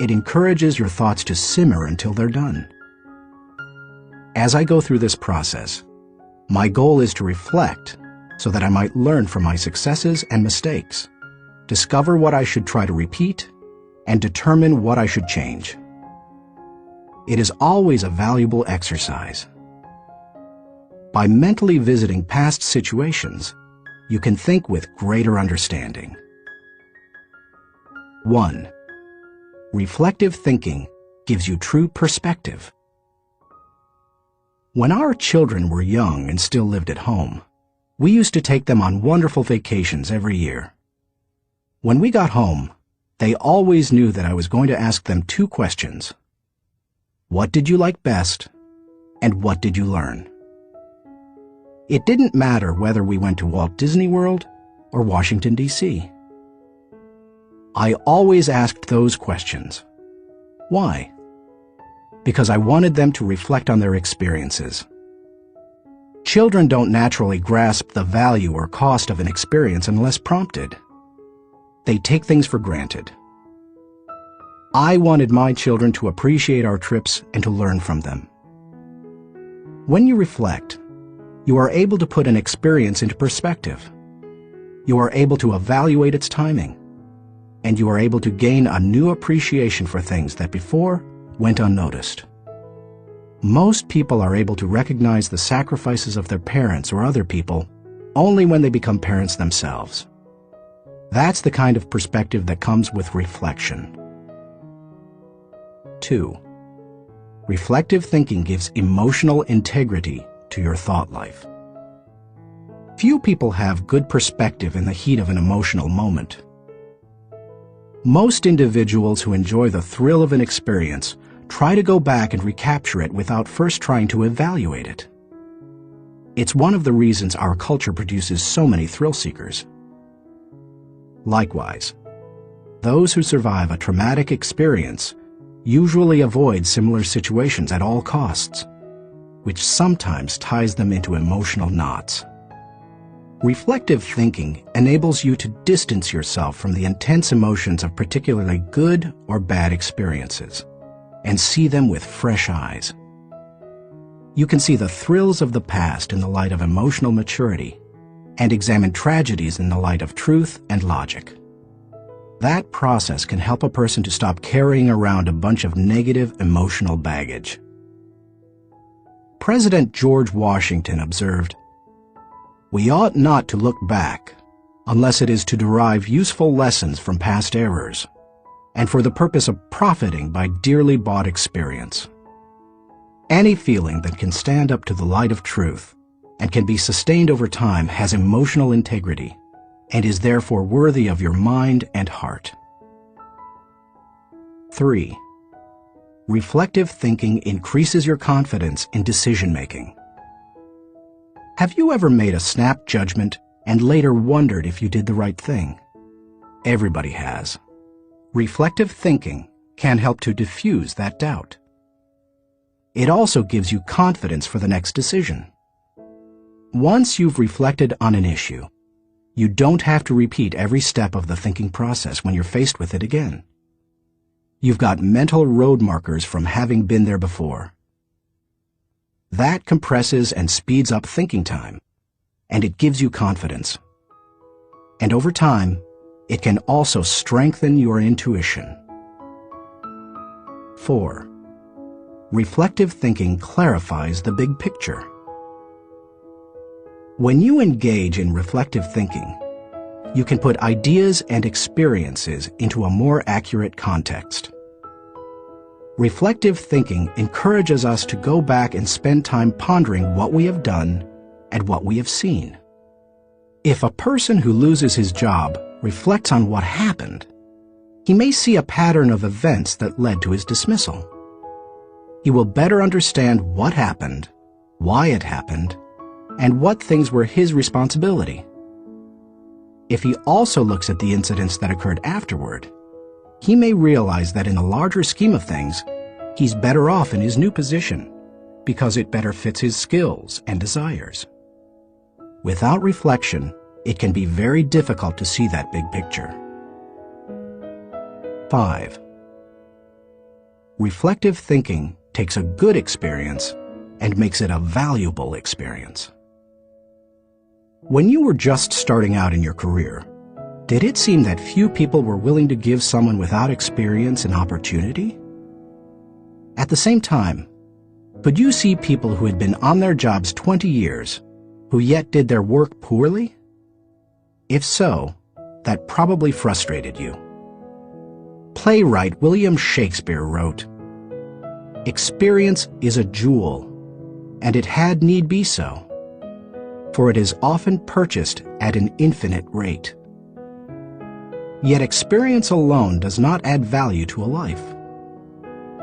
It encourages your thoughts to simmer until they're done. As I go through this process, my goal is to reflect so that I might learn from my successes and mistakes, discover what I should try to repeat, and determine what I should change. It is always a valuable exercise. By mentally visiting past situations, you can think with greater understanding. 1. Reflective thinking gives you true perspective. When our children were young and still lived at home, we used to take them on wonderful vacations every year. When we got home, they always knew that I was going to ask them two questions. What did you like best, and what did you learn? It didn't matter whether we went to Walt Disney World or Washington, D.C. I always asked those questions. Why? Because I wanted them to reflect on their experiences. Children don't naturally grasp the value or cost of an experience unless prompted. They take things for granted. I wanted my children to appreciate our trips and to learn from them. When you reflect, you are able to put an experience into perspective. You are able to evaluate its timing, and you are able to gain a new appreciation for things that before went unnoticed. Most people are able to recognize the sacrifices of their parents or other people only when they become parents themselves. That's the kind of perspective that comes with reflection. 2. Reflective thinking gives emotional integrity to your thought life. Few people have good perspective in the heat of an emotional moment. Most individuals who enjoy the thrill of an experience try to go back and recapture it without first trying to evaluate it. It's one of the reasons our culture produces so many thrill seekers. Likewise, those who survive a traumatic experience usually avoid similar situations at all costs, which sometimes ties them into emotional knots. Reflective thinking enables you to distance yourself from the intense emotions of particularly good or bad experiences and see them with fresh eyes. You can see the thrills of the past in the light of emotional maturity and examine tragedies in the light of truth and logic. That process can help a person to stop carrying around a bunch of negative emotional baggage. President George Washington observed, "We ought not to look back unless it is to derive useful lessons from past errors, and for the purpose of profiting by dearly bought experience." Any feeling that can stand up to the light of truth and can be sustained over time has emotional integrity and is therefore worthy of your mind and heart. 3. Reflective thinking increases your confidence in decision-making. Have you ever made a snap judgment and later wondered if you did the right thing? Everybody has. Reflective thinking can help to diffuse that doubt. It also gives you confidence for the next decision. Once you've reflected on an issue, you don't have to repeat every step of the thinking process when you're faced with it again. You've got mental road markers from having been there before. That compresses and speeds up thinking time, and it gives you confidence. And over time, it can also strengthen your intuition. 4. Reflective thinking clarifies the big picture. When you engage in reflective thinking, you can put ideas and experiences into a more accurate context. Reflective thinking encourages us to go back and spend time pondering what we have done and what we have seen. If a person who loses his job reflects on what happened, he may see a pattern of events that led to his dismissal. He will better understand what happened, why it happened, and what things were his responsibility. If he also looks at the incidents that occurred afterward, he may realize that in the larger scheme of things, he's better off in his new position because it better fits his skills and desires. Without reflection, it can be very difficult to see that big picture. 5. Reflective thinking takes a good experience and makes it a valuable experience. When you were just starting out in your career, did it seem that few people were willing to give someone without experience an opportunity? At the same time, could you see people who had been on their jobs 20 years who yet did their work poorly? If so, that probably frustrated you. Playwright William Shakespeare wrote, "Experience is a jewel, and it had need be so, for it is often purchased at an infinite rate." Yet experience alone does not add value to a life.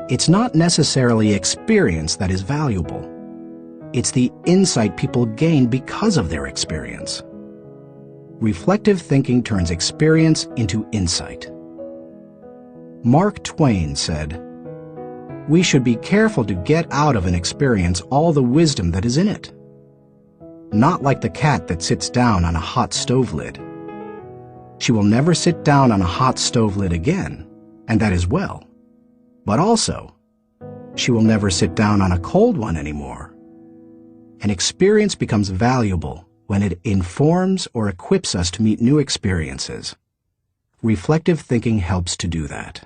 It's not necessarily experience that is valuable. It's the insight people gain because of their experience. Reflective thinking turns experience into insight. Mark Twain said, "We should be careful to get out of an experience all the wisdom that is in it. Not like the cat that sits down on a hot stove lid. She will never sit down on a hot stove lid again, and that is well. But also, she will never sit down on a cold one anymore." An experience becomes valuable when it informs or equips us to meet new experiences. Reflective thinking helps to do that.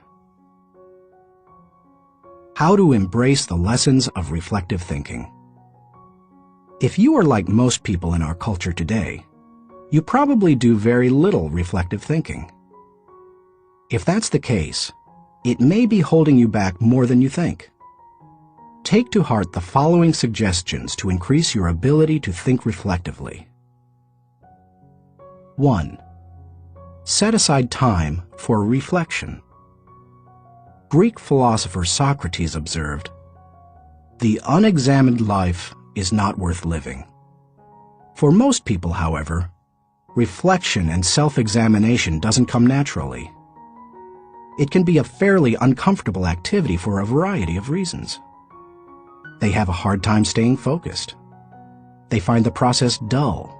How to embrace the lessons of reflective thinking. If you are like most people in our culture today, you probably do very little reflective thinking. If that's the case, it may be holding you back more than you think. Take to heart the following suggestions to increase your ability to think reflectively. 1. Set aside time for reflection. Greek philosopher Socrates observed, "The unexamined life is not worth living." For most people, however, reflection and self-examination doesn't come naturally. It can be a fairly uncomfortable activity for a variety of reasons. They have a hard time staying focused. They find the process dull,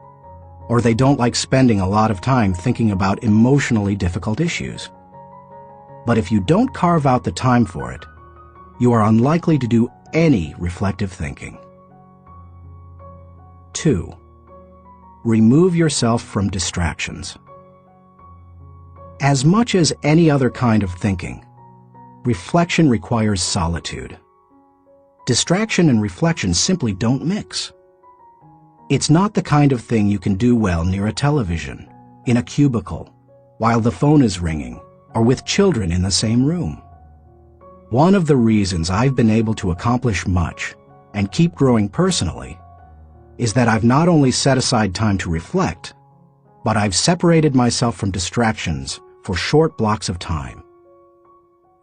or they don't like spending a lot of time thinking about emotionally difficult issues. But if you don't carve out the time for it, you are unlikely to do any reflective thinking. 2. Remove yourself from distractions. As much as any other kind of thinking, reflection requires solitude. Distraction and reflection simply don't mix. It's not the kind of thing you can do well near a television, in a cubicle, while the phone is ringing, or with children in the same room. One of the reasons I've been able to accomplish much and keep growing personally is that I've not only set aside time to reflect, but I've separated myself from distractions for short blocks of time.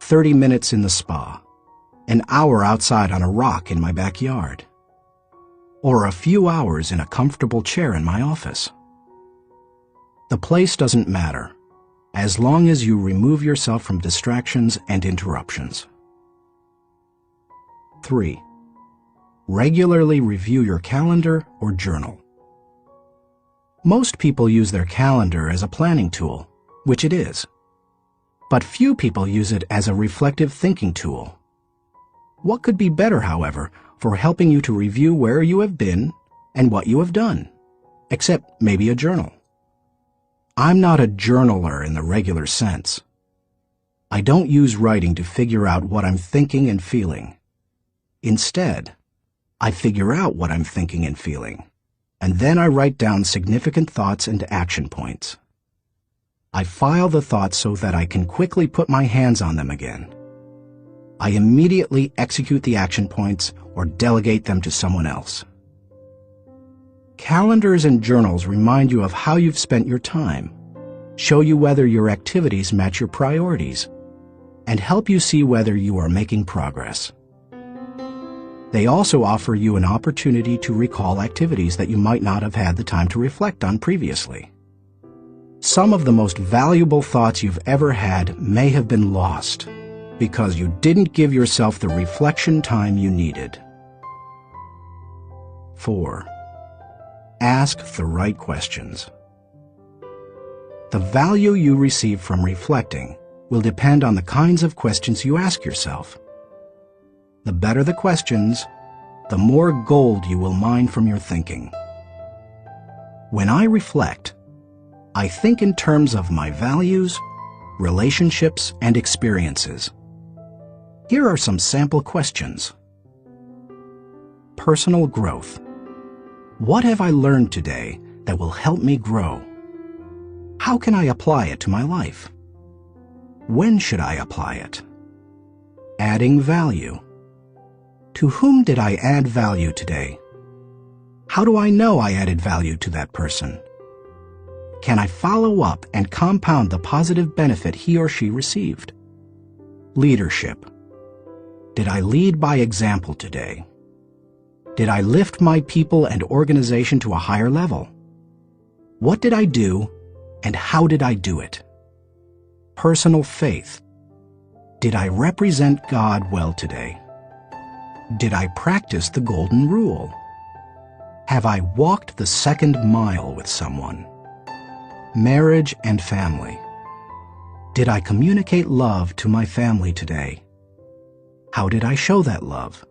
30 minutes in the spa, an hour outside on a rock in my backyard, or a few hours in a comfortable chair in my office. The place doesn't matter, as long as you remove yourself from distractions and interruptions. 3. Regularly review your calendar or journal. Most people use their calendar as a planning tool, which it is. But few people use it as a reflective thinking tool. What could be better, however, for helping you to review where you have been and what you have done, except maybe a journal? I'm not a journaler in the regular sense. I don't use writing to figure out what I'm thinking and feeling. Instead, I figure out what I'm thinking and feeling, and then I write down significant thoughts and action points. I file the thoughts so that I can quickly put my hands on them again. I immediately execute the action points or delegate them to someone else. Calendars and journals remind you of how you've spent your time, show you whether your activities match your priorities, and help you see whether you are making progress. They also offer you an opportunity to recall activities that you might not have had the time to reflect on previously. Some of the most valuable thoughts you've ever had may have been lost because you didn't give yourself the reflection time you needed. 4. Ask the right questions. The value you receive from reflecting will depend on the kinds of questions you ask yourself. The better the questions, the more gold you will mine from your thinking. When I reflect, I think in terms of my values, relationships, and experiences. Here are some sample questions. Personal growth. What have I learned today that will help me grow? How can I apply it to my life? When should I apply it? Adding value. To whom did I add value today? How do I know I added value to that person? Can I follow up and compound the positive benefit he or she received? Leadership. Did I lead by example today? Did I lift my people and organization to a higher level? What did I do, and how did I do it? Personal faith. Did I represent God well today? Did I practice the golden rule? Have I walked the second mile with someone? Marriage and family. Did I communicate love to my family today? How did I show that love?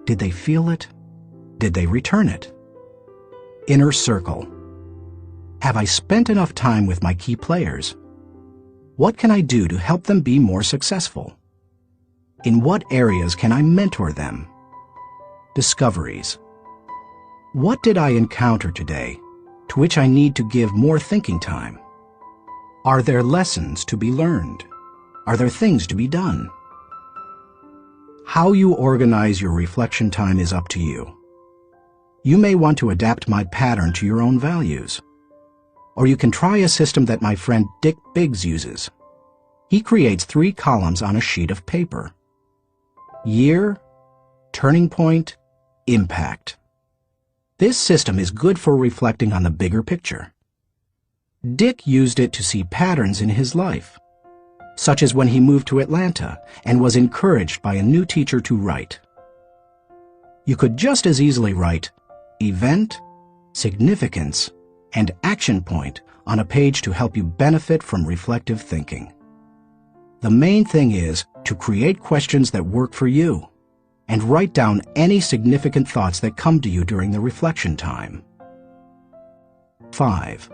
Did they feel it? Did they return it? Inner circle. Have I spent enough time with my key players? What can I do to help them be more successful? In what areas can I mentor them? Discoveries. What did I encounter today to which I need to give more thinking time? Are there lessons to be learned? Are there things to be done? How you organize your reflection time is up to you. You may want to adapt my pattern to your own values. Or you can try a system that my friend Dick Biggs uses. He creates 3 columns on a sheet of paper. Year, turning point, impact. This system is good for reflecting on the bigger picture. Dick used it to see patterns in his life, such as when he moved to Atlanta and was encouraged by a new teacher to write. You could just as easily write event, significance, and action point on a page to help you benefit from reflective thinking. The main thing is to create questions that work for you and write down any significant thoughts that come to you during the reflection time. 5.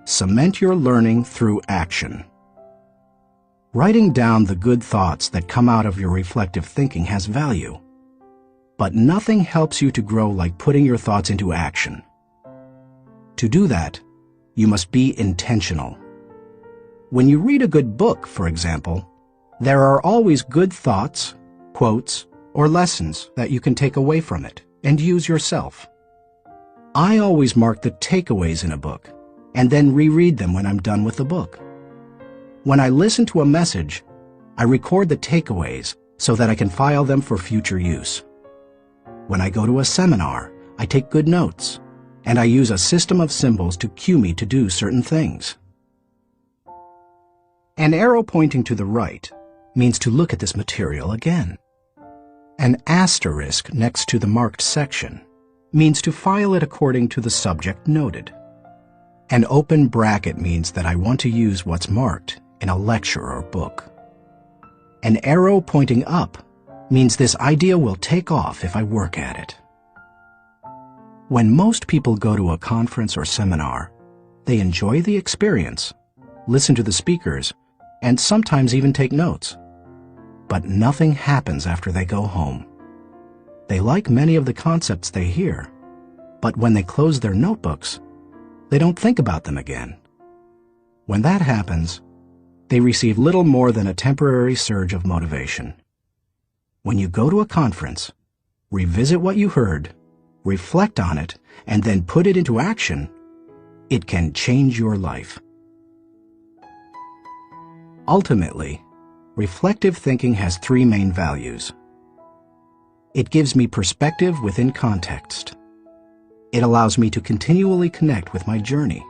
Cement your learning through action. Writing down the good thoughts that come out of your reflective thinking has value. But nothing helps you to grow like putting your thoughts into action. To do that, you must be intentional. When you read a good book, for example, there are always good thoughts, quotes, or lessons that you can take away from it and use yourself. I always mark the takeaways in a book and then reread them when I'm done with the book. When I listen to a message, I record the takeaways so that I can file them for future use. When I go to a seminar, I take good notes, and I use a system of symbols to cue me to do certain things. An arrow pointing to the right means to look at this material again. An asterisk next to the marked section means to file it according to the subject noted. An open bracket means that I want to use what's marked in a lecture or book. An arrow pointing up means this idea will take off if I work at it. When most people go to a conference or seminar, they enjoy the experience, listen to the speakers, and sometimes even take notes. But nothing happens after they go home. They like many of the concepts they hear, but when they close their notebooks, they don't think about them again. When that happens, they receive little more than a temporary surge of motivation. When you go to a conference, revisit what you heard, reflect on it, and then put it into action, it can change your life. Ultimately, reflective thinking has three main values. It gives me perspective within context. It allows me to continually connect with my journey.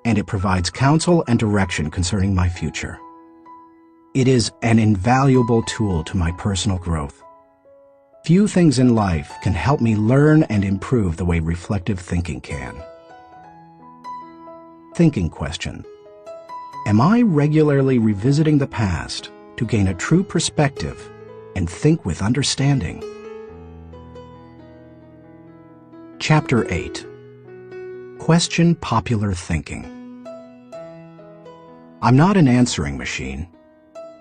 And it provides counsel and direction concerning my future. It is an invaluable tool to my personal growth. Few things in life can help me learn and improve the way reflective thinking can. Thinking question. Am I regularly revisiting the past to gain a true perspective and think with understanding? Chapter 8. Question popular thinking. I'm not an answering machine.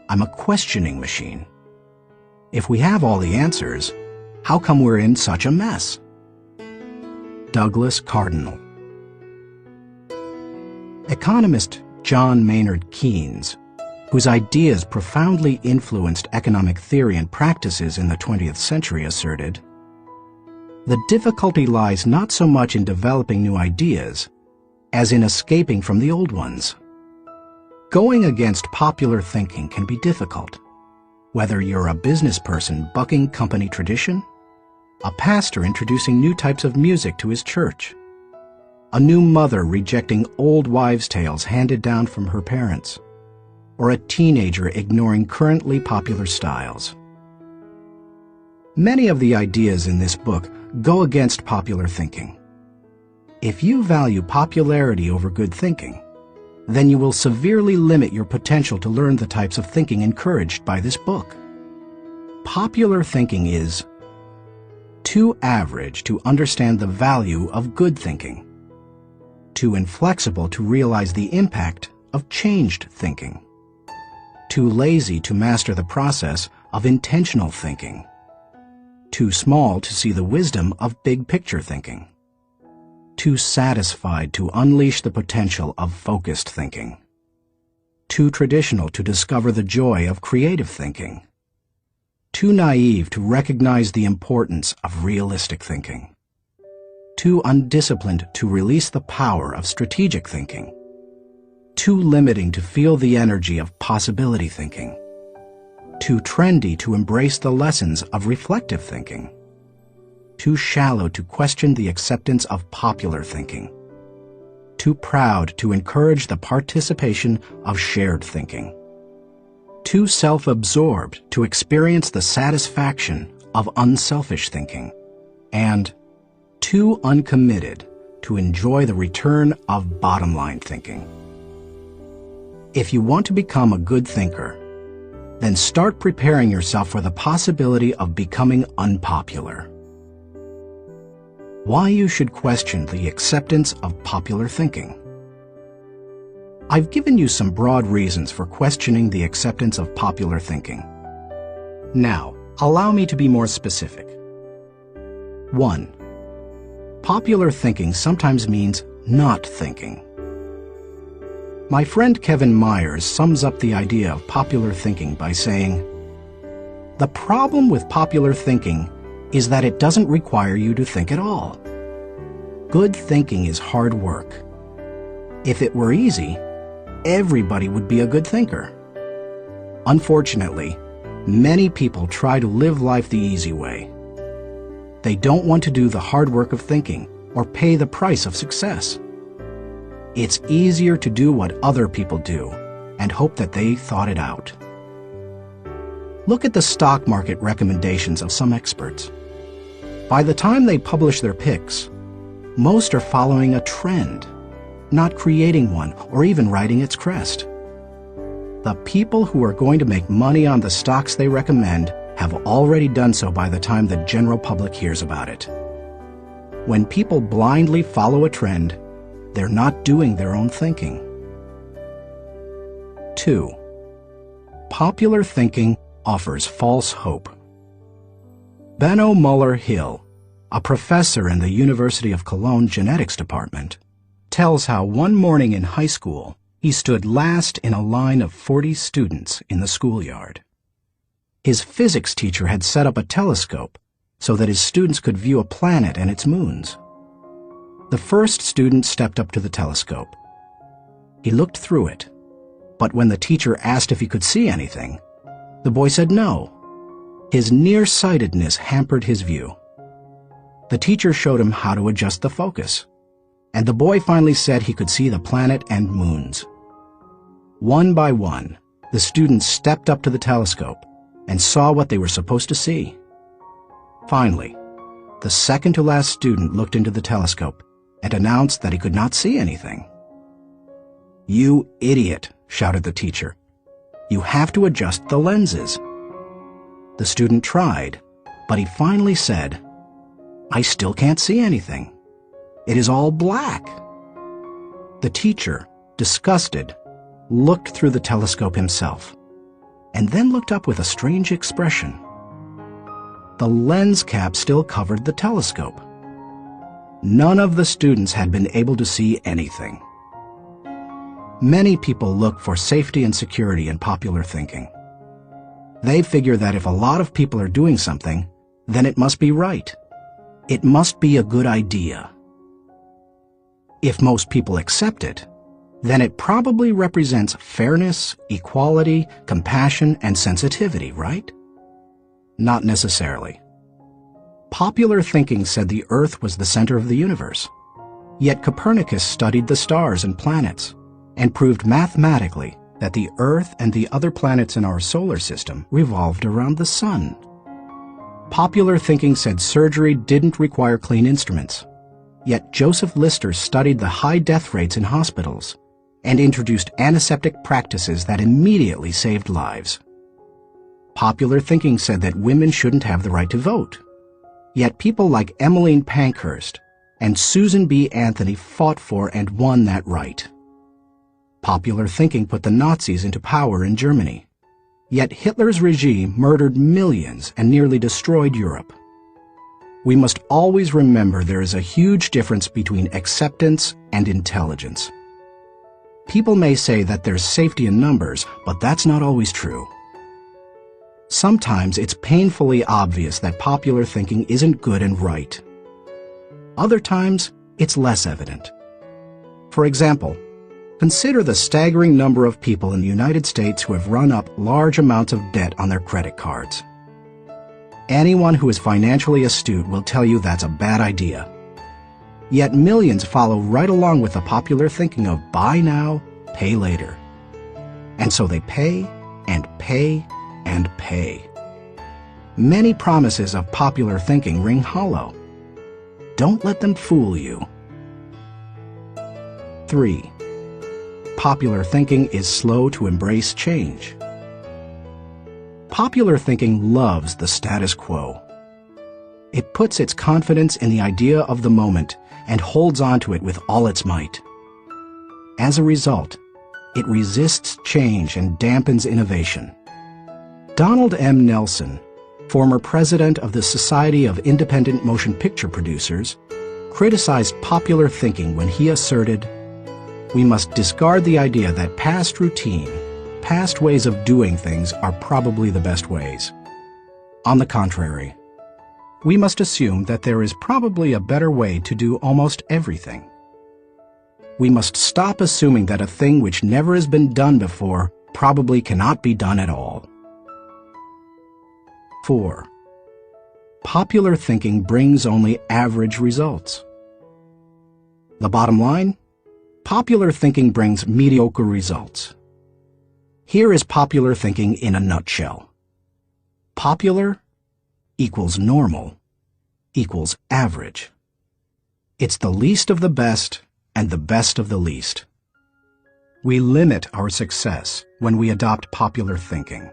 I'm a questioning machine. If we have all the answers, how come we're in such a mess? Douglas Cardinal. Economist John Maynard Keynes, whose ideas profoundly influenced economic theory and practices in the 20th century, asserted, "The difficulty lies not so much in developing new ideas as in escaping from the old ones." Going against popular thinking can be difficult, whether you're a business person bucking company tradition, a pastor introducing new types of music to his church, a new mother rejecting old wives' tales handed down from her parents, or a teenager ignoring currently popular styles. Many of the ideas in this book go against popular thinking. If you value popularity over good thinking, then you will severely limit your potential to learn the types of thinking encouraged by this book. Popular thinking is too average to understand the value of good thinking, too inflexible to realize the impact of changed thinking, too lazy to master the process of intentional thinking, too small to see the wisdom of big-picture thinking, too satisfied to unleash the potential of focused thinking, too traditional to discover the joy of creative thinking, too naive to recognize the importance of realistic thinking, too undisciplined to release the power of strategic thinking, too limiting to feel the energy of possibility thinking, too trendy to embrace the lessons of reflective thinking, too shallow to question the acceptance of popular thinking, too proud to encourage the participation of shared thinking, too self-absorbed to experience the satisfaction of unselfish thinking, and too uncommitted to enjoy the return of bottom-line thinking. If you want to become a good thinker, then start preparing yourself for the possibility of becoming unpopular. Why you should question the acceptance of popular thinking. I've given you some broad reasons for questioning the acceptance of popular thinking. Now, allow me to be more specific. 1. Popular thinking sometimes means not thinking. My friend Kevin Myers sums up the idea of popular thinking by saying, "The problem with popular thinking is that it doesn't require you to think at all. Good thinking is hard work. If it were easy, everybody would be a good thinker. Unfortunately, many people try to live life the easy way. They don't want to do the hard work of thinking or pay the price of success. It's easier to do what other people do and hope that they thought it out." Look at the stock market recommendations of some experts. By the time they publish their picks, most are following a trend, not creating one or even riding its crest. The people who are going to make money on the stocks they recommend have already done so by the time the general public hears about it. When people blindly follow a trend, they're not doing their own thinking. 2. Popular thinking offers false hope. Benno Muller-Hill, a professor in the University of Cologne Genetics Department, tells how one morning in high school he stood last in a line of 40 students in the schoolyard. His physics teacher had set up a telescope so that his students could view a planet and its moons. The first student stepped up to the telescope. He looked through it, but when the teacher asked if he could see anything, the boy said no. His nearsightedness hampered his view. The teacher showed him how to adjust the focus, and the boy finally said he could see the planet and moons. One by one, the students stepped up to the telescope and saw what they were supposed to see. Finally, the second-to-last student looked into the telescope and announced that he could not see anything. "You idiot," shouted the teacher. "You have to adjust the lenses." The student tried, but he finally said, "I still can't see anything. It is all black." The teacher, disgusted, looked through the telescope himself, and then looked up with a strange expression. The lens cap still covered the telescope. None of the students had been able to see anything. Many people look for safety and security in popular thinking. They figure that if a lot of people are doing something, then it must be right. It must be a good idea. If most people accept it, then it probably represents fairness, equality, compassion, and sensitivity, right? Not necessarily. Popular thinking said the Earth was the center of the universe. Yet Copernicus studied the stars and planets and proved mathematically that the Earth and the other planets in our solar system revolved around the sun. Popular thinking said surgery didn't require clean instruments. Yet Joseph Lister studied the high death rates in hospitals and introduced antiseptic practices that immediately saved lives. Popular thinking said that women shouldn't have the right to vote. Yet people like Emmeline Pankhurst and Susan B. Anthony fought for and won that right. Popular thinking put the Nazis into power in Germany. Yet Hitler's regime murdered millions and nearly destroyed Europe. We must always remember there is a huge difference between acceptance and intelligence. People may say that there's safety in numbers, but that's not always true. Sometimes it's painfully obvious that popular thinking isn't good and right. Other times, it's less evident. For example, consider the staggering number of people in the United States who have run up large amounts of debt on their credit cards. Anyone who is financially astute will tell you that's a bad idea. Yet millions follow right along with the popular thinking of buy now, pay later. And so they pay and pay and pay. Many promises of popular thinking ring hollow. Don't let them fool you. 3. Popular thinking is slow to embrace change. Popular thinking loves the status quo. It puts its confidence in the idea of the moment and holds on to it with all its might. As a result, It resists change and dampens innovation. Donald M. Nelson, former president of the Society of Independent Motion Picture Producers, criticized popular thinking when he asserted, "We must discard the idea that past routine, past ways of doing things are probably the best ways. On the contrary, we must assume that there is probably a better way to do almost everything. We must stop assuming that a thing which never has been done before probably cannot be done at all." 4. Popular thinking brings only average results. The bottom line? Popular thinking brings mediocre results. Here is popular thinking in a nutshell. Popular equals normal equals average. It's the least of the best and the best of the least. We limit our success when we adopt popular thinking.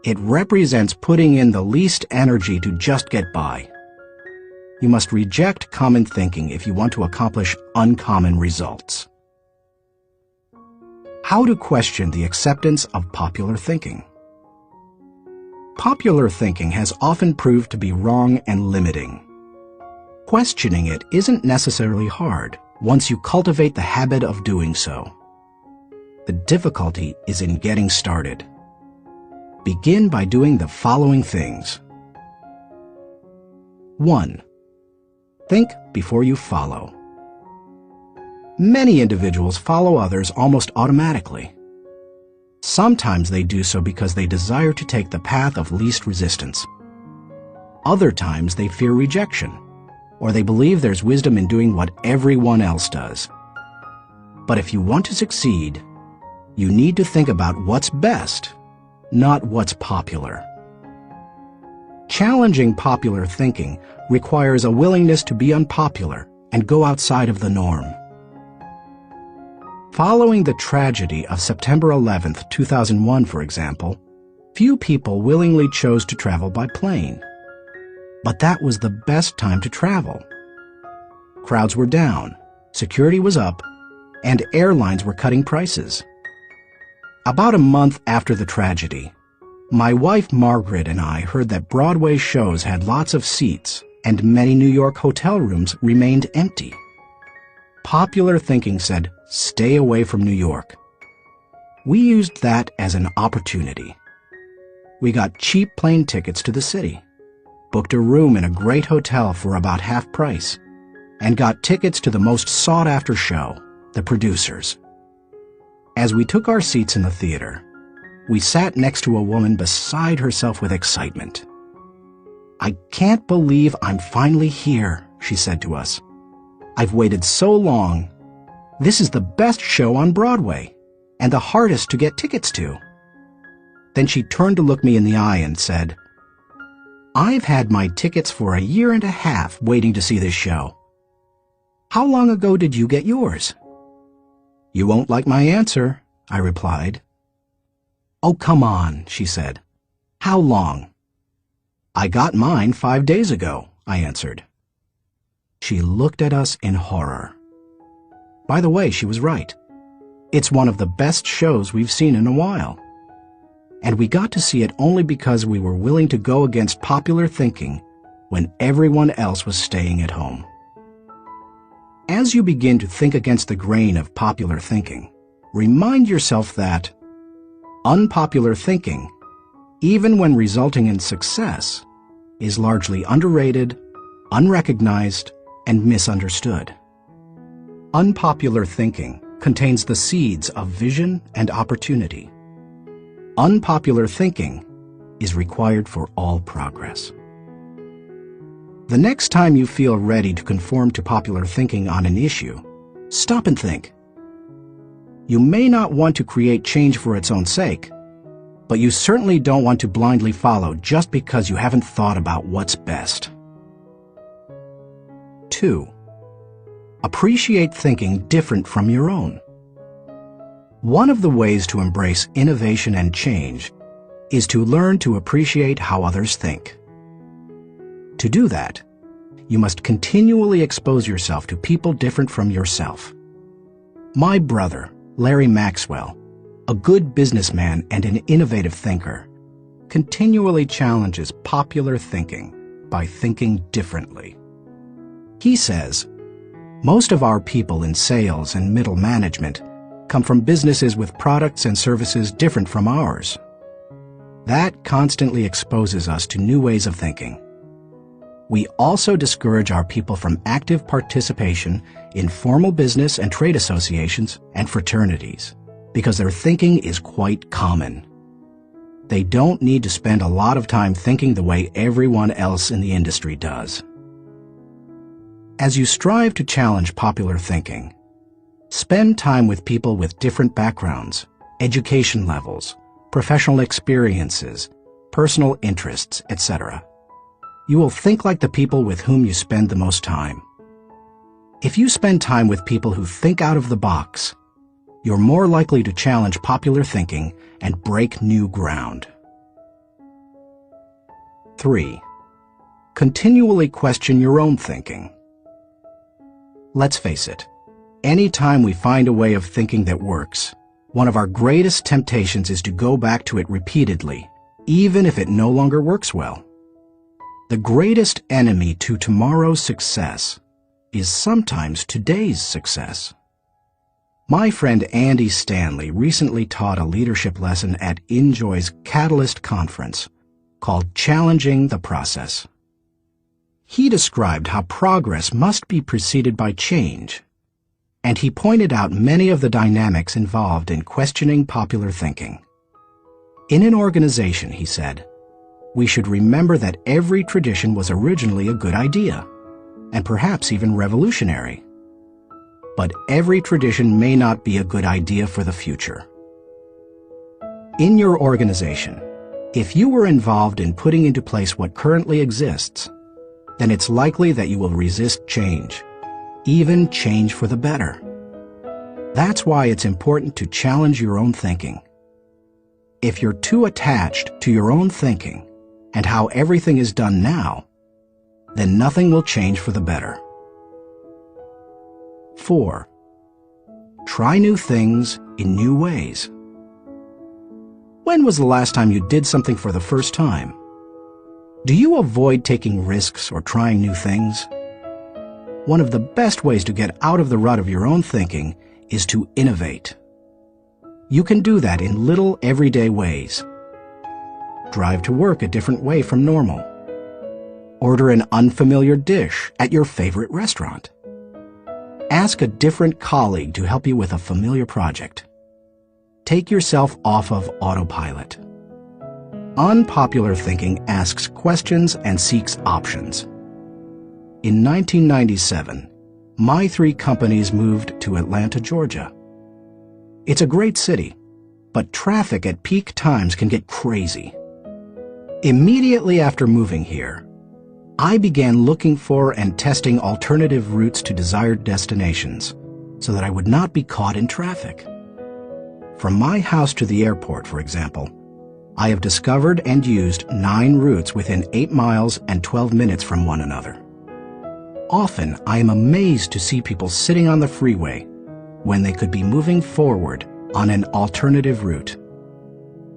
It represents putting in the least energy to just get by. You must reject common thinking if you want to accomplish uncommon results. How to question the acceptance of popular thinking. Popular thinking has often proved to be wrong and limiting. Questioning it isn't necessarily hard once you cultivate the habit of doing so. The difficulty is in getting started. Begin by doing the following things. 1. Think before you follow. Many individuals follow others almost automatically. Sometimes they do so because they desire to take the path of least resistance. Other times they fear rejection, or they believe there's wisdom in doing what everyone else does. But if you want to succeed, you need to think about what's best, not what's popular. Challenging popular thinking requires a willingness to be unpopular and go outside of the norm. Following the tragedy of September 11, 2001, for example, few people willingly chose to travel by plane. But that was the best time to travel. Crowds were down, security was up, and airlines were cutting prices. About a month after the tragedy, my wife Margaret and I heard that Broadway shows had lots of seats and many New York hotel rooms remained empty. Popular thinking said, "Stay away from New York." We used that as an opportunity. We got cheap plane tickets to the city, booked a room in a great hotel for about half price, and got tickets to the most sought-after show, The Producers. As we took our seats in the theater, we sat next to a woman beside herself with excitement. "I can't believe I'm finally here," she said to us. "I've waited so long. This is the best show on Broadway, and the hardest to get tickets to." Then she turned to look me in the eye and said, "I've had my tickets for a year and a half waiting to see this show. How long ago did you get yours?" "You won't like my answer," I replied. "Oh, come on," she said. "How long?" "I got mine 5 days ago," I answered. She looked at us in horror. By the way, she was right. It's one of the best shows we've seen in a while. And we got to see it only because we were willing to go against popular thinking when everyone else was staying at home. As you begin to think against the grain of popular thinking, remind yourself that unpopular thinking, even when resulting in success, is largely underrated, unrecognized, and misunderstood. Unpopular thinking contains the seeds of vision and opportunity. Unpopular thinking is required for all progress. The next time you feel ready to conform to popular thinking on an issue, stop and think. You may not want to create change for its own sake, but you certainly don't want to blindly follow just because you haven't thought about what's best. 2. Appreciate thinking different from your own. One of the ways to embrace innovation and change is to learn to appreciate how others think. To do that, you must continually expose yourself to people different from yourself. My brother, Larry Maxwell, a good businessman and an innovative thinker, continually challenges popular thinking by thinking differently. He says, most of our people in sales and middle management come from businesses with products and services different from ours. That constantly exposes us to new ways of thinking. We also discourage our people from active participation in formal business and trade associations and fraternities because their thinking is quite common. They don't need to spend a lot of time thinking the way everyone else in the industry does. As you strive to challenge popular thinking, spend time with people with different backgrounds, education levels, professional experiences, personal interests, etc. You will think like the people with whom you spend the most time. If you spend time with people who think out of the box, you're more likely to challenge popular thinking and break new ground. 3. Continually question your own thinking. Let's face it, any time we find a way of thinking that works, one of our greatest temptations is to go back to it repeatedly, even if it no longer works well. The greatest enemy to tomorrow's success is sometimes today's success. My friend Andy Stanley recently taught a leadership lesson at Enjoy's Catalyst Conference called Challenging the Process. He described how progress must be preceded by change, and he pointed out many of the dynamics involved in questioning popular thinking. In an organization, he said, we should remember that every tradition was originally a good idea, and perhaps even revolutionary. But every tradition may not be a good idea for the future. In your organization, if you were involved in putting into place what currently exists, then it's likely that you will resist change, even change for the better. That's why it's important to challenge your own thinking. If you're too attached to your own thinking and how everything is done now, then nothing will change for the better. 4. Try new things in new ways. When was the last time you did something for the first time? Do you avoid taking risks or trying new things? One of the best ways to get out of the rut of your own thinking is to innovate. You can do that in little everyday ways. Drive to work a different way from normal. Order an unfamiliar dish at your favorite restaurant. Ask a different colleague to help you with a familiar project. Take yourself off of autopilot. Unpopular thinking asks questions and seeks options. In 1997, my 3 companies moved to Atlanta, Georgia. It's a great city, but traffic at peak times can get crazy. Immediately after moving here, I began looking for and testing alternative routes to desired destinations so that I would not be caught in traffic. From my house to the airport, for example, I have discovered and used 9 routes within 8 miles and 12 minutes from one another. Often, I am amazed to see people sitting on the freeway when they could be moving forward on an alternative route.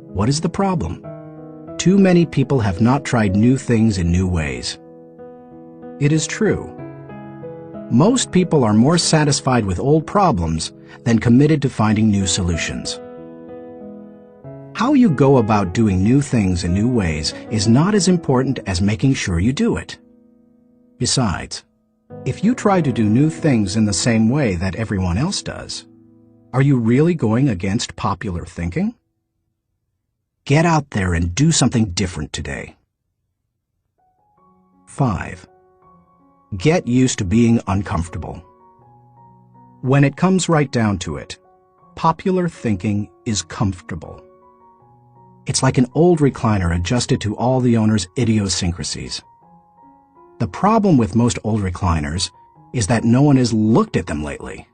What is the problem? Too many people have not tried new things in new ways. It is true. Most people are more satisfied with old problems than committed to finding new solutions. How you go about doing new things in new ways is not as important as making sure you do it. Besides, if you try to do new things in the same way that everyone else does, are you really going against popular thinking? Get out there and do something different today. 5. Get used to being uncomfortable. When it comes right down to it, popular thinking is comfortable. It's like an old recliner adjusted to all the owner's idiosyncrasies. The problem with most old recliners is that no one has looked at them lately.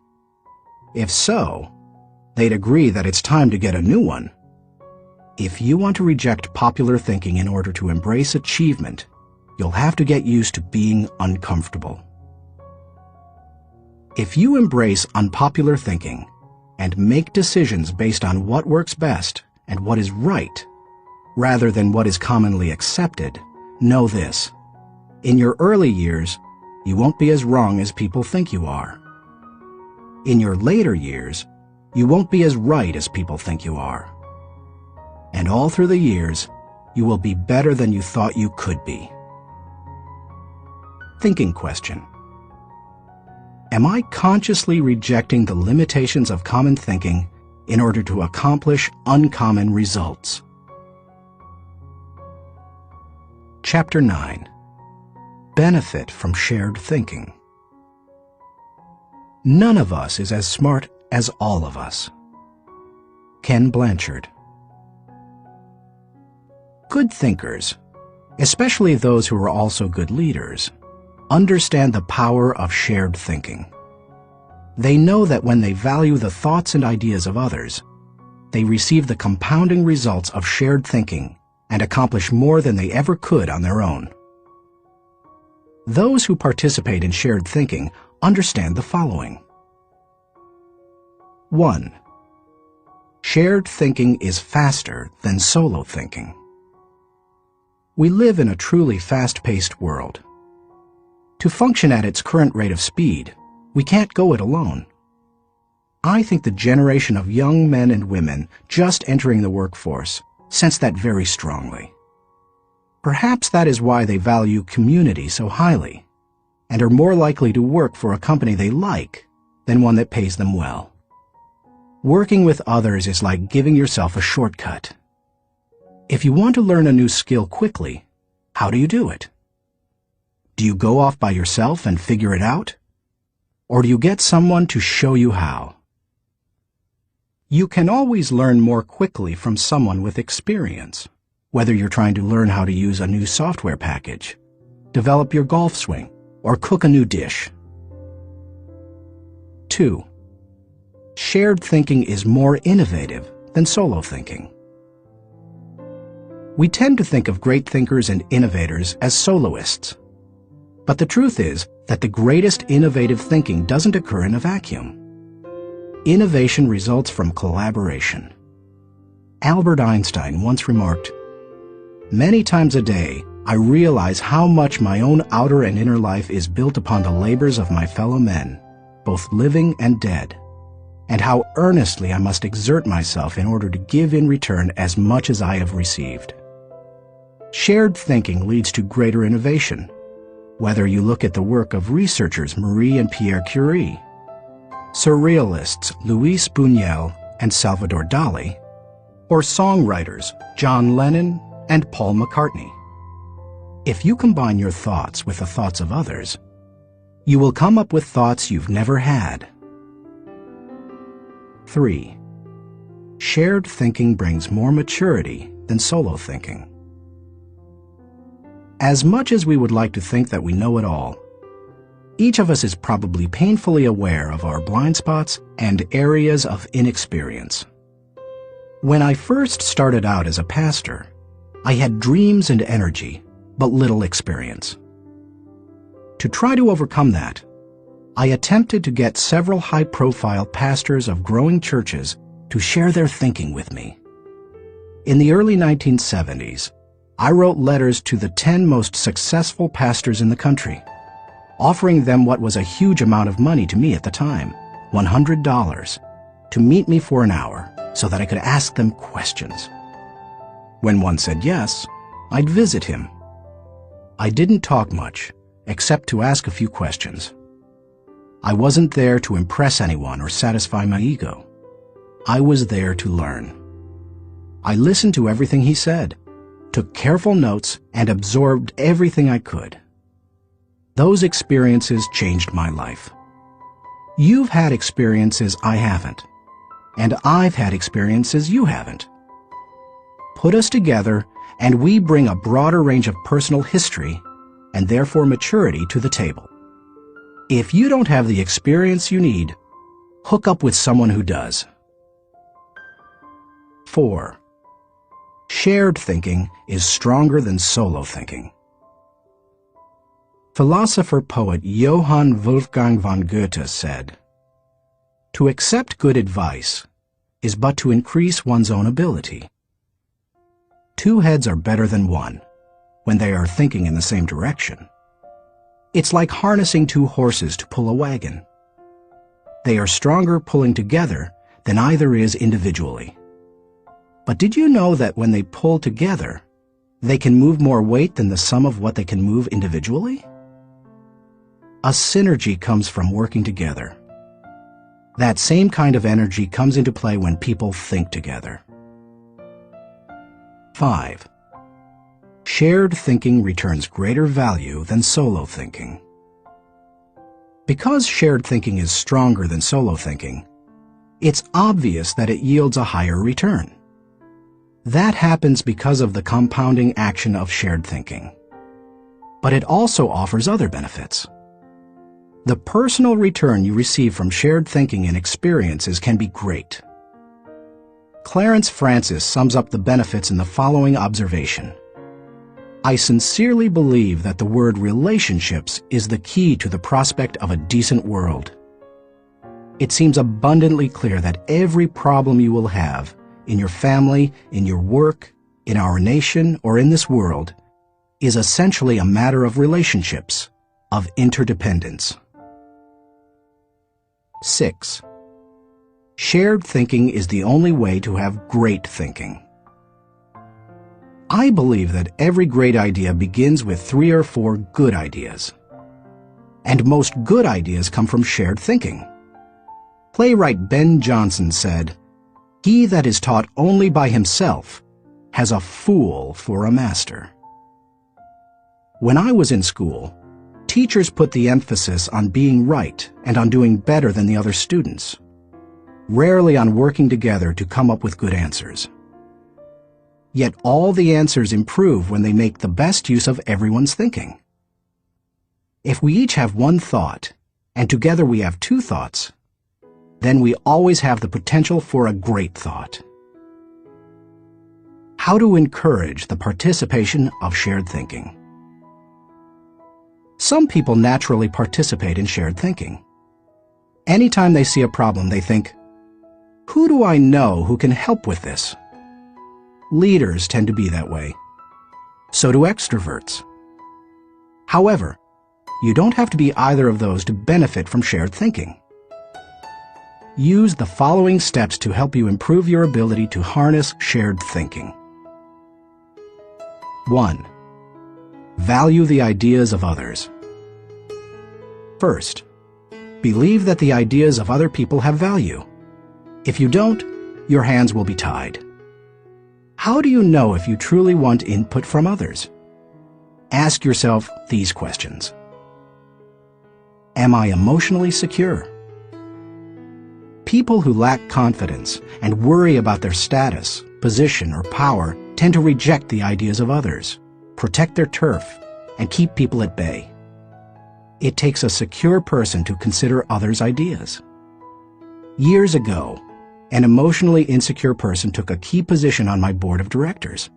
If so, they'd agree that it's time to get a new one. If you want to reject popular thinking in order to embrace achievement, you'll have to get used to being uncomfortable. If you embrace unpopular thinking, and make decisions based on what works best and what is right, rather than what is commonly accepted, know this: in your early years, you won't be as wrong as people think you are. In your later years, you won't be as right as people think you are. And all through the years, you will be better than you thought you could be. Thinking question: am I consciously rejecting the limitations of common thinking in order to accomplish uncommon results? Chapter 9. Benefit from shared thinking. None of us is as smart as all of us. Ken Blanchard. Good thinkers, especially those who are also good leaders, understand the power of shared thinking. They know that when they value the thoughts and ideas of others, they receive the compounding results of shared thinking and accomplish more than they ever could on their own. Those who participate in shared thinking understand the following. 1. Shared thinking is faster than solo thinking. We live in a truly fast-paced world. To function at its current rate of speed, we can't go it alone. I think the generation of young men and women just entering the workforce sense that very strongly. Perhaps that is why they value community so highly, and are more likely to work for a company they like than one that pays them well. Working with others is like giving yourself a shortcut. If you want to learn a new skill quickly, how do you do it? Do you go off by yourself and figure it out? Or do you get someone to show you how? You can always learn more quickly from someone with experience, whether you're trying to learn how to use a new software package, develop your golf swing, or cook a new dish. 2. Shared thinking is more innovative than solo thinking. We tend to think of great thinkers and innovators as soloists. But the truth is that the greatest innovative thinking doesn't occur in a vacuum. Innovation results from collaboration. Albert Einstein once remarked, "Many times a day, I realize how much my own outer and inner life is built upon the labors of my fellow men, both living and dead, and how earnestly I must exert myself in order to give in return as much as I have received." Shared thinking leads to greater innovation, whether you look at the work of researchers Marie and Pierre Curie, surrealists Luis Buñuel and Salvador Dali, or songwriters John Lennon and Paul McCartney. If you combine your thoughts with the thoughts of others, you will come up with thoughts you've never had. 3. Shared thinking brings more maturity than solo thinking. As much as we would like to think that we know it all, each of us is probably painfully aware of our blind spots and areas of inexperience. When I first started out as a pastor, I had dreams and energy, but little experience. To try to overcome that, I attempted to get several high-profile pastors of growing churches to share their thinking with me. In the early 1970s, I wrote letters to the 10 most successful pastors in the country, offering them what was a huge amount of money to me at the time, $100, to meet me for an hour so that I could ask them questions. When one said yes, I'd visit him. I didn't talk much, except to ask a few questions. I wasn't there to impress anyone or satisfy my ego. I was there to learn. I listened to everything he said, took careful notes, and absorbed everything I could. Those experiences changed my life. You've had experiences I haven't, and I've had experiences you haven't. Put us together, and we bring a broader range of personal history, and therefore maturity, to the table. If you don't have the experience you need, hook up with someone who does. 4. Shared thinking is stronger than solo thinking. Philosopher-poet Johann Wolfgang von Goethe said, To accept good advice is but to increase one's own ability. Two heads are better than one when they are thinking in the same direction. It's like harnessing two horses to pull a wagon. They are stronger pulling together than either is individually. But did you know that when they pull together, they can move more weight than the sum of what they can move individually? A synergy comes from working together. That same kind of energy comes into play when people think together. 5. Shared thinking returns greater value than solo thinking. Because shared thinking is stronger than solo thinking, it's obvious that it yields a higher return. That happens because of the compounding action of shared thinking. But it also offers other benefits. The personal return you receive from shared thinking and experiences can be great. Clarence Francis sums up the benefits in the following observation. I sincerely believe that the word relationships is the key to the prospect of a decent world. It seems abundantly clear that every problem you will have, in your family, in your work, in our nation, or in this world, is essentially a matter of relationships, of interdependence. 6. Shared thinking is the only way to have great thinking. I believe that every great idea begins with 3 or 4 good ideas. And most good ideas come from shared thinking. Playwright Ben Jonson said, "He that is taught only by himself has a fool for a master." When I was in school, teachers put the emphasis on being right and on doing better than the other students, rarely on working together to come up with good answers. Yet all the answers improve when they make the best use of everyone's thinking. If we each have one thought, and together we have 2 thoughts, then we always have the potential for a great thought. How to encourage the participation of shared thinking. Some people naturally participate in shared thinking. Anytime they see a problem, they think, "Who do I know who can help with this?" Leaders tend to be that way. So do extroverts. However, you don't have to be either of those to benefit from shared thinking. Use the following steps to help you improve your ability to harness shared thinking. 1. Value the ideas of others. First, believe that the ideas of other people have value. If you don't, your hands will be tied. How do you know if you truly want input from others? Ask yourself these questions. Am I emotionally secure? People who lack confidence and worry about their status, position, or power tend to reject the ideas of others, protect their turf, and keep people at bay. It takes a secure person to consider others' ideas. Years ago, an emotionally insecure person took a key position on my board of directors.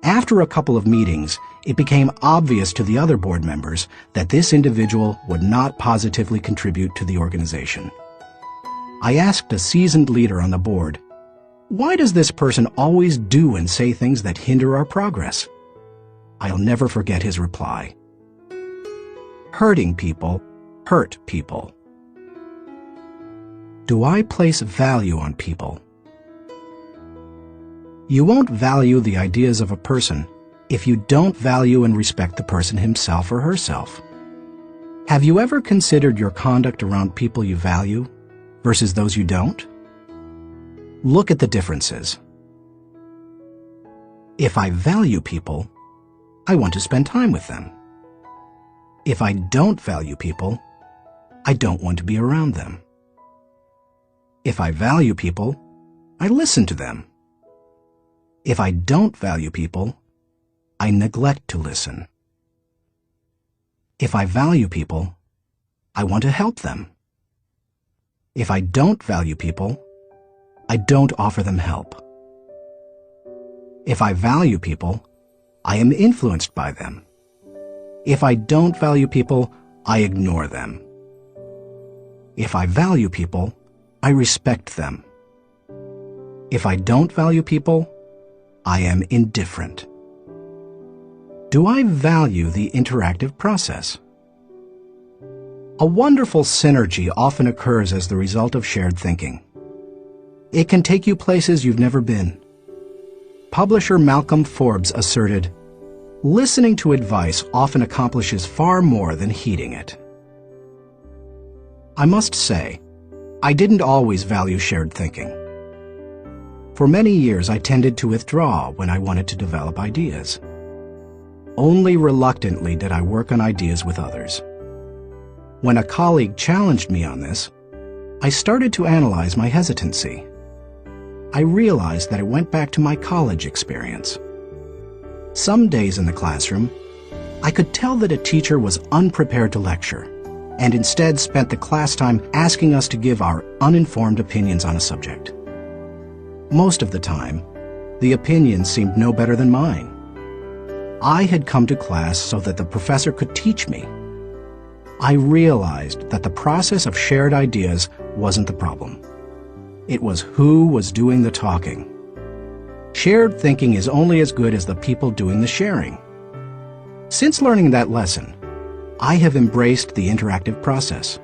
After a couple of meetings, it became obvious to the other board members that this individual would not positively contribute to the organization. I asked a seasoned leader on the board, "Why does this person always do and say things that hinder our progress?" I'll never forget his reply. Hurting people hurt people. Do I place value on people? You won't value the ideas of a person if you don't value and respect the person himself or herself. Have you ever considered your conduct around people you value versus those you don't? Look at the differences. If I value people, I want to spend time with them. If I don't value people, I don't want to be around them. If I value people, I listen to them. If I don't value people, I neglect to listen. If I value people, I want to help them. If I don't value people, I don't offer them help. If I value people, I am influenced by them. If I don't value people, I ignore them. If I value people, I respect them. If I don't value people, I am indifferent. Do I value the interactive process? A wonderful synergy often occurs as the result of shared thinking. It can take you places you've never been. Publisher Malcolm Forbes asserted, "Listening to advice often accomplishes far more than heeding it." I must say, I didn't always value shared thinking. For many years, I tended to withdraw when I wanted to develop ideas. Only reluctantly did I work on ideas with others. When a colleague challenged me on this, I started to analyze my hesitancy. I realized that it went back to my college experience. Some days in the classroom, I could tell that a teacher was unprepared to lecture, and instead spent the class time asking us to give our uninformed opinions on a subject. Most of the time, the opinions seemed no better than mine. I had come to class so that the professor could teach me. I realized that the process of shared ideas wasn't the problem. It was who was doing the talking. Shared thinking is only as good as the people doing the sharing. Since learning that lesson, I have embraced the interactive process,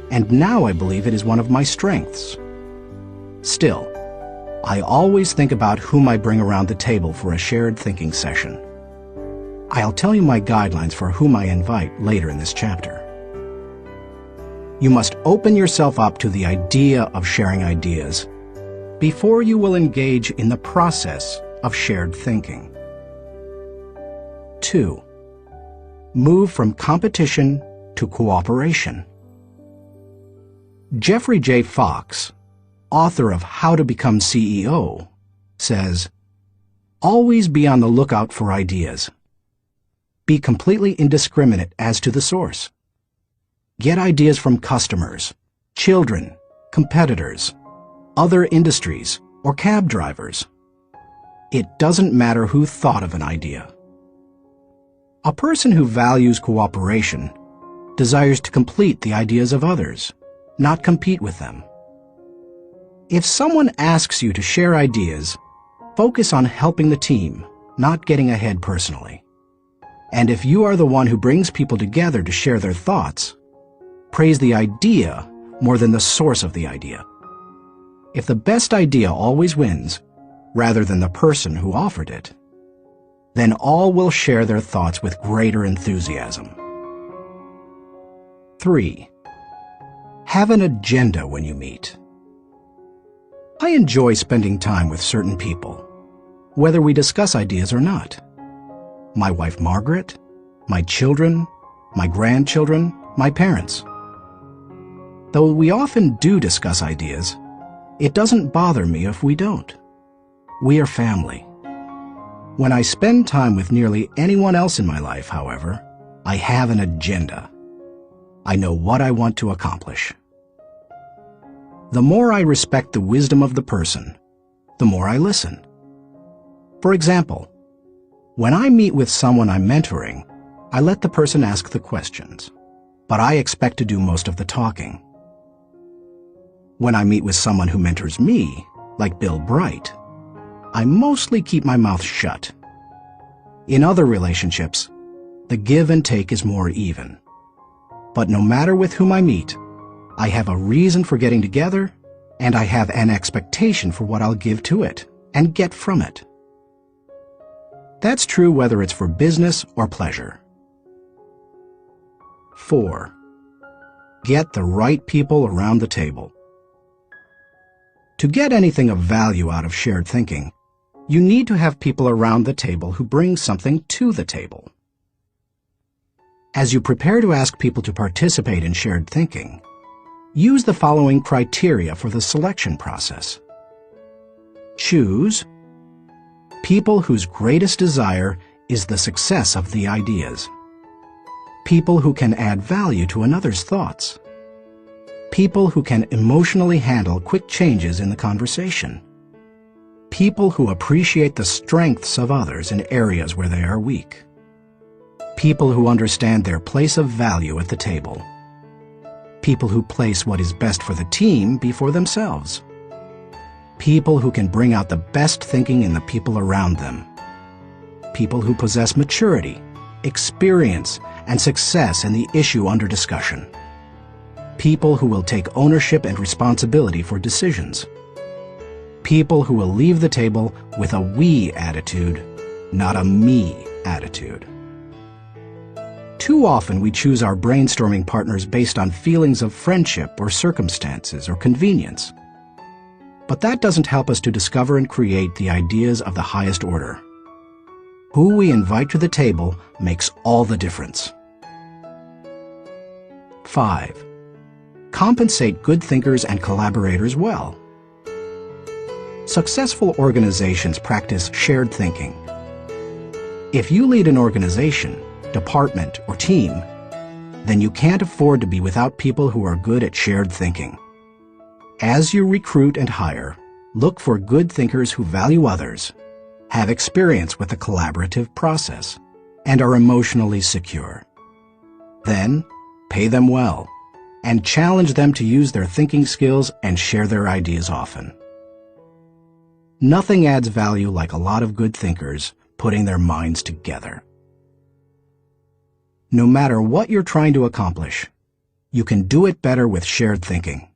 and now I believe it is one of my strengths. Still, I always think about whom I bring around the table for a shared thinking session. I'll tell you my guidelines for whom I invite later in this chapter. You must open yourself up to the idea of sharing ideas before you will engage in the process of shared thinking. 2. Move from competition to cooperation. Jeffrey J. Fox, author of How to Become CEO, says, "Always be on the lookout for ideas. Be completely indiscriminate as to the source. Get ideas from customers, children, competitors, other industries, or cab drivers. It doesn't matter who thought of an idea." A person who values cooperation desires to complete the ideas of others, not compete with them. If someone asks you to share ideas, focus on helping the team, not getting ahead personally. And if you are the one who brings people together to share their thoughts, praise the idea more than the source of the idea. If the best idea always wins, rather than the person who offered it, then all will share their thoughts with greater enthusiasm. 3. Have an agenda when you meet. I enjoy spending time with certain people, whether we discuss ideas or not. My wife Margaret, my children, my grandchildren, my parents. Though we often do discuss ideas, it doesn't bother me if we don't. We are family. When I spend time with nearly anyone else in my life, however, I have an agenda. I know what I want to accomplish. The more I respect the wisdom of the person, the more I listen. For example, when I meet with someone I'm mentoring, I let the person ask the questions, but I expect to do most of the talking. When I meet with someone who mentors me, like Bill Bright, I mostly keep my mouth shut. In other relationships, the give and take is more even. But no matter with whom I meet, I have a reason for getting together, and I have an expectation for what I'll give to it and get from it. That's true whether it's for business or pleasure. 4. Get the right people around the table. To get anything of value out of shared thinking, you need to have people around the table who bring something to the table. As you prepare to ask people to participate in shared thinking, use the following criteria for the selection process. Choose people whose greatest desire is the success of the ideas. People who can add value to another's thoughts. People who can emotionally handle quick changes in the conversation. People who appreciate the strengths of others in areas where they are weak. People who understand their place of value at the table. People who place what is best for the team before themselves. People who can bring out the best thinking in the people around them. People who possess maturity, experience, and success in the issue under discussion. People who will take ownership and responsibility for decisions. People who will leave the table with a we attitude, not a me attitude. Too often we choose our brainstorming partners based on feelings of friendship or circumstances or convenience. But that doesn't help us to discover and create the ideas of the highest order. Who we invite to the table makes all the difference. 5. Compensate good thinkers and collaborators well. Successful organizations practice shared thinking. If you lead an organization, department, or team, then you can't afford to be without people who are good at shared thinking. As you recruit and hire, look for good thinkers who value others, have experience with the collaborative process, and are emotionally secure. Then, pay them well, and challenge them to use their thinking skills and share their ideas often. Nothing adds value like a lot of good thinkers putting their minds together. No matter what you're trying to accomplish, you can do it better with shared thinking.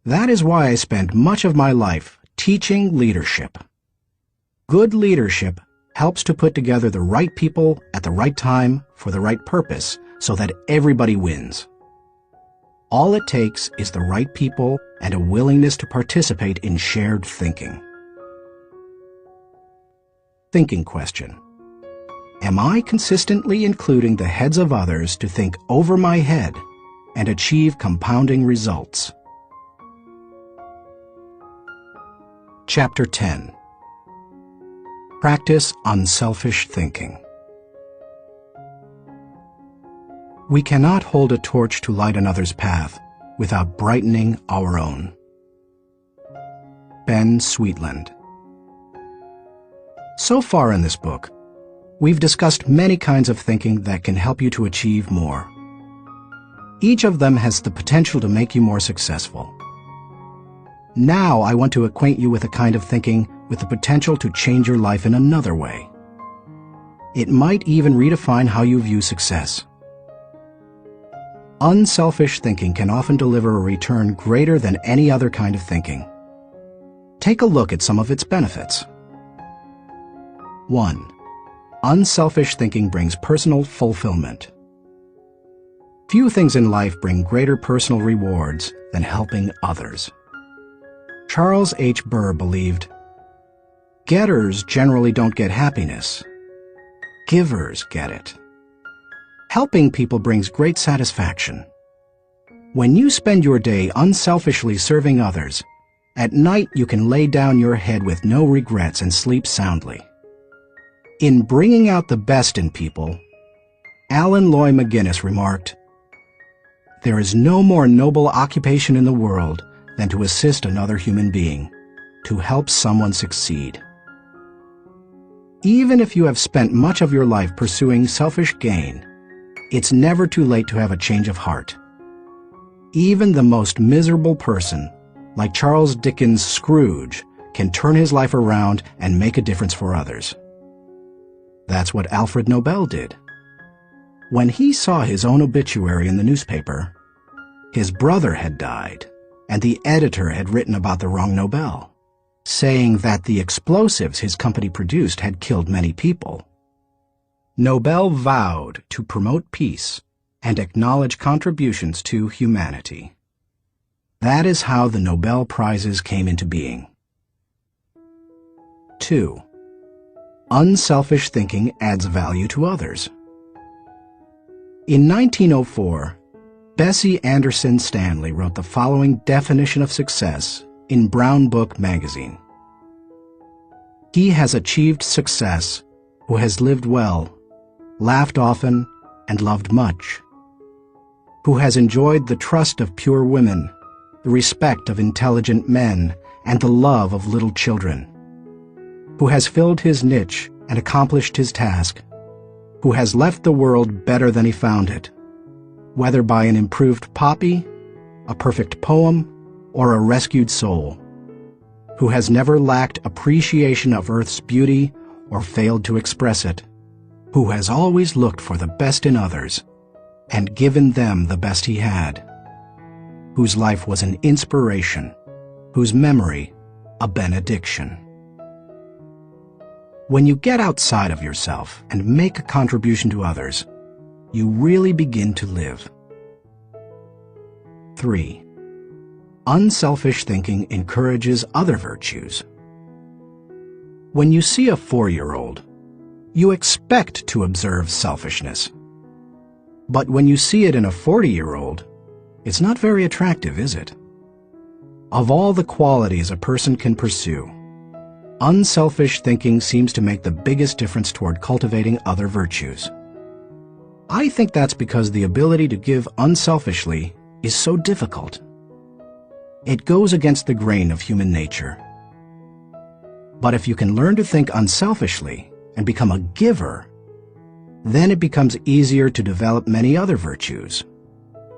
That is why I spent much of my life teaching leadership. Good leadership helps to put together the right people at the right time for the right purpose so that everybody wins. All it takes is the right people and a willingness to participate in shared thinking. Thinking question. Am I consistently including the heads of others to think over my head and achieve compounding results? Chapter 10. Practice unselfish thinking. We cannot hold a torch to light another's path without brightening our own. Ben Sweetland. So far in this book, we've discussed many kinds of thinking that can help you to achieve more. Each of them has the potential to make you more successful. Now I want to acquaint you with a kind of thinking with the potential to change your life in another way. It might even redefine how you view success. Unselfish thinking can often deliver a return greater than any other kind of thinking. Take a look at some of its benefits. 1. Unselfish thinking brings personal fulfillment. Few things in life bring greater personal rewards than helping others. Charles H. Burr believed, "Getters generally don't get happiness. Givers get it." Helping people brings great satisfaction. When you spend your day unselfishly serving others, at night you can lay down your head with no regrets and sleep soundly. In Bringing Out the Best in People, Alan Loy McGuinness remarked, "There is no more noble occupation in the world than to assist another human being, to help someone succeed." Even if you have spent much of your life pursuing selfish gain, it's never too late to have a change of heart. Even the most miserable person, like Charles Dickens' Scrooge, can turn his life around and make a difference for others. That's what Alfred Nobel did. When he saw his own obituary in the newspaper, his brother had died, and the editor had written about the wrong Nobel, saying that the explosives his company produced had killed many people. Nobel vowed to promote peace and acknowledge contributions to humanity. That is how the Nobel Prizes came into being. 2. Unselfish thinking adds value to others. In 1904, Bessie Anderson Stanley wrote the following definition of success in Brown Book magazine. "He has achieved success who has lived well, laughed often, and loved much, who has enjoyed the trust of pure women, the respect of intelligent men, and the love of little children, who has filled his niche and accomplished his task, who has left the world better than he found it, whether by an improved poppy, a perfect poem, or a rescued soul, who has never lacked appreciation of Earth's beauty or failed to express it, who has always looked for the best in others and given them the best he had, whose life was an inspiration, whose memory a benediction. When you get outside of yourself and make a contribution to others, you really begin to live. 3. Unselfish thinking encourages other virtues. When you see a 4-year-old, you expect to observe selfishness. But when you see it in a 40-year-old, it's not very attractive, is it? Of all the qualities a person can pursue, unselfish thinking seems to make the biggest difference toward cultivating other virtues. I think that's because the ability to give unselfishly is so difficult. It goes against the grain of human nature. But if you can learn to think unselfishly and become a giver, then it becomes easier to develop many other virtues: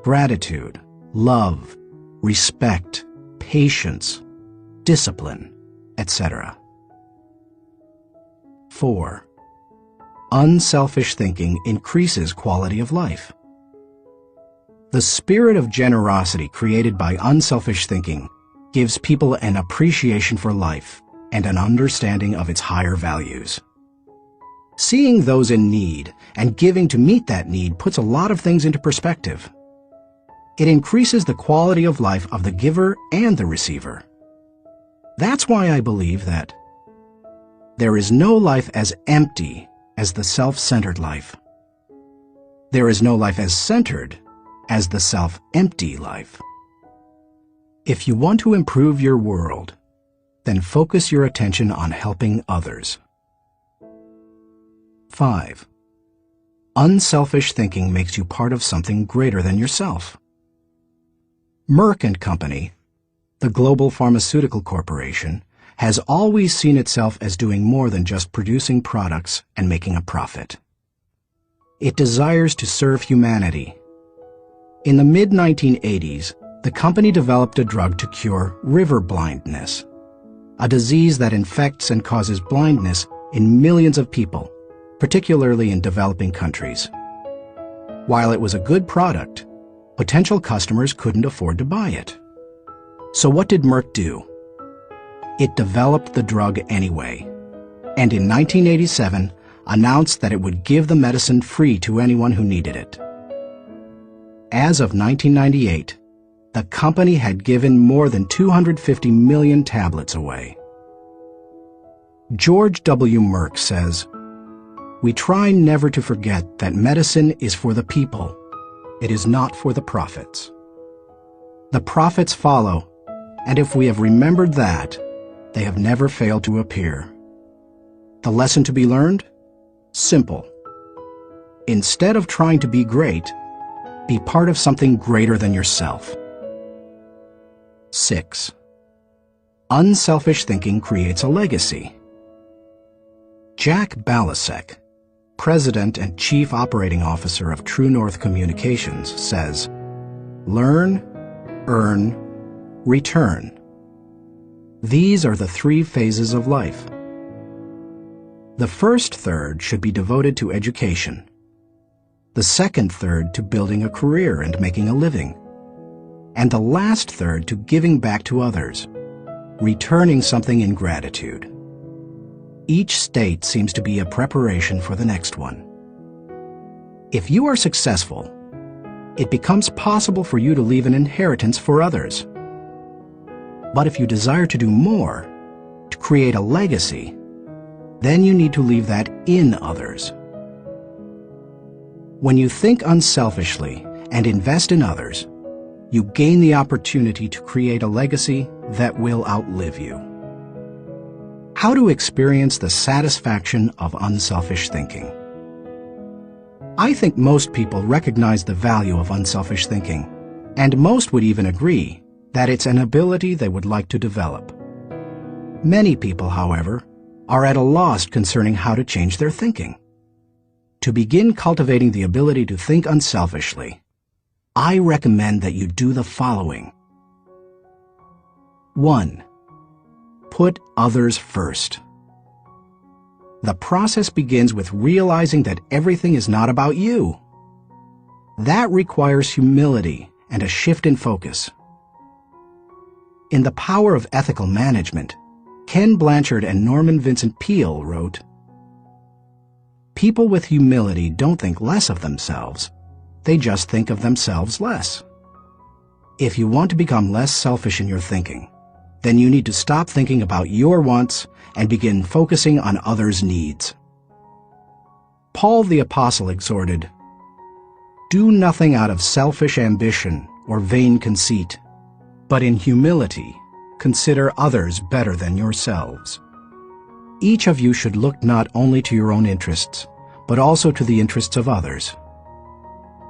gratitude, love, respect, patience, discipline, etc. 4. Unselfish thinking increases quality of life. The spirit of generosity created by unselfish thinking gives people an appreciation for life and an understanding of its higher values. Seeing those in need and giving to meet that need puts a lot of things into perspective. It increases the quality of life of the giver and the receiver. That's why I believe that there is no life as empty as the self-centered life. There is no life as centered as the self-empty life. If you want to improve your world, then focus your attention on helping others. 5. Unselfish thinking makes you part of something greater than yourself. Merck & Company, the global pharmaceutical corporation, has always seen itself as doing more than just producing products and making a profit. It desires to serve humanity. In the mid-1980s, the company developed a drug to cure river blindness, a disease that infects and causes blindness in millions of people, particularly in developing countries. While it was a good product, potential customers couldn't afford to buy it. So what did Merck do? It developed the drug anyway, and in 1987 announced that it would give the medicine free to anyone who needed it. As of 1998, the company had given more than 250 million tablets away. George W. Merck says, "We try never to forget that medicine is for the people. It is not for the profits. The profits follow, and if we have remembered that, they have never failed to appear." The lesson to be learned? Simple. Instead of trying to be great, be part of something greater than yourself. 6. Unselfish thinking creates a legacy. Jack Balasek, President and Chief Operating Officer of True North Communications, says, "Learn, earn, return. These are the 3 phases of life. The first third should be devoted to education. The second third to building a career and making a living. And the last third to giving back to others, returning something in gratitude. Each state seems to be a preparation for the next one. If you are successful, it becomes possible for you to leave an inheritance for others. But if you desire to do more, to create a legacy, then you need to leave that in others. When you think unselfishly and invest in others, you gain the opportunity to create a legacy that will outlive you. How to experience the satisfaction of unselfish thinking? I think most people recognize the value of unselfish thinking, and most would even agree that it's an ability they would like to develop. Many people, however, are at a loss concerning how to change their thinking. To begin cultivating the ability to think unselfishly, I recommend that you do the following. 1. Put others first. The process begins with realizing that everything is not about you. That requires humility and a shift in focus. In The Power of Ethical Management, Ken Blanchard and Norman Vincent Peale wrote, "People with humility don't think less of themselves. They just think of themselves less." If you want to become less selfish in your thinking, then you need to stop thinking about your wants and begin focusing on others' needs. Paul the Apostle exhorted, "Do nothing out of selfish ambition or vain conceit, but in humility consider others better than yourselves." Each of you should look not only to your own interests, but also to the interests of others.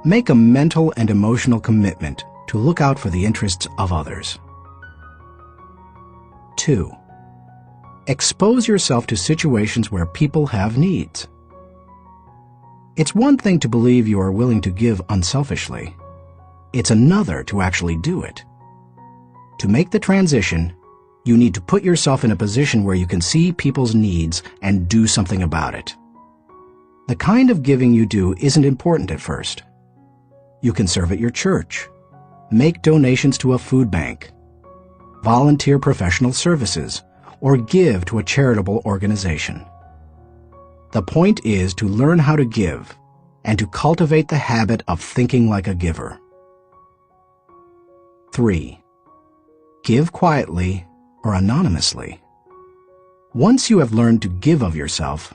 Make a mental and emotional commitment to look out for the interests of others. 2. Expose yourself to situations where people have needs. It's one thing to believe you are willing to give unselfishly. It's another to actually do it. To make the transition, you need to put yourself in a position where you can see people's needs and do something about it. The kind of giving you do isn't important at first. You can serve at your church, make donations to a food bank, volunteer professional services, or give to a charitable organization. The point is to learn how to give and to cultivate the habit of thinking like a giver. 3. Give quietly or anonymously. Once you have learned to give of yourself,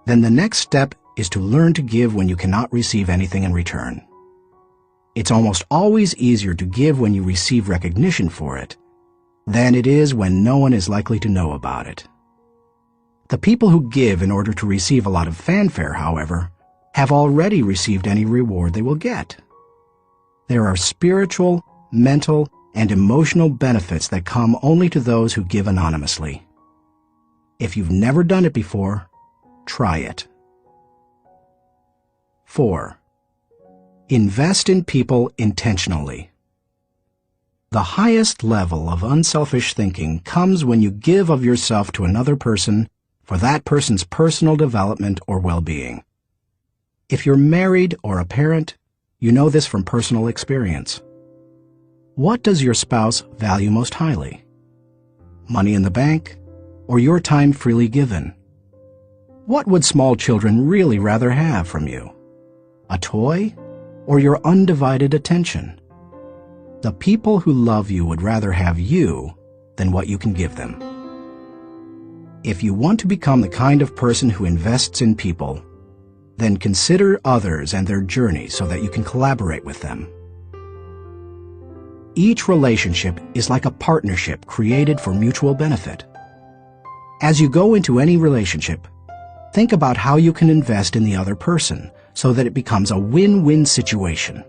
then the next step is to learn to give when you cannot receive anything in return. It's almost always easier to give when you receive recognition for it than it is when no one is likely to know about it. The people who give in order to receive a lot of fanfare, however, have already received any reward they will get. There are spiritual, mental, and emotional benefits that come only to those who give anonymously. If you've never done it before, try it. 4. Invest in people intentionally. The highest level of unselfish thinking comes when you give of yourself to another person for that person's personal development or well-being. If you're married or a parent, you know this from personal experience. What does your spouse value most highly? Money in the bank or your time freely given? What would small children really rather have from you? A toy or your undivided attention? The people who love you would rather have you than what you can give them. If you want to become the kind of person who invests in people, then consider others and their journey so that you can collaborate with them. Each relationship is like a partnership created for mutual benefit. As you go into any relationship, think about how you can invest in the other person so that it becomes a win-win situation.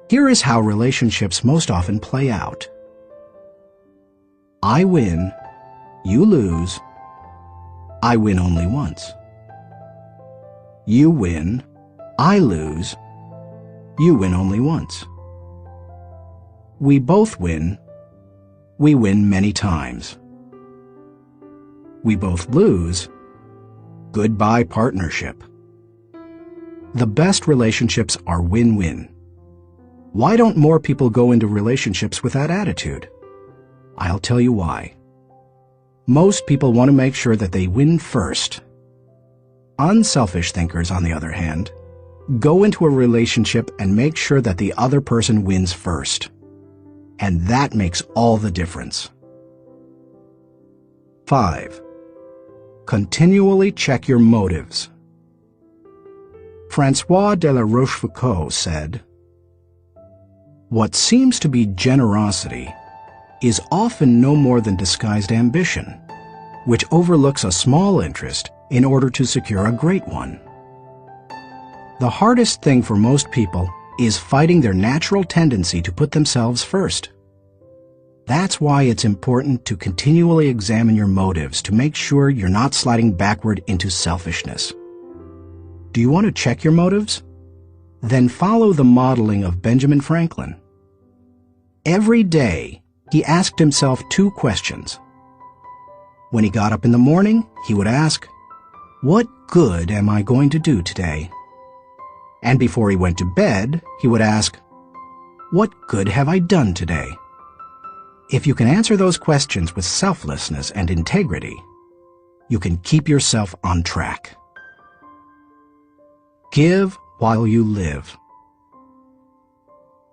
Here is how relationships most often play out. I win, you lose, I win only once. You win, I lose, you win only once. We both win, we win many times. We both lose, goodbye partnership. The best relationships are win-win. Why don't more people go into relationships with that attitude? I'll tell you why. Most people want to make sure that they win first. Unselfish thinkers, on the other hand, go into a relationship and make sure that the other person wins first. And that makes all the difference. 5. Continually check your motives. Francois de la Rochefoucauld said, "What seems to be generosity is often no more than disguised ambition, which overlooks a small interest in order to secure a great one." The hardest thing for most people is fighting their natural tendency to put themselves first. That's why it's important to continually examine your motives to make sure you're not sliding backward into selfishness. Do you want to check your motives? then follow the modeling of Benjamin Franklin. Every day, he asked himself 2 questions. When he got up in the morning, he would ask, "What good am I going to do today?" And before he went to bed, he would ask, "What good have I done today?" If you can answer those questions with selflessness and integrity, you can keep yourself on track. Give while you live.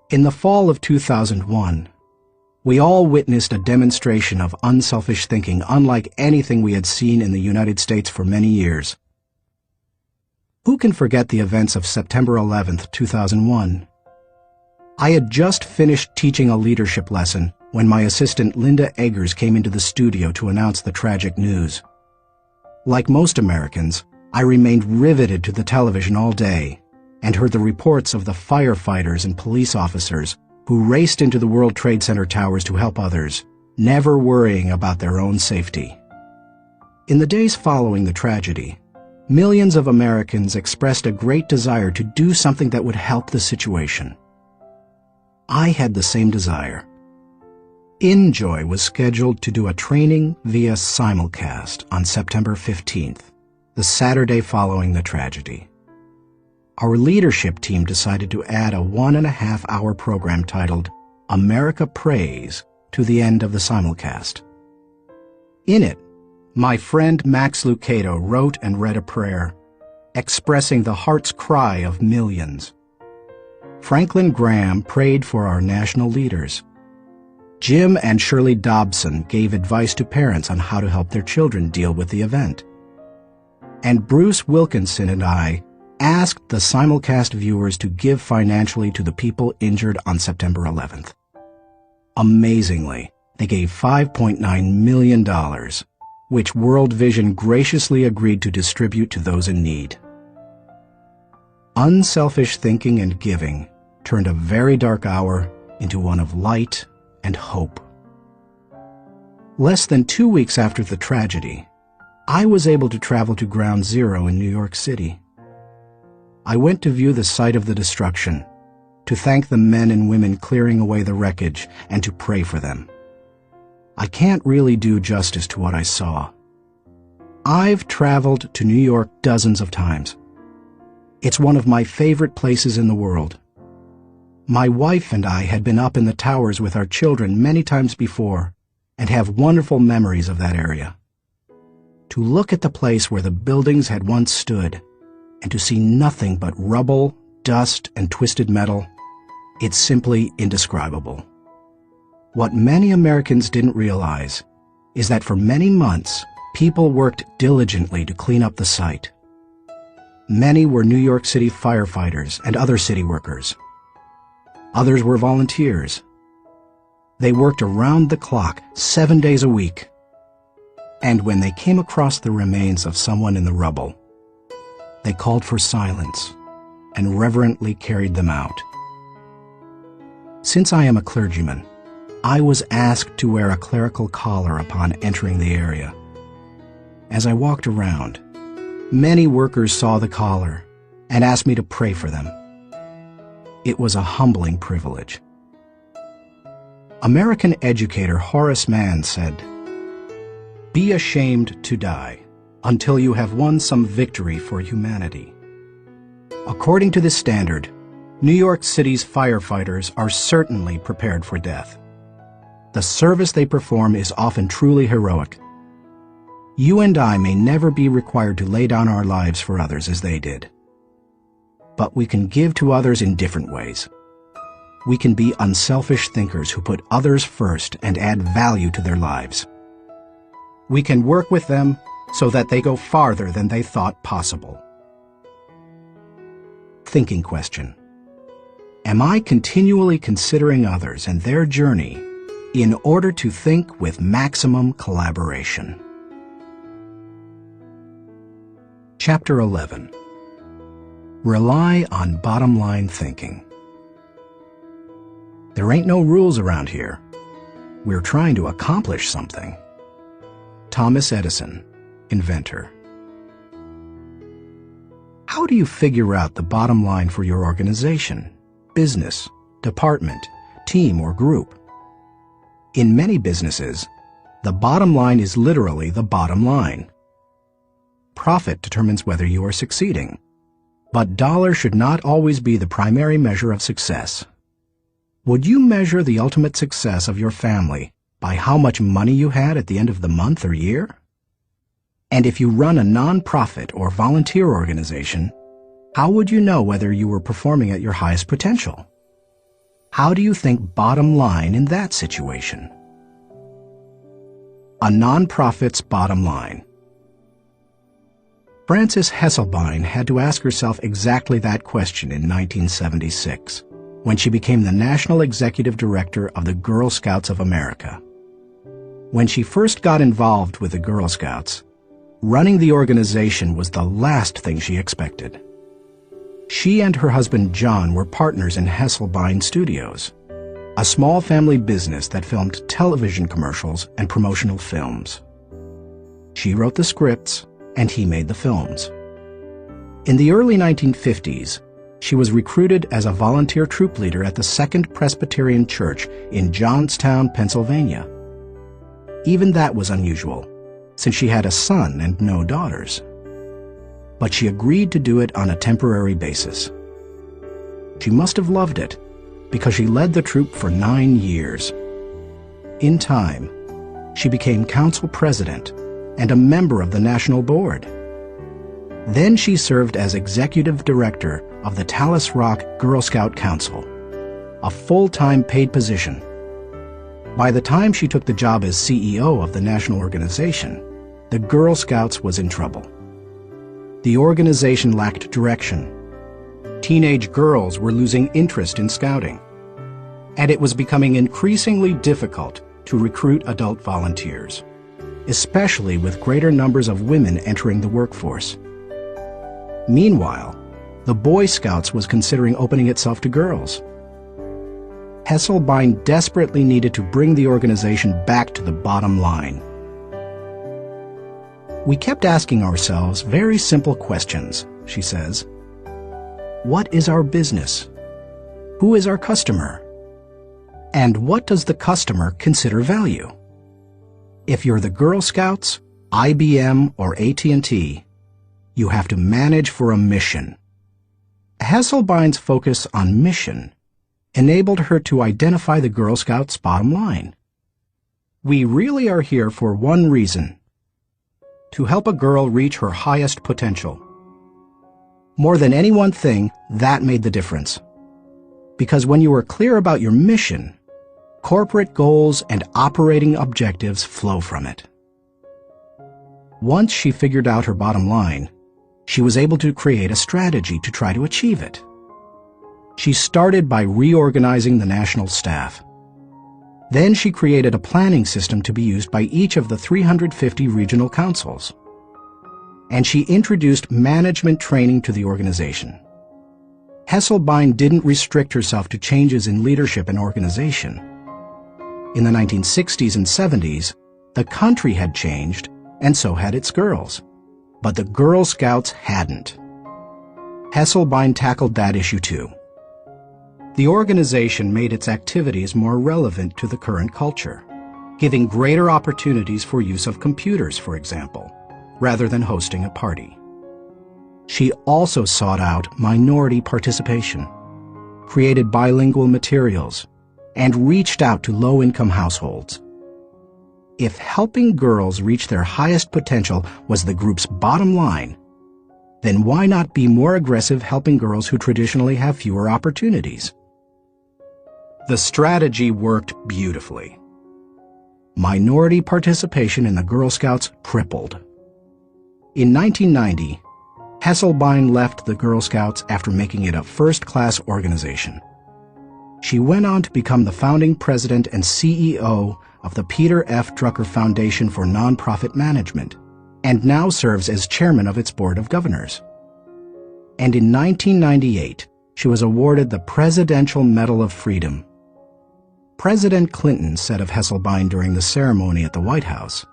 In the fall of 2001, we all witnessed a demonstration of unselfish thinking unlike anything we had seen in the United States for many years. Who can forget the events of September 11th, 2001? I had just finished teaching a leadership lesson when my assistant Linda Eggers came into the studio to announce the tragic news. Like most Americans, I remained riveted to the television all day and heard the reports of the firefighters and police officers who raced into the World Trade Center towers to help others, never worrying about their own safety. In the days following the tragedy, millions of Americans expressed a great desire to do something that would help the situation. I had the same desire. InJoy was scheduled to do a training via simulcast on September 15th, the Saturday following the tragedy. Our leadership team decided to add a 1.5-hour program titled America Prays to the end of the simulcast. In it, my friend Max Lucado wrote and read a prayer, expressing the heart's cry of millions. Franklin Graham prayed for our national leaders. Jim and Shirley Dobson gave advice to parents on how to help their children deal with the event. And Bruce Wilkinson and I asked the simulcast viewers to give financially to the people injured on September 11th. Amazingly, they gave $5.9 million, which World Vision graciously agreed to distribute to those in need. Unselfish thinking and giving turned a very dark hour into one of light and hope. Less than 2 weeks after the tragedy, I was able to travel to Ground Zero in New York City. I went to view the site of the destruction, to thank the men and women clearing away the wreckage, and to pray for them. I can't really do justice to what I saw. I've traveled to New York dozens of times. It's one of my favorite places in the world. My wife and I had been up in the towers with our children many times before and have wonderful memories of that area. To look at the place where the buildings had once stood and to see nothing but rubble, dust, and twisted metal, it's simply indescribable. What many Americans didn't realize is that for many months, people worked diligently to clean up the site. Many were New York City firefighters and other city workers. Others were volunteers. They worked around the clock, 7 days a week. And when they came across the remains of someone in the rubble, they called for silence and reverently carried them out. Since I am a clergyman, I was asked to wear a clerical collar upon entering the area. As I walked around, many workers saw the collar and asked me to pray for them. It was a humbling privilege. American educator Horace Mann said, "Be ashamed to die until you have won some victory for humanity." According to this standard, New York City's firefighters are certainly prepared for death. The service they perform is often truly heroic. You and I may never be required to lay down our lives for others as they did. But we can give to others in different ways. We can be unselfish thinkers who put others first and add value to their lives. We can work with them so that they go farther than they thought possible. Thinking question. Am I continually considering others and their journey in order to think with maximum collaboration? Chapter 11. Rely on bottom-line thinking. There ain't no rules around here. We're trying to accomplish something. Thomas Edison, inventor. How do you figure out the bottom line for your organization, business, department, team, or group? In many businesses, the bottom line is literally the bottom line. Profit determines whether you are succeeding, but dollars should not always be the primary measure of success. Would you measure the ultimate success of your family by how much money you had at the end of the month or year? And if you run a non-profit or volunteer organization, how would you know whether you were performing at your highest potential? How do you think bottom line in that situation? A non-profit's bottom line. Frances Hesselbein had to ask herself exactly that question in 1976, when she became the National Executive Director of the Girl Scouts of America. When she first got involved with the Girl Scouts, running the organization was the last thing she expected. She and her husband John were partners in Hesselbein Studios, a small family business that filmed television commercials and promotional films. She wrote the scripts, and he made the films. In the early 1950s, she was recruited as a volunteer troop leader at the Second Presbyterian Church in Johnstown, Pennsylvania. Even that was unusual, since she had a son and no daughters. But she agreed to do it on a temporary basis. She must have loved it, because she led the troop for 9 years. In time, she became council president and a member of the national board. Then she served as executive director of the Talus Rock Girl Scout Council, a full-time paid position. By the time she took the job as CEO of the national organization, the Girl Scouts was in trouble. The organization lacked direction. Teenage girls were losing interest in scouting, and it was becoming increasingly difficult to recruit adult volunteers, especially with greater numbers of women entering the workforce. Meanwhile, the Boy Scouts was considering opening itself to girls. Hesselbein desperately needed to bring the organization back to the bottom line. We kept asking ourselves very simple questions, she says. What is our business? Who is our customer? And what does the customer consider value? If you're the Girl Scouts, IBM, or AT&T, you have to manage for a mission. Hesselbein's focus on mission enabled her to identify the Girl Scouts' bottom line. We really are here for one reason: to help a girl reach her highest potential. More than any one thing, that made the difference. Because when you are clear about your mission, corporate goals and operating objectives flow from it. Once she figured out her bottom line, she was able to create a strategy to try to achieve it. She started by reorganizing the national staff. Then she created a planning system to be used by each of the 350 regional councils. And she introduced management training to the organization. Hesselbein didn't restrict herself to changes in leadership and organization. In the 1960s and 70s, the country had changed, and so had its girls. But the Girl Scouts hadn't. Hesselbein tackled that issue too. The organization made its activities more relevant to the current culture, giving greater opportunities for use of computers, for example, rather than hosting a party. She also sought out minority participation, created bilingual materials, and reached out to low-income households. If helping girls reach their highest potential was the group's bottom line, then why not be more aggressive helping girls who traditionally have fewer opportunities? The strategy worked beautifully. Minority participation in the Girl Scouts tripled. In 1990, Hesselbein left the Girl Scouts after making it a first-class organization. She went on to become the founding president and CEO of the Peter F. Drucker Foundation for Nonprofit Management, and now serves as chairman of its board of governors. And in 1998, she was awarded the Presidential Medal of Freedom. President Clinton said of Hesselbein during the ceremony at the White House,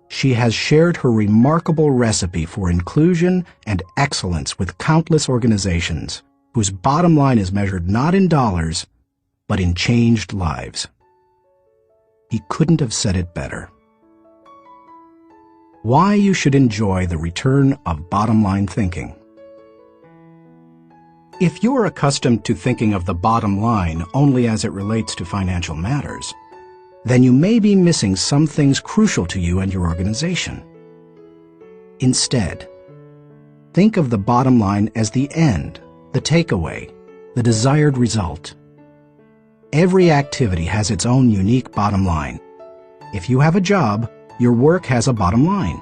She has shared her remarkable recipe for inclusion and excellence with countless organizations whose bottom line is measured not in dollars, but in changed lives. He couldn't have said it better. Why you should enjoy the return of bottom-line thinking. If you are accustomed to thinking of the bottom line only as it relates to financial matters, then you may be missing some things crucial to you and your organization. Instead, think of the bottom line as the end, the takeaway, the desired result. Every activity has its own unique bottom line. If you have a job, your work has a bottom line.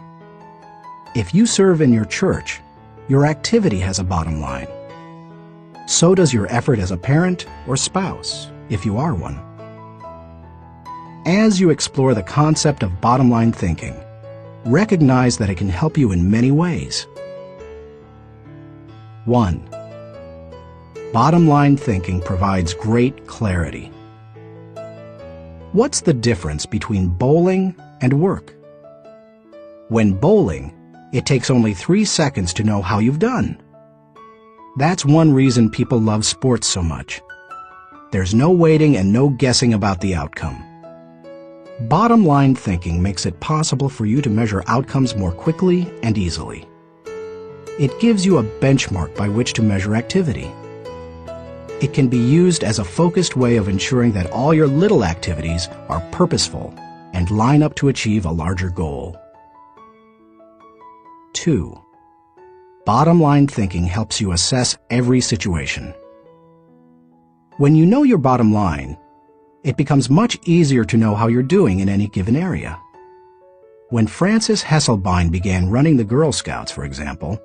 If you serve in your church, your activity has a bottom line. So does your effort as a parent or spouse, if you are one. As you explore the concept of bottom-line thinking, recognize that it can help you in many ways. 1. Bottom-line thinking provides great clarity. What's the difference between bowling and work? When bowling, it takes only 3 seconds to know how you've done. That's one reason people love sports so much. There's no waiting and no guessing about the outcome. Bottom-line thinking makes it possible for you to measure outcomes more quickly and easily. It gives you a benchmark by which to measure activity. It can be used as a focused way of ensuring that all your little activities are purposeful and line up to achieve a larger goal. 2. Bottom-line thinking helps you assess every situation. When you know your bottom line, it becomes much easier to know how you're doing in any given area. When Frances Hesselbein began running the Girl Scouts, for example,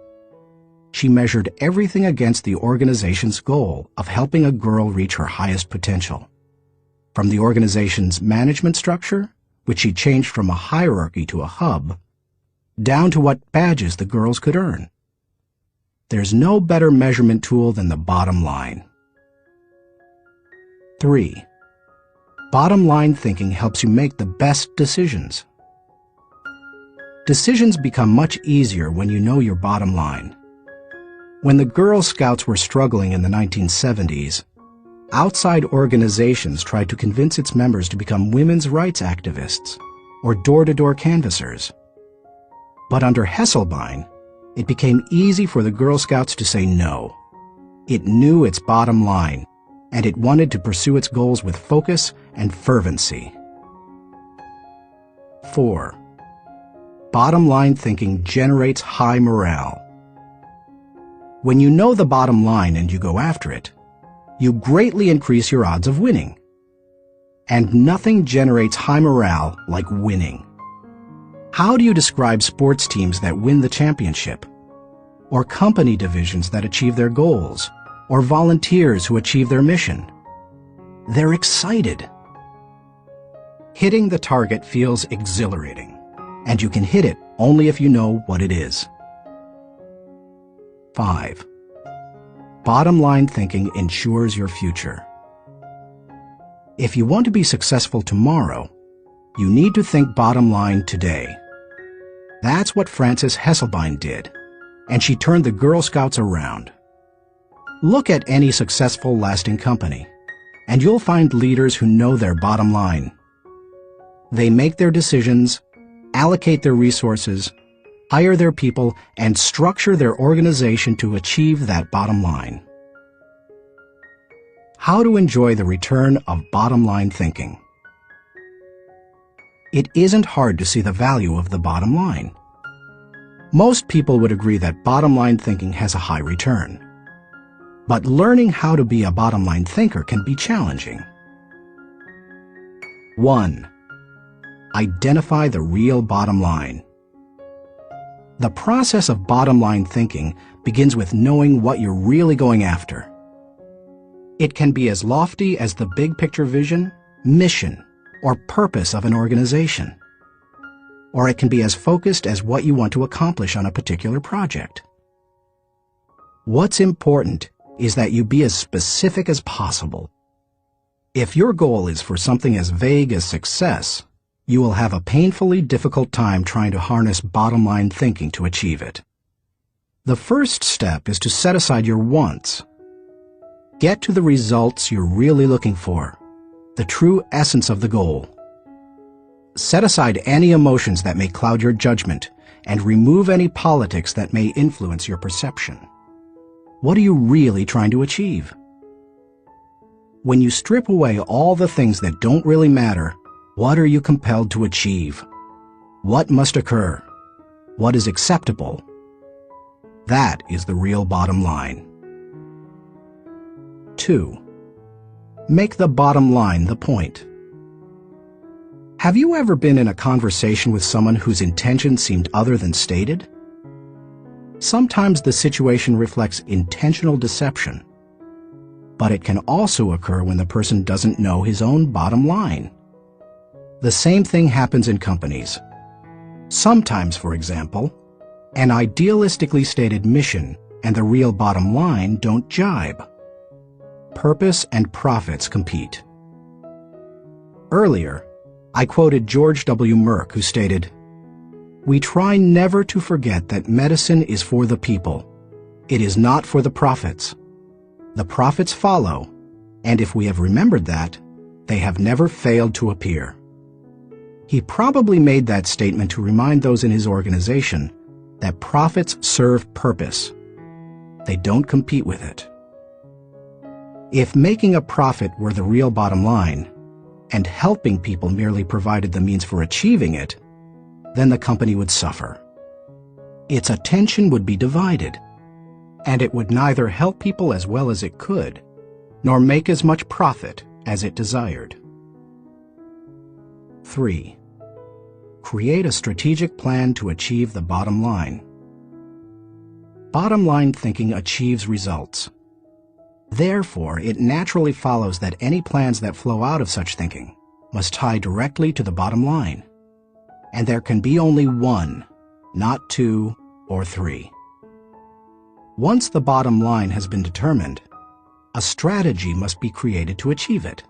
she measured everything against the organization's goal of helping a girl reach her highest potential. From the organization's management structure, which she changed from a hierarchy to a hub, down to what badges the girls could earn. There's no better measurement tool than the bottom line. 3. Bottom-line thinking helps you make the best decisions. Decisions become much easier when you know your bottom line. When the Girl Scouts were struggling in the 1970s, outside organizations tried to convince its members to become women's rights activists or door-to-door canvassers. But under Hesselbein, it became easy for the Girl Scouts to say no. It knew its bottom line, and it wanted to pursue its goals with focus and fervency. 4. Bottom-line thinking generates high morale. When you know the bottom line and you go after it, you greatly increase your odds of winning. And nothing generates high morale like winning. How do you describe sports teams that win the championship? Or company divisions that achieve their goals? Or volunteers who achieve their mission? They're excited. Hitting the target feels exhilarating, and you can hit it only if you know what it is. 5. Bottom-line thinking ensures your future. If you want to be successful tomorrow, you need to think bottom line today. That's what Frances Hesselbein did, and she turned the Girl Scouts around. Look at any successful, lasting company, and you'll find leaders who know their bottom line. They make their decisions, allocate their resources, hire their people, and structure their organization to achieve that bottom line. How to enjoy the return of bottom-line thinking. It isn't hard to see the value of the bottom line. Most people would agree that bottom-line thinking has a high return. But learning how to be a bottom-line thinker can be challenging. 1. Identify the real bottom line. The process of bottom-line thinking begins with knowing what you're really going after. It can be as lofty as the big-picture vision, mission, or purpose of an organization. Or it can be as focused as what you want to accomplish on a particular project. What's important is that you be as specific as possible. If your goal is for something as vague as success, you will have a painfully difficult time trying to harness bottom-line thinking to achieve it. The first step is to set aside your wants. Get to the results you're really looking for, the true essence of the goal. Set aside any emotions that may cloud your judgment and remove any politics that may influence your perception. What are you really trying to achieve? When you strip away all the things that don't really matter, what are you compelled to achieve? What must occur? What is acceptable? That is the real bottom line. 2. Make the bottom line the point. Have you ever been in a conversation with someone whose intention seemed other than stated? Sometimes the situation reflects intentional deception, but it can also occur when the person doesn't know his own bottom line. The same thing happens in companies. Sometimes, for example, an idealistically stated mission and the real bottom line don't jibe. Purpose and profits compete. Earlier, I quoted George W. Merck, who stated, "We try never to forget that medicine is for the people. It is not for the profits. The profits follow, and if we have remembered that, they have never failed to appear." He probably made that statement to remind those in his organization that profits serve purpose. They don't compete with it. If making a profit were the real bottom line, and helping people merely provided the means for achieving it, then the company would suffer. Its attention would be divided, and it would neither help people as well as it could, nor make as much profit as it desired. 3. Create a strategic plan to achieve the bottom line. Bottom line thinking achieves results. Therefore, it naturally follows that any plans that flow out of such thinking must tie directly to the bottom line. And there can be only one, not two or three. Once the bottom line has been determined, a strategy must be created to achieve it.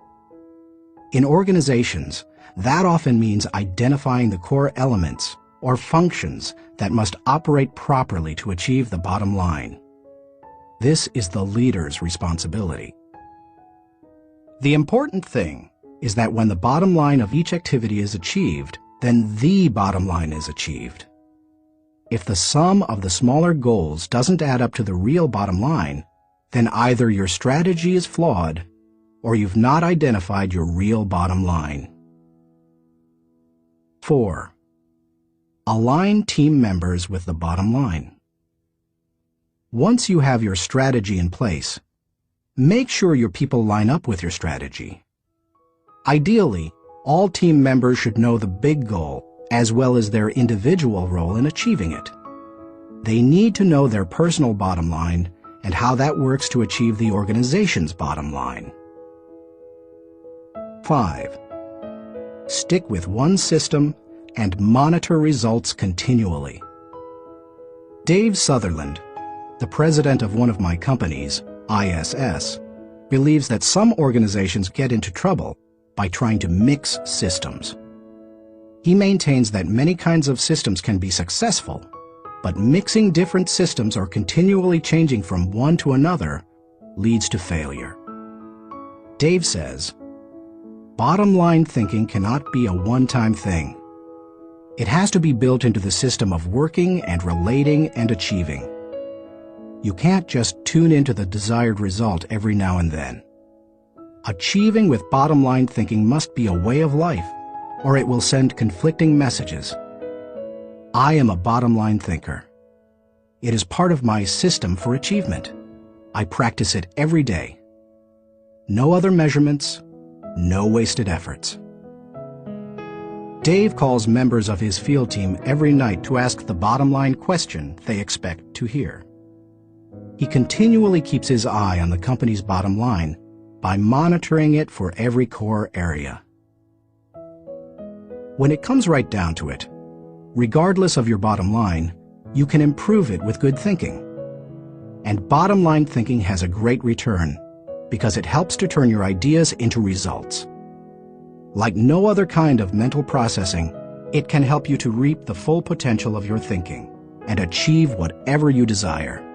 In organizations, that often means identifying the core elements or functions that must operate properly to achieve the bottom line. This is the leader's responsibility. The important thing is that when the bottom line of each activity is achieved, then the bottom line is achieved. If the sum of the smaller goals doesn't add up to the real bottom line, then either your strategy is flawed or you've not identified your real bottom line. 4. Align team members with the bottom line. Once you have your strategy in place, make sure your people line up with your strategy. Ideally, all team members should know the big goal as well as their individual role in achieving it. They need to know their personal bottom line and how that works to achieve the organization's bottom line. 5. Stick with one system and monitor results continually. Dave Sutherland, the president of one of my companies, ISS, believes that some organizations get into trouble by trying to mix systems. He maintains that many kinds of systems can be successful, but mixing different systems or continually changing from one to another leads to failure. Dave says, "Bottom line thinking cannot be a one-time thing. It has to be built into the system of working and relating and achieving. You can't just tune into the desired result every now and then. Achieving with bottom line thinking must be a way of life, or it will send conflicting messages. I am a bottom line thinker. It is part of my system for achievement. I practice it every day. No other measurements, no wasted efforts." Dave calls members of his field team every night to ask the bottom line question they expect to hear. He continually keeps his eye on the company's bottom line by monitoring it for every core area. When it comes right down to it, regardless of your bottom line, you can improve it with good thinking. And bottom line thinking has a great return because it helps to turn your ideas into results. Like no other kind of mental processing, it can help you to reap the full potential of your thinking and achieve whatever you desire.